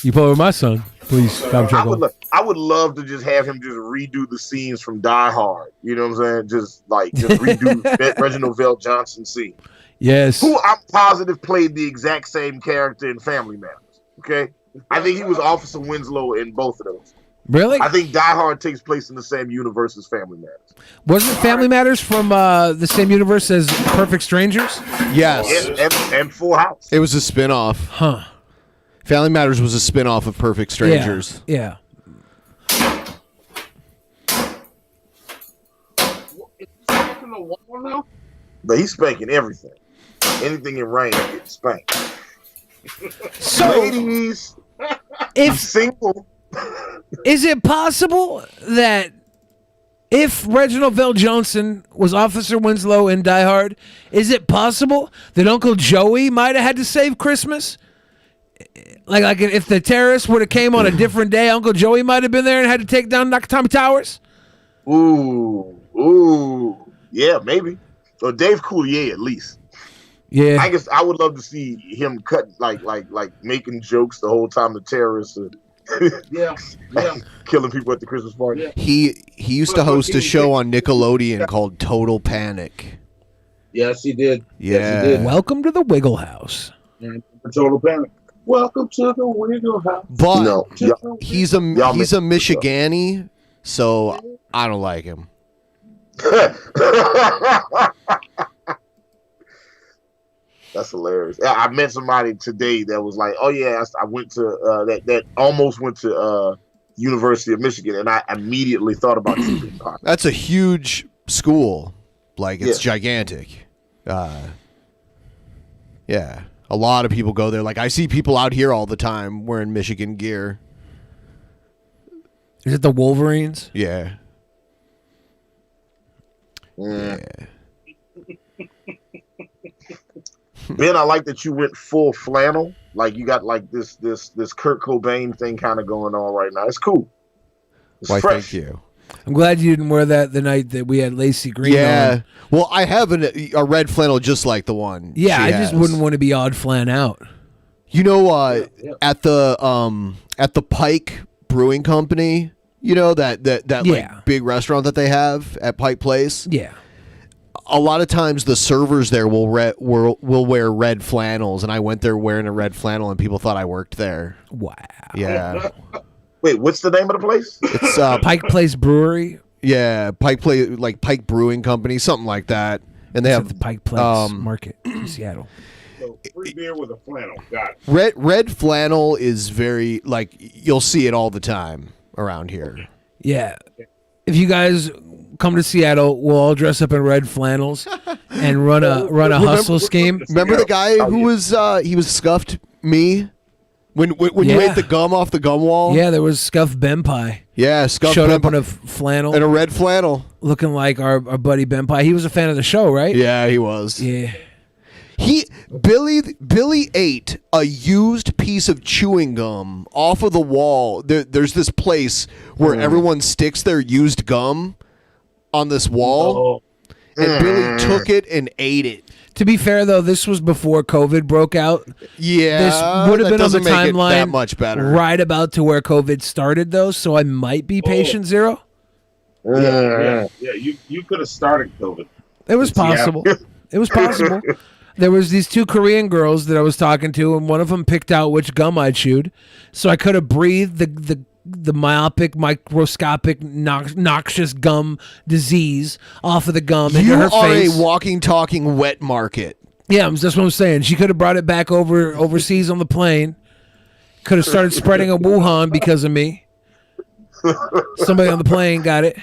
You pull over my son, police cop chokehold. I would love to just have him just redo the scenes from Die Hard. You know what I'm saying? Just redo Reginald Vell Johnson scene. Yes. Who I'm positive played the exact same character in Family Matters. Okay? I think he was Officer Winslow in both of those. Really? I think Die Hard takes place in the same universe as Family Matters. Wasn't Family Matters from the same universe as Perfect Strangers? Yes. And Full House. It was a spin-off. Huh. Family Matters was a spin-off of Perfect Strangers. Yeah. But he's spanking everything. Anything in rain gets spanked. So, ladies, if single, is it possible that if Reginald Vell Johnson was Officer Winslow in Die Hard, is it possible that Uncle Joey might have had to save Christmas? Like if the terrorists would have came on a different day, Uncle Joey might have been there and had to take down Nakatomi Towers? Ooh. Yeah, maybe. Or Dave Coulier at least. Yeah. I guess I would love to see him cut like making jokes the whole time the terrorists are killing people at the Christmas party. He used to host a show on Nickelodeon called Total Panic. Yes, he did. Yeah. Yes, he did. Welcome to the Wiggle House. Total Panic. Welcome to the Wiggle House. But he's a Michigani, so I don't like him. That's hilarious. I met somebody today that was like, "Oh yeah, I went to that almost went to University of Michigan," and I immediately thought about you. That's a huge school. Like, it's gigantic. Yeah. A lot of people go there. Like, I see people out here all the time wearing Michigan gear. Is it the Wolverines? Yeah. Yeah. Ben, I like that you went full flannel. Like, you got like this Kurt Cobain thing kind of going on right now. It's cool. It's Why, fresh. thank you. I'm glad you didn't wear that the night that we had Lacey Green on. Well, I have a red flannel just like the one. Yeah, she I just has. wouldn't want to be odd flan out. You know, at the Pike Brewing Company, you know that like big restaurant that they have at Pike Place. Yeah. A lot of times the servers there will wear red flannels, and I went there wearing a red flannel, and people thought I worked there. Wow. Yeah. Wait, what's the name of the place? It's Pike Place Brewery. Yeah, Pike Brewing Company, something like that. And they It's have at the Pike Place Market in Seattle. So free beer with a flannel. Got it. Red flannel is very, like, you'll see it all the time around here. Yeah. If you guys come to Seattle, we'll all dress up in red flannels and run a hustle scheme. Remember the guy who was he was scuffed me when you ate the gum off the gum wall? Yeah, there was Scuff BENPAI. Yeah, Scuff showed up BENPAI. in a flannel. In a red flannel. Looking like our buddy BENPAI. He was a fan of the show, right? Yeah, he was. Yeah. Billy ate a used piece of chewing gum off of the wall. There's this place where everyone sticks their used gum on this wall, and Billy took it and ate it. To be fair, though, this was before COVID broke out. Yeah, this would have that been on the doesn't make it timeline that much better. right about to where COVID started, though. So I might be patient zero. Yeah. You could have started COVID. It was possible. It was possible. There was these two Korean girls that I was talking to, and one of them picked out which gum I chewed, so I could have breathed the myopic, microscopic, noxious gum disease off of the gum into You her are face. a walking, talking wet market. Yeah, that's what I'm saying. She could have brought it back overseas on the plane. Could have started spreading a Wuhan because of me. Somebody on the plane got it.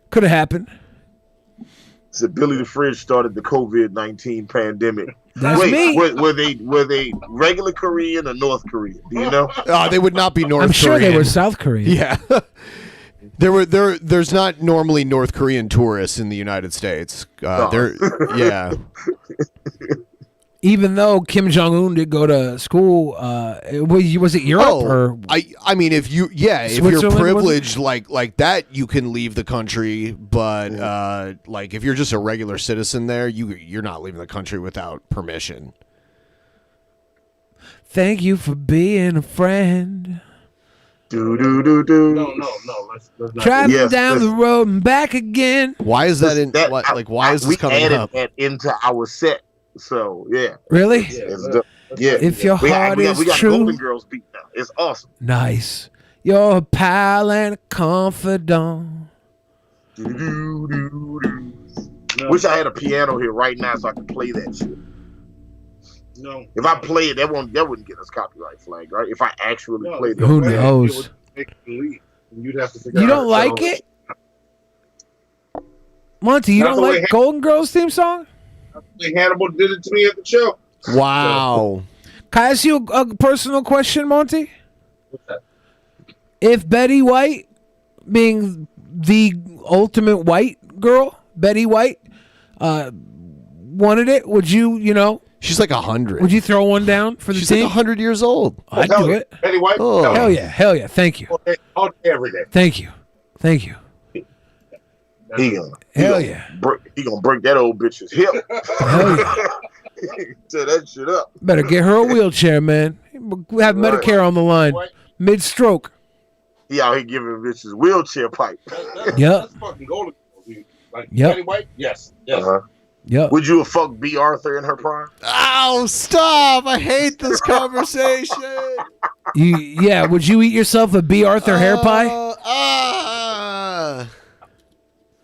Could have happened. So Billy the Fridge started the COVID-19 pandemic. That's me. Were they regular Korean or North Korean? Do you know? They would not be North Korean. I'm sure they were South Korean. Yeah. There's not normally North Korean tourists in the United States. Yeah. Even though Kim Jong-un did go to school, was it Europe or? I mean, if you're Switzerland, privileged like that, you can leave the country. But like if you're just a regular citizen there, you're not leaving the country without permission. Thank you for being a friend. No. Let's not. Driving down the road and back again. Why is that in? Why is this coming added up? that into our set. So yeah. Really? Yeah. If your heart is we got true. Golden Girls beat now. It's awesome. Nice. You're a pal and a confidant. Wish I had a piano here right now so I could play that shit. No. If I play it, that wouldn't get us copyright flag, right? If I actually played it. Who knows? You'd have to figure You out don't like it? Monty, you Not don't the way like Golden Girls theme song? Hannibal did it to me at the show. Wow. Can I ask you a personal question, Monty? What's that? If Betty White, being the ultimate white girl, Betty White, wanted it, would you, She's like 100. Would you throw one down for the She's team? like 100 years old. I'd do it. Betty White? Oh. Hell yeah. Thank you. All day, every day. Thank you. He gonna break that old bitch's hip. Hell yeah. Tear that shit up. Better get her a wheelchair, man. Have Medicare on the line. Mid-stroke. He out here giving bitches wheelchair pipe. Yep. That's fucking Golden Girls, dude. Like Yep. Betty White? Yes. Uh-huh. Yep. Would you have fucked B. Arthur in her prime? Oh, stop. I hate this conversation. Would you eat yourself a B. Arthur hair pie?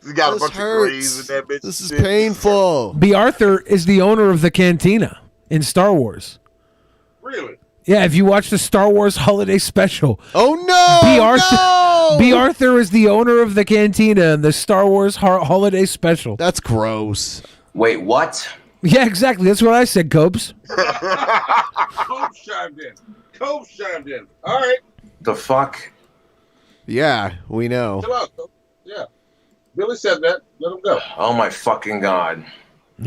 You got a This bunch hurts. of grays in that bitch. This is painful. B. Arthur is the owner of the cantina in Star Wars. Really? Yeah, if you watch the Star Wars holiday special. Oh, no. B. Arthur is the owner of the cantina in the Star Wars holiday special. That's gross. Wait, what? Yeah, exactly. That's what I said, Copes. Cove chimed in. All right. The fuck? Yeah, we know. Chill out, Cove. Yeah. Billy said that. Let him go. Oh my fucking god.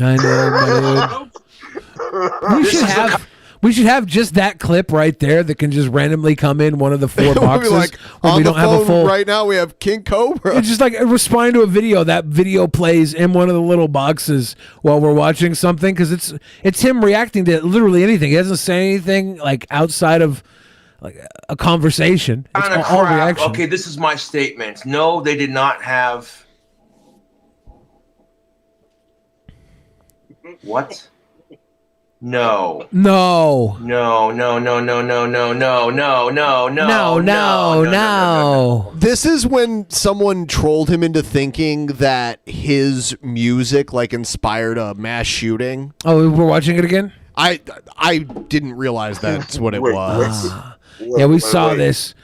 I know, dude. We should have just that clip right there that can just randomly come in one of the four boxes. Like, when on we the don't have a phone full. right now, we have King Cobra. It's just like responding to a video. That video plays in one of the little boxes while we're watching something because it's him reacting to literally anything. He doesn't say anything like outside of like a conversation. It's Kinda all crap. reaction. Okay, this is my statement. No, they did not have. What? No. No. No. This is when someone trolled him into thinking that his music like inspired a mass shooting. Oh, we're watching it again? I didn't realize that's what it was. Yeah, we saw this.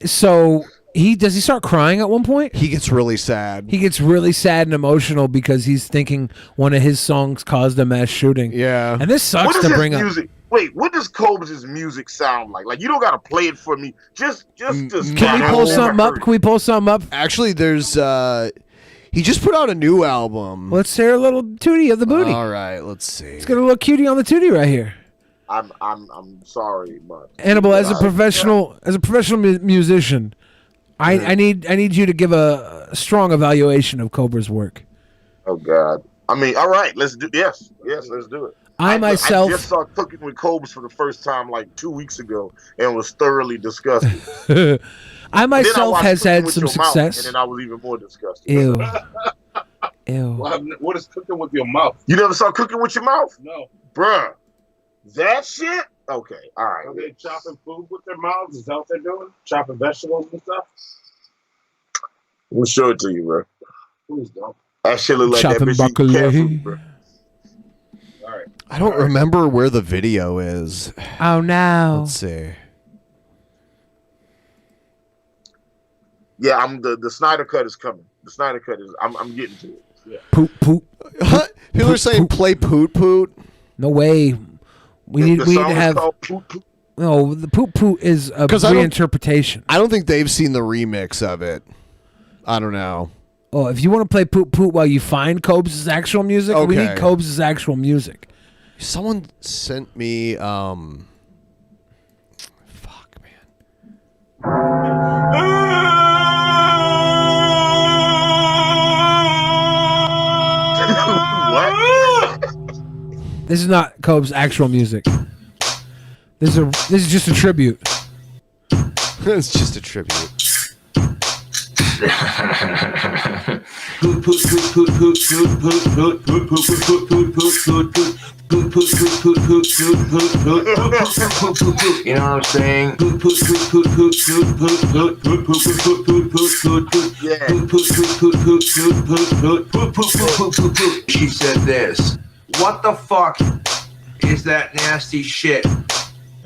So does he start crying at one point? He gets really sad. He gets really sad and emotional because he's thinking one of his songs caused a mass shooting. Yeah. And this sucks What to does bring his up. music? Wait, what does Cobes' music sound like? Like you don't gotta play it for me. Just. Can we pull something up? Can we pull something up? Actually, there's he just put out a new album. Let's hear a little tootie of the booty. All right, let's see. Let's get a little cutie on the tootie right here. I'm sorry, but Hannibal, as a professional musician, I need you to give a strong evaluation of Cobra's work. Oh God. I mean, all right, let's do yes, let's do it. I myself just saw Cooking with Cobes for the first time like 2 weeks ago and was thoroughly disgusted. I myself has Cooking had with some Your Mouth, success. and then I was even more disgusted. Ew. Ew. What is cooking with your mouth? You never saw Cooking with Your Mouth? No. Bruh. That shit? Okay, all right. Are they chopping food with their mouths? Is that what they're doing? Chopping vegetables and stuff? We'll show it to you, bro. Please don't. That shit look like Chopping that bitch eating cat food, bro. All right. I don't remember where the video is. Oh no. Let's see. Yeah, the Snyder cut is coming. The Snyder cut is I'm getting to it. Yeah. Poop. People are saying play Poot Poot. No way. We need to have. Poot Poot. No, the Poot Poot is a reinterpretation. I don't think they've seen the remix of it. I don't know. Oh, if you want to play Poot Poot while you find Cobes' actual music, we need Cobes' actual music. Someone sent me. Fuck, What? This is not Cobes' actual music. This is just a tribute. It's just a tribute. You know what I'm saying? She said this. What the fuck is that nasty shit?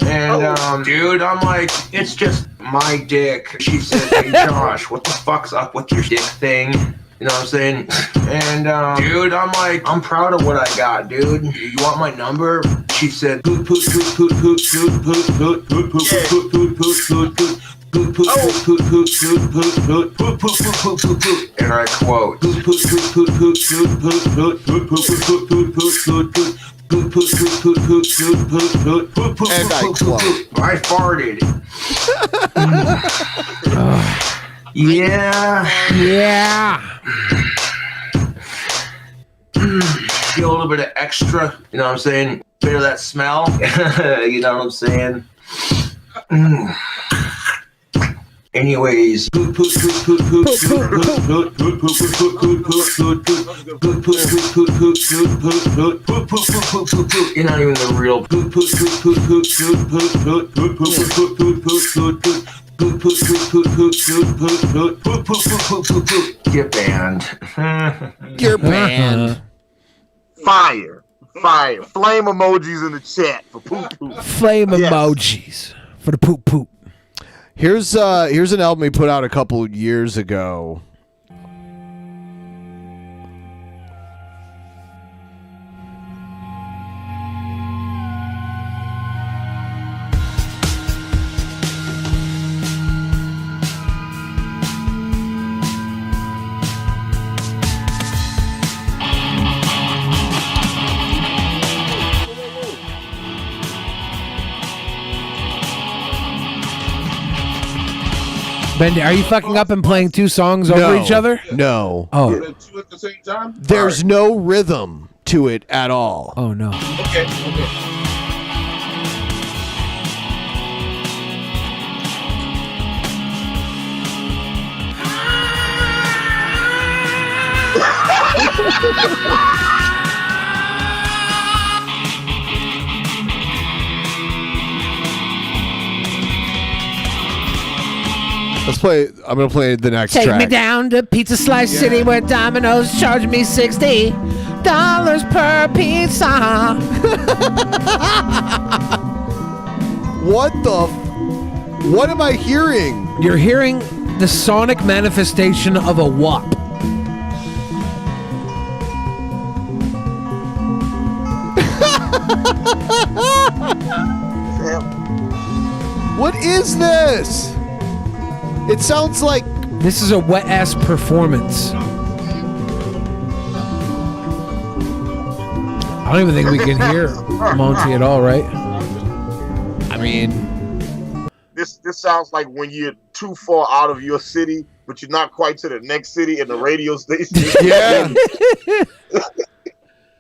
And dude, I'm like, it's just my dick. She said, hey Josh, what the fuck's up with your dick thing? You know what I'm saying? And dude, I'm like, I'm proud of what I got, dude. You want my number? She said, and I quote, and I quote, I farted. Yeah. Feel a little bit of extra, you know what I'm saying? Bit of that smell, you know what I'm saying? Anyways, you're not even the real. You're banned. You're banned. Fire. Flame emojis in the chat for poop poop. Flame emojis for the poop poop. Here's an album he put out a couple years ago. Bendy, are you fucking up and playing two songs over each other? No. Oh. Two at the same time? There's no rhythm to it at all. Oh, no. Okay. Let's play. I'm gonna play the next Take track. me down to Pizza Slice City where Domino's charge me $60 per pizza. What am I hearing? You're hearing the sonic manifestation of a wop. What is this? It sounds like this is a wet ass performance. I don't even think we can hear Monty at all, right? I mean, this sounds like when you're too far out of your city, but you're not quite to the next city, and the radio station. Yeah.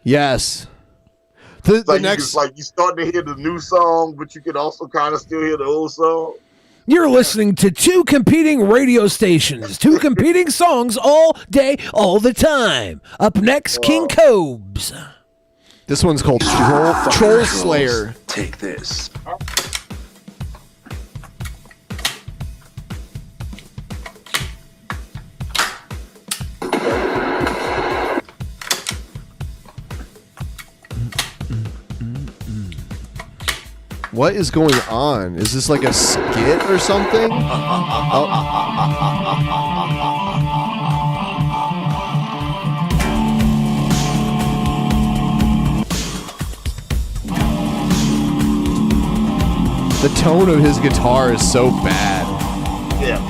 Yes. It's like you start to hear the new song, but you can also kind of still hear the old song. You're listening to two competing radio stations, two competing songs all day, all the time. Up next, King Cobes. This one's called Troll Slayer. Take this. What is going on? Is this like a skit or something? The tone of his guitar is so bad. Yeah.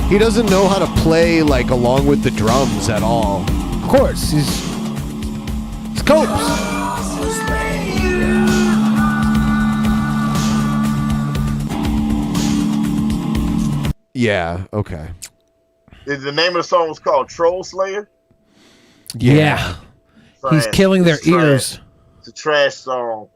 He doesn't know how to play like along with the drums at all. Of course, he's Cobes. Yeah, okay. Is the name of the song was called Troll Slayer? Yeah. He's killing their ears. It's a trash song.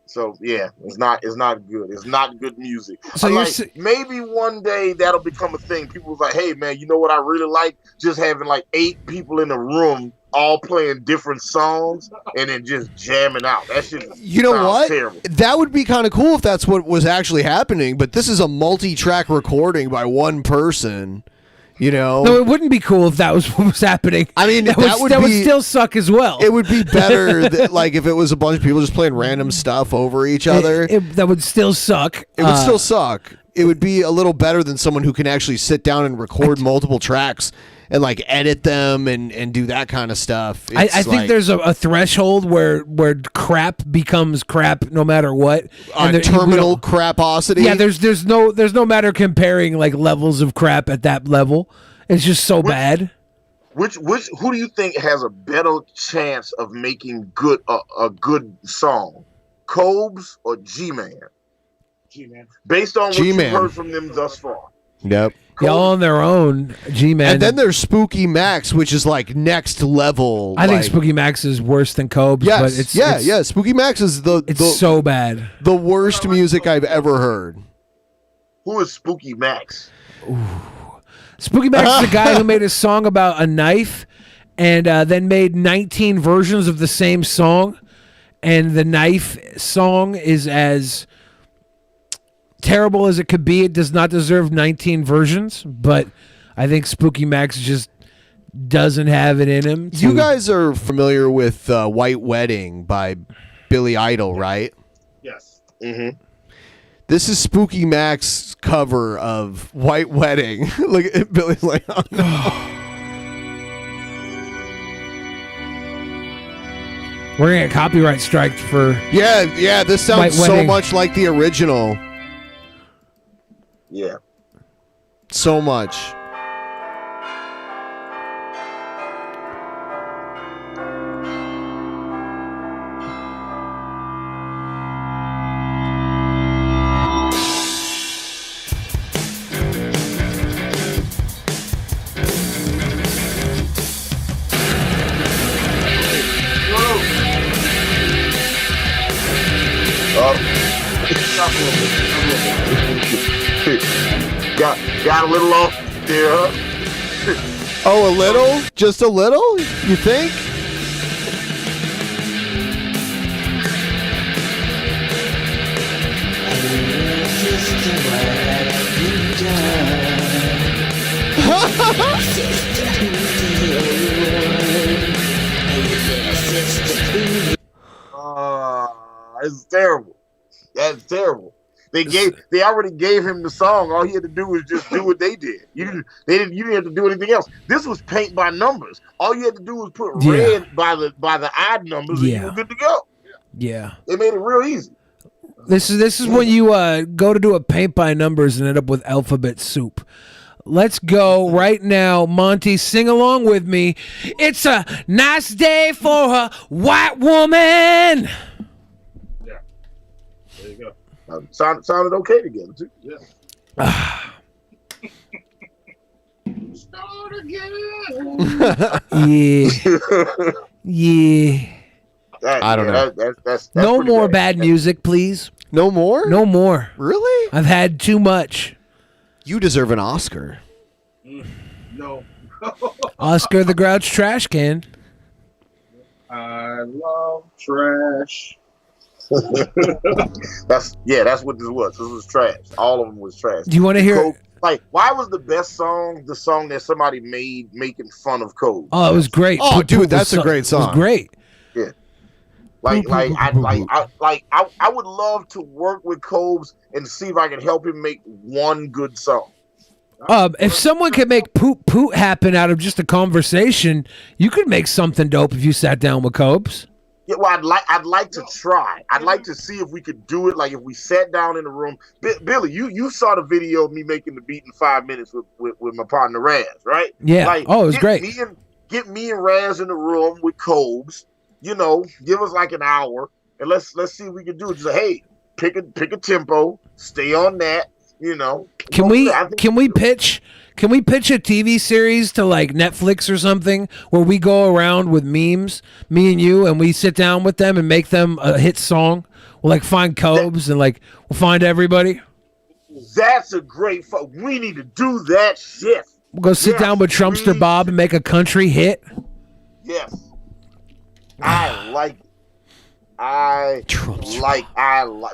So yeah, it's not good. It's not good music. So maybe one day that'll become a thing. People's like, hey man, you know what I really like? Just having like 8 people in a room all playing different songs and then just jamming out. That shit sounds terrible. That would be kind of cool if that's what was actually happening, but this is a multi-track recording by one person. You know, no, it wouldn't be cool if that was what was happening. I mean, that would still suck as well. It would be better, like if it was a bunch of people just playing random stuff over each other. That would still suck. It would still suck. It would be a little better than someone who can actually sit down and record multiple tracks and like edit them and do that kind of stuff. I think there's a threshold where crap becomes crap no matter what. Terminal craposity. Yeah, there's no matter comparing like levels of crap at that level. It's just so bad. Who do you think has a better chance of making a good song? Cobes or G-Man? G-Man. Based on what you've heard from them thus far. Yep. Yeah, all on their own, G-Man. And then there's Spooky Max, which is like next level. I think Spooky Max is worse than Cobes. Yes, but it's Spooky Max is it's so bad. The worst music I've ever heard. Who is Spooky Max? Ooh. Spooky Max is the guy who made a song about a knife and then made 19 versions of the same song. And the knife song is as terrible as it could be. It does not deserve 19 versions, but I think Spooky Max just doesn't have it in him. You guys are familiar with White Wedding by Billy Idol, right? Yes. Mm-hmm. This is Spooky Max's cover of White Wedding. Look at Billy's like, oh no. We're going to get copyright striked for Yeah, this sounds so much like the original. Yeah. So much. Got a little off there, huh? Oh, a little? Just a little? You think? It's terrible. That's terrible. They already gave him the song. All he had to do was just do what they did. You didn't have to do anything else. This was paint by numbers. All you had to do was put red by the odd numbers, and you were good to go. Yeah. They made it real easy. This is when you go to do a paint by numbers and end up with alphabet soup. Let's go right now. Monty, sing along with me. It's a nice day for a white woman. Yeah. There you go. Sounded okay together, too. Yeah. Yeah. Yeah. I don't know. That's No pretty more bad. bad music, please. No more? No more. Really? I've had too much. You deserve an Oscar. No. Oscar the Grouch Trash Can. I love trash. That's what this was. This was trash. All of them was trash. Do you want to hear? Like, why was the best song the song that somebody made making fun of Code? Oh, it was great. Oh, dude, that's a great It song. was great. Yeah. I would love to work with Cobes and see if I can help him make one good song. If someone could make poop poot happen out of just a conversation, you could make something dope if you sat down with Copes. Yeah, well, I'd like to try. I'd like to see if we could do it. Like if we sat down in the room. Billy, you saw the video of me making the beat in 5 minutes with my partner Raz, right? Yeah. Like, Oh, it was great. Get me and Raz in the room with Cobes. You know, give us like an hour, and let's see if we can do it. Just like, hey, pick a tempo, stay on that. You know. Can we pitch a TV series to like Netflix or something where we go around with memes, me and you, and we sit down with them and make them a hit song? We'll like find Cobes and like we'll find everybody. That's a great. We need to do that shit. We'll go sit down with Trumpster Bob and make a country hit. Yes. I like it.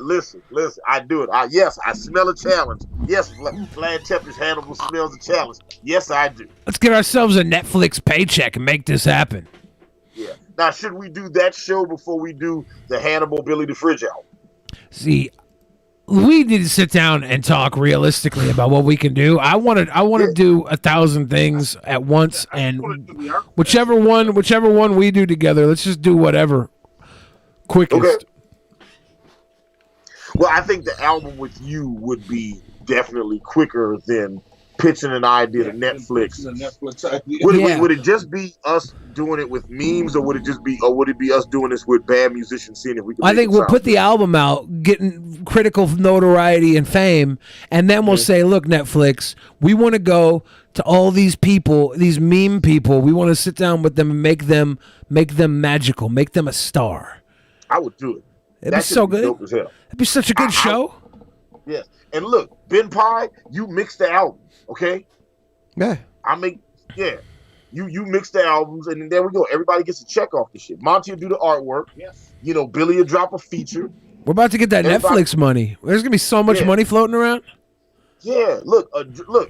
Listen, I do it. Yes, I smell a challenge. Yes, Vlad Tepper's Hannibal smells a challenge. Yes, I do. Let's get ourselves a Netflix paycheck and make this happen. Yeah. Now, should we do that show before we do the Hannibal Billy the Fridge album? See, we need to sit down and talk realistically about what we can do. I want to do 1,000 things at once, and whichever one we do together, let's just do whatever quickest. Okay. Well, I think the album with you would be definitely quicker than pitching an idea to Netflix. Would it just be us doing it with memes, or would it be us doing this with bad musicians, seeing if we can I think we'll put the album out, getting critical notoriety and fame, and then we'll say, look, Netflix, we want to go to all these people, these meme people. We want to sit down with them and make them magical, make them a star. I would do it. It'd be so good. Dope as hell. It'd be such a good show. Yeah. And look, BENPAI, you mix the album, okay? Yeah. You mix the albums, and then there we go. Everybody gets a check off the shit. Monty will do the artwork. Yes. You know, Billy will drop a feature. We're about to get that Netflix money. There's gonna be so much money floating around. Yeah. Look,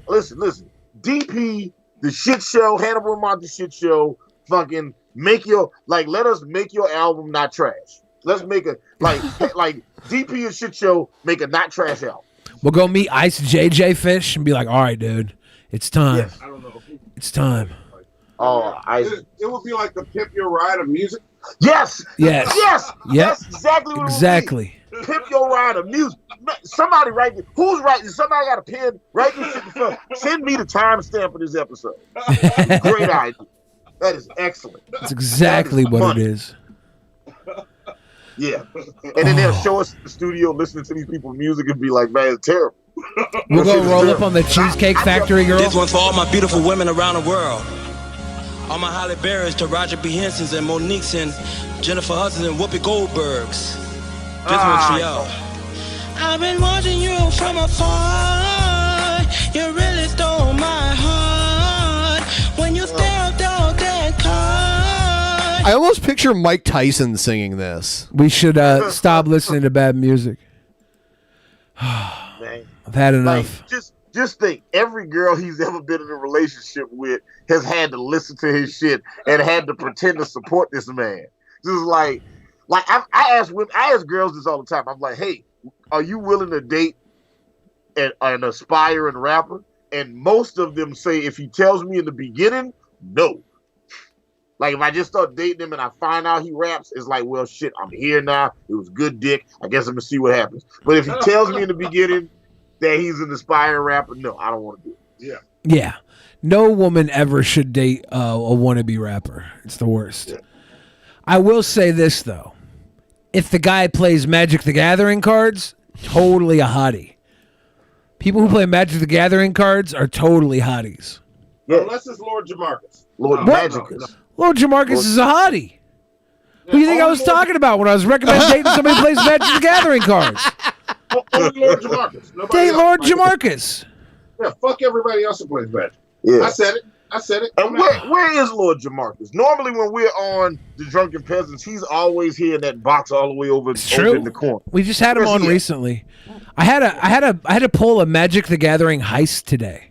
listen. DP, the shit show, Hannibal Monty shit show. Fucking let us make your album not trash. Let's make a like DP and shit show. Make a not trash album. We'll go meet Ice JJ Fish and be like, all right, dude, it's time. Yes. I don't know. It's time. Oh, It would be like the Pimp Your Ride of music. Yes. Yes. Yes. Yep. That's exactly what Exactly. it would be. Pimp Your Ride of music. Somebody write this. Who's writing? Somebody got a pen. Write this shit before. Send me the timestamp of this episode. Great idea. That is excellent. That's exactly what it is. Yeah. And then they'll show us in the studio listening to these people's music and be like, man, it's terrible. We'll go roll up on the Cheesecake Factory girl. This one's for all my beautiful women around the world. All my Holly Berrys to Roger B. Henson's and Monique's and Jennifer Hudson's and Whoopi Goldberg's. This one's for y'all. I've been watching you from afar. You really stole my heart when you stared out that car. I almost picture Mike Tyson singing this. We should stop listening to bad music. I've had enough. Like, just think, every girl he's ever been in a relationship with has had to listen to his shit and had to pretend to support this man. Just like I ask girls this all the time. I'm like, hey, are you willing to date an aspiring rapper? And most of them say, if he tells me in the beginning, no. Like, if I just start dating him and I find out he raps, it's like, well, shit, I'm here now. It was good dick. I guess I'm going to see what happens. But if he tells me in the beginning that he's an aspiring rapper, no, I don't want to do it. Yeah. Yeah. No woman ever should date a wannabe rapper. It's the worst. Yeah. I will say this, though. If the guy plays Magic the Gathering cards, totally a hottie. People who play Magic the Gathering cards are totally hotties. Unless it's Lord Jamarcus. Lord Magicus. Lord Jamarcus is a hottie. Who do you think I was talking about when I was recommending dating somebody who plays Magic the Gathering cards? Only Lord Jamarcus. Nobody Date else. Lord Jamarcus. Yeah, fuck everybody else who plays Magic. Yeah. I said it. And where is Lord Jamarcus? Normally, when we're on the Drunken Peasants, he's always here in that box all the way over, over in the corner. We just had him Where's on he at? recently. I had to pull a Magic the Gathering heist today.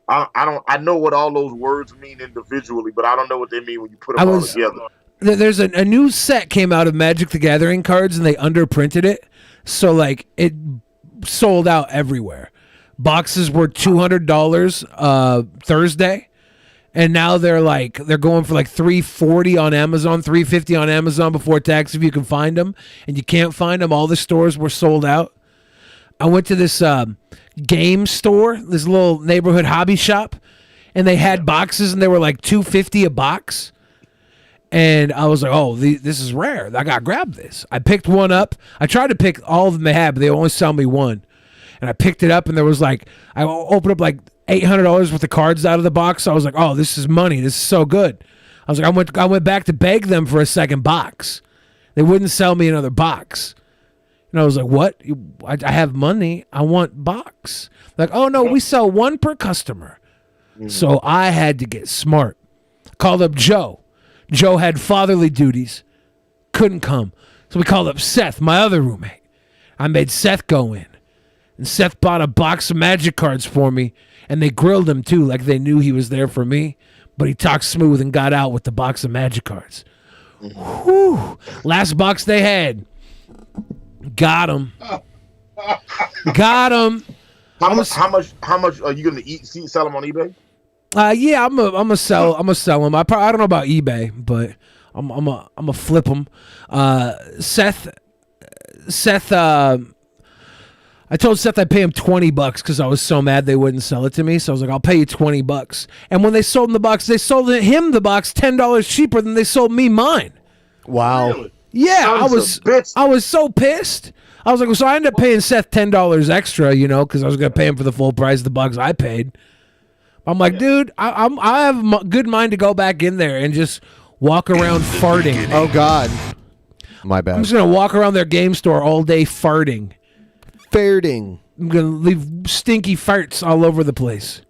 I know what all those words mean individually, but I don't know what they mean when you put them all together. There's a new set came out of Magic the Gathering cards, and they underprinted it, so like it sold out everywhere. Boxes were $200 Thursday, and now they're going for like $340 on Amazon, $350 on Amazon before tax if you can find them, and you can't find them. All the stores were sold out. I went to this game store, this little neighborhood hobby shop, and they had boxes, and they were like $250 a box. And I was like, oh, this is rare. I got to grab this. I picked one up. I tried to pick all of them they had, but they only sell me one. And I picked it up, and there was like, I opened up like $800 worth of cards out of the box. So I was like, oh, this is money. This is so good. I was like, I went back to beg them for a second box. They wouldn't sell me another box. And I was like, what? I have money. I want box. Like, oh, no, we sell one per customer. So I had to get smart. Called up Joe. Joe had fatherly duties. Couldn't come. So we called up Seth, my other roommate. I made Seth go in. And Seth bought a box of Magic cards for me. And they grilled him, too, like they knew he was there for me. But he talked smooth and got out with the box of Magic cards. Whew. Last box they had. Got him. Got him. How much are you gonna sell them on eBay? Yeah, I'm gonna sell them. I don't know about eBay, but I'm gonna flip them. Seth. I told Seth I'd pay him $20 because I was so mad they wouldn't sell it to me. So I was like, I'll pay you $20. And when they sold him the box, they sold him the box $10 cheaper than they sold me mine. Wow. Really? Yeah, I was so pissed. I was like, so I ended up paying Seth $10 extra, because I was gonna pay him for the full price of the bugs I paid. I'm like, dude, I have a good mind to go back in there and just walk around farting. Oh God, my bad. I'm just gonna walk around their game store all day farting. I'm gonna leave stinky farts all over the place.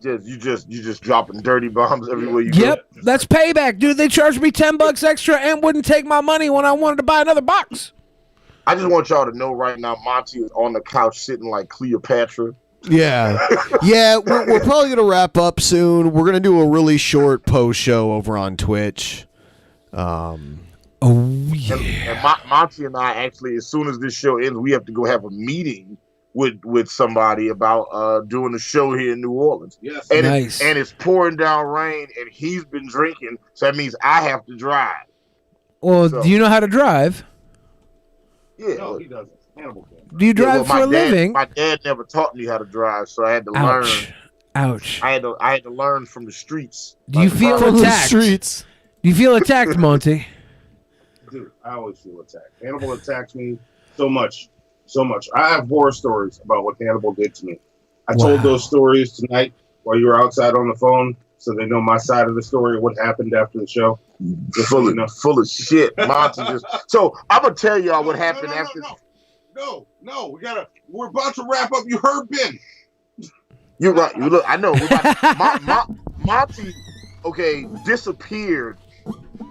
You just dropping dirty bombs everywhere you go. Yep, that's payback, dude. They charged me $10 extra and wouldn't take my money when I wanted to buy another box. I just want y'all to know right now, Monty is on the couch sitting like Cleopatra. Yeah. We're probably gonna wrap up soon. We're gonna do a really short post show over on Twitch. And Monty and I actually, as soon as this show ends, we have to go have a meeting with somebody about doing a show here in New Orleans. Yes. And Nice. it's pouring down rain, and he's been drinking, so that means I have to drive. Well, So- do you know how to drive? Yeah. No, he doesn't. Hannibal can. Do you drive for my a dad, living? My dad never taught me how to drive, so I had to Ouch. learn. Ouch. I had to learn from the streets. Do you feel attacked? Do you feel attacked, Monty? Dude, I always feel attacked. Hannibal attacks me so much. I have horror stories about what Hannibal did to me. I told those stories tonight while you were outside on the phone, so they know my side of the story, what happened after the show. Full of shit. Monty just. So I'm gonna tell y'all what happened after. No, we're about to wrap up. You heard Ben. You're right. You look. I know. Monty, disappeared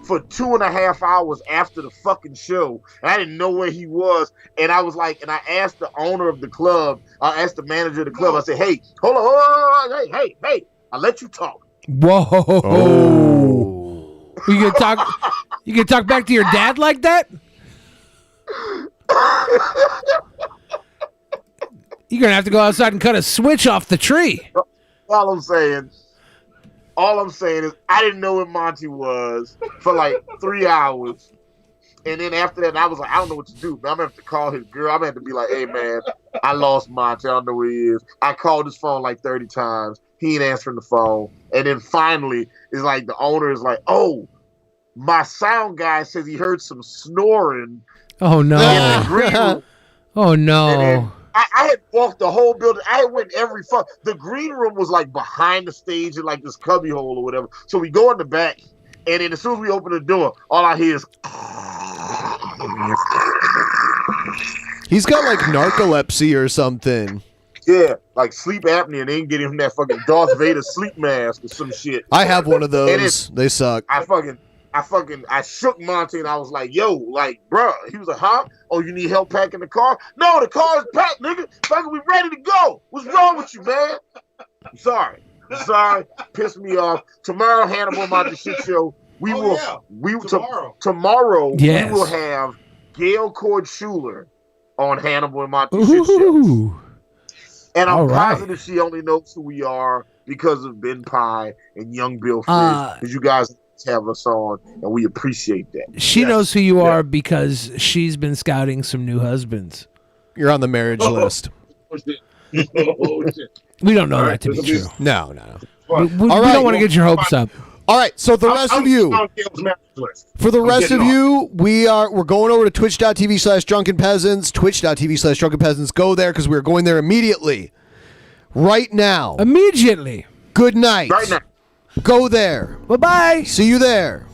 for 2.5 hours after the fucking show. And I didn't know where he was. And I was like, and I asked the owner of the club, I asked the manager of the club, I said, hey, hold on, hey, I'll let you talk. Whoa. Oh. You gonna talk back to your dad like that? You're gonna have to go outside and cut a switch off the tree. All I'm saying is I didn't know where Monty was for like 3 hours. And then after that, I was like, I don't know what to do. Man, I'm going to have to call his girl. I'm going to have to be like, hey, man, I lost Monty. I don't know where he is. I called his phone like 30 times. He ain't answering the phone. And then finally, it's like the owner is like, oh, my sound guy says he heard some snoring. Oh, no. In the green room. Oh, no. And then I had walked the whole building. I had went every fuck. The green room was like behind the stage in like this cubby hole or whatever. So we go in the back, and then as soon as we open the door, all I hear is. He's got like narcolepsy or something. Yeah, like sleep apnea. They ain't getting him that fucking Darth Vader sleep mask or some shit. I have one of those. They suck. I shook Monty and I was like, yo, like, bruh. He was like, huh? Oh, you need help packing the car? No, the car's packed, nigga. Fucking, we ready to go. What's wrong with you, man? I'm sorry. Pissed me off. Tomorrow, Hannibal Monty shit show. Tomorrow yes. We will have Gail Cord Schuler on Hannibal and Monty shit show. And I'm positive she only knows who we are because of BENPAI and Young Bill Frizz. Because you guys have us on, and we appreciate that. She knows who you are because she's been scouting some new husbands. You're on the marriage list. We don't know that to be true. No. We don't want to get your hopes up. All right, so the rest of you, for the rest of you, we're going over to twitch.tv/drunkenpeasants, twitch.tv/drunkenpeasants. Go there because we're going there immediately. Right now. Immediately. Good night. Right now. Go there. Bye-bye. See you there.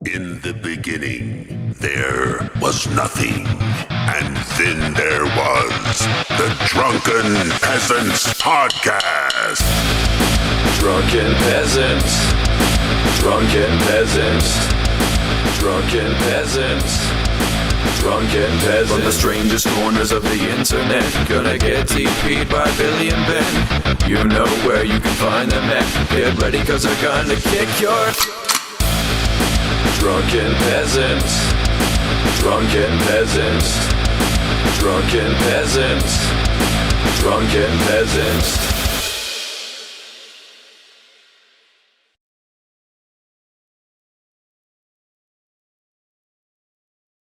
In the beginning, there was nothing, and then there was the Drunken Peasants Podcast. Drunken Peasants, Drunken Peasants, Drunken Peasants, Drunken Peasants. From the strangest corners of the internet, gonna get TP'd by Billy and Ben. You know where you can find them at. Get ready, cause they're gonna kick your... Drunken Peasants, Drunken Peasants, Drunken Peasants, Drunken Peasants.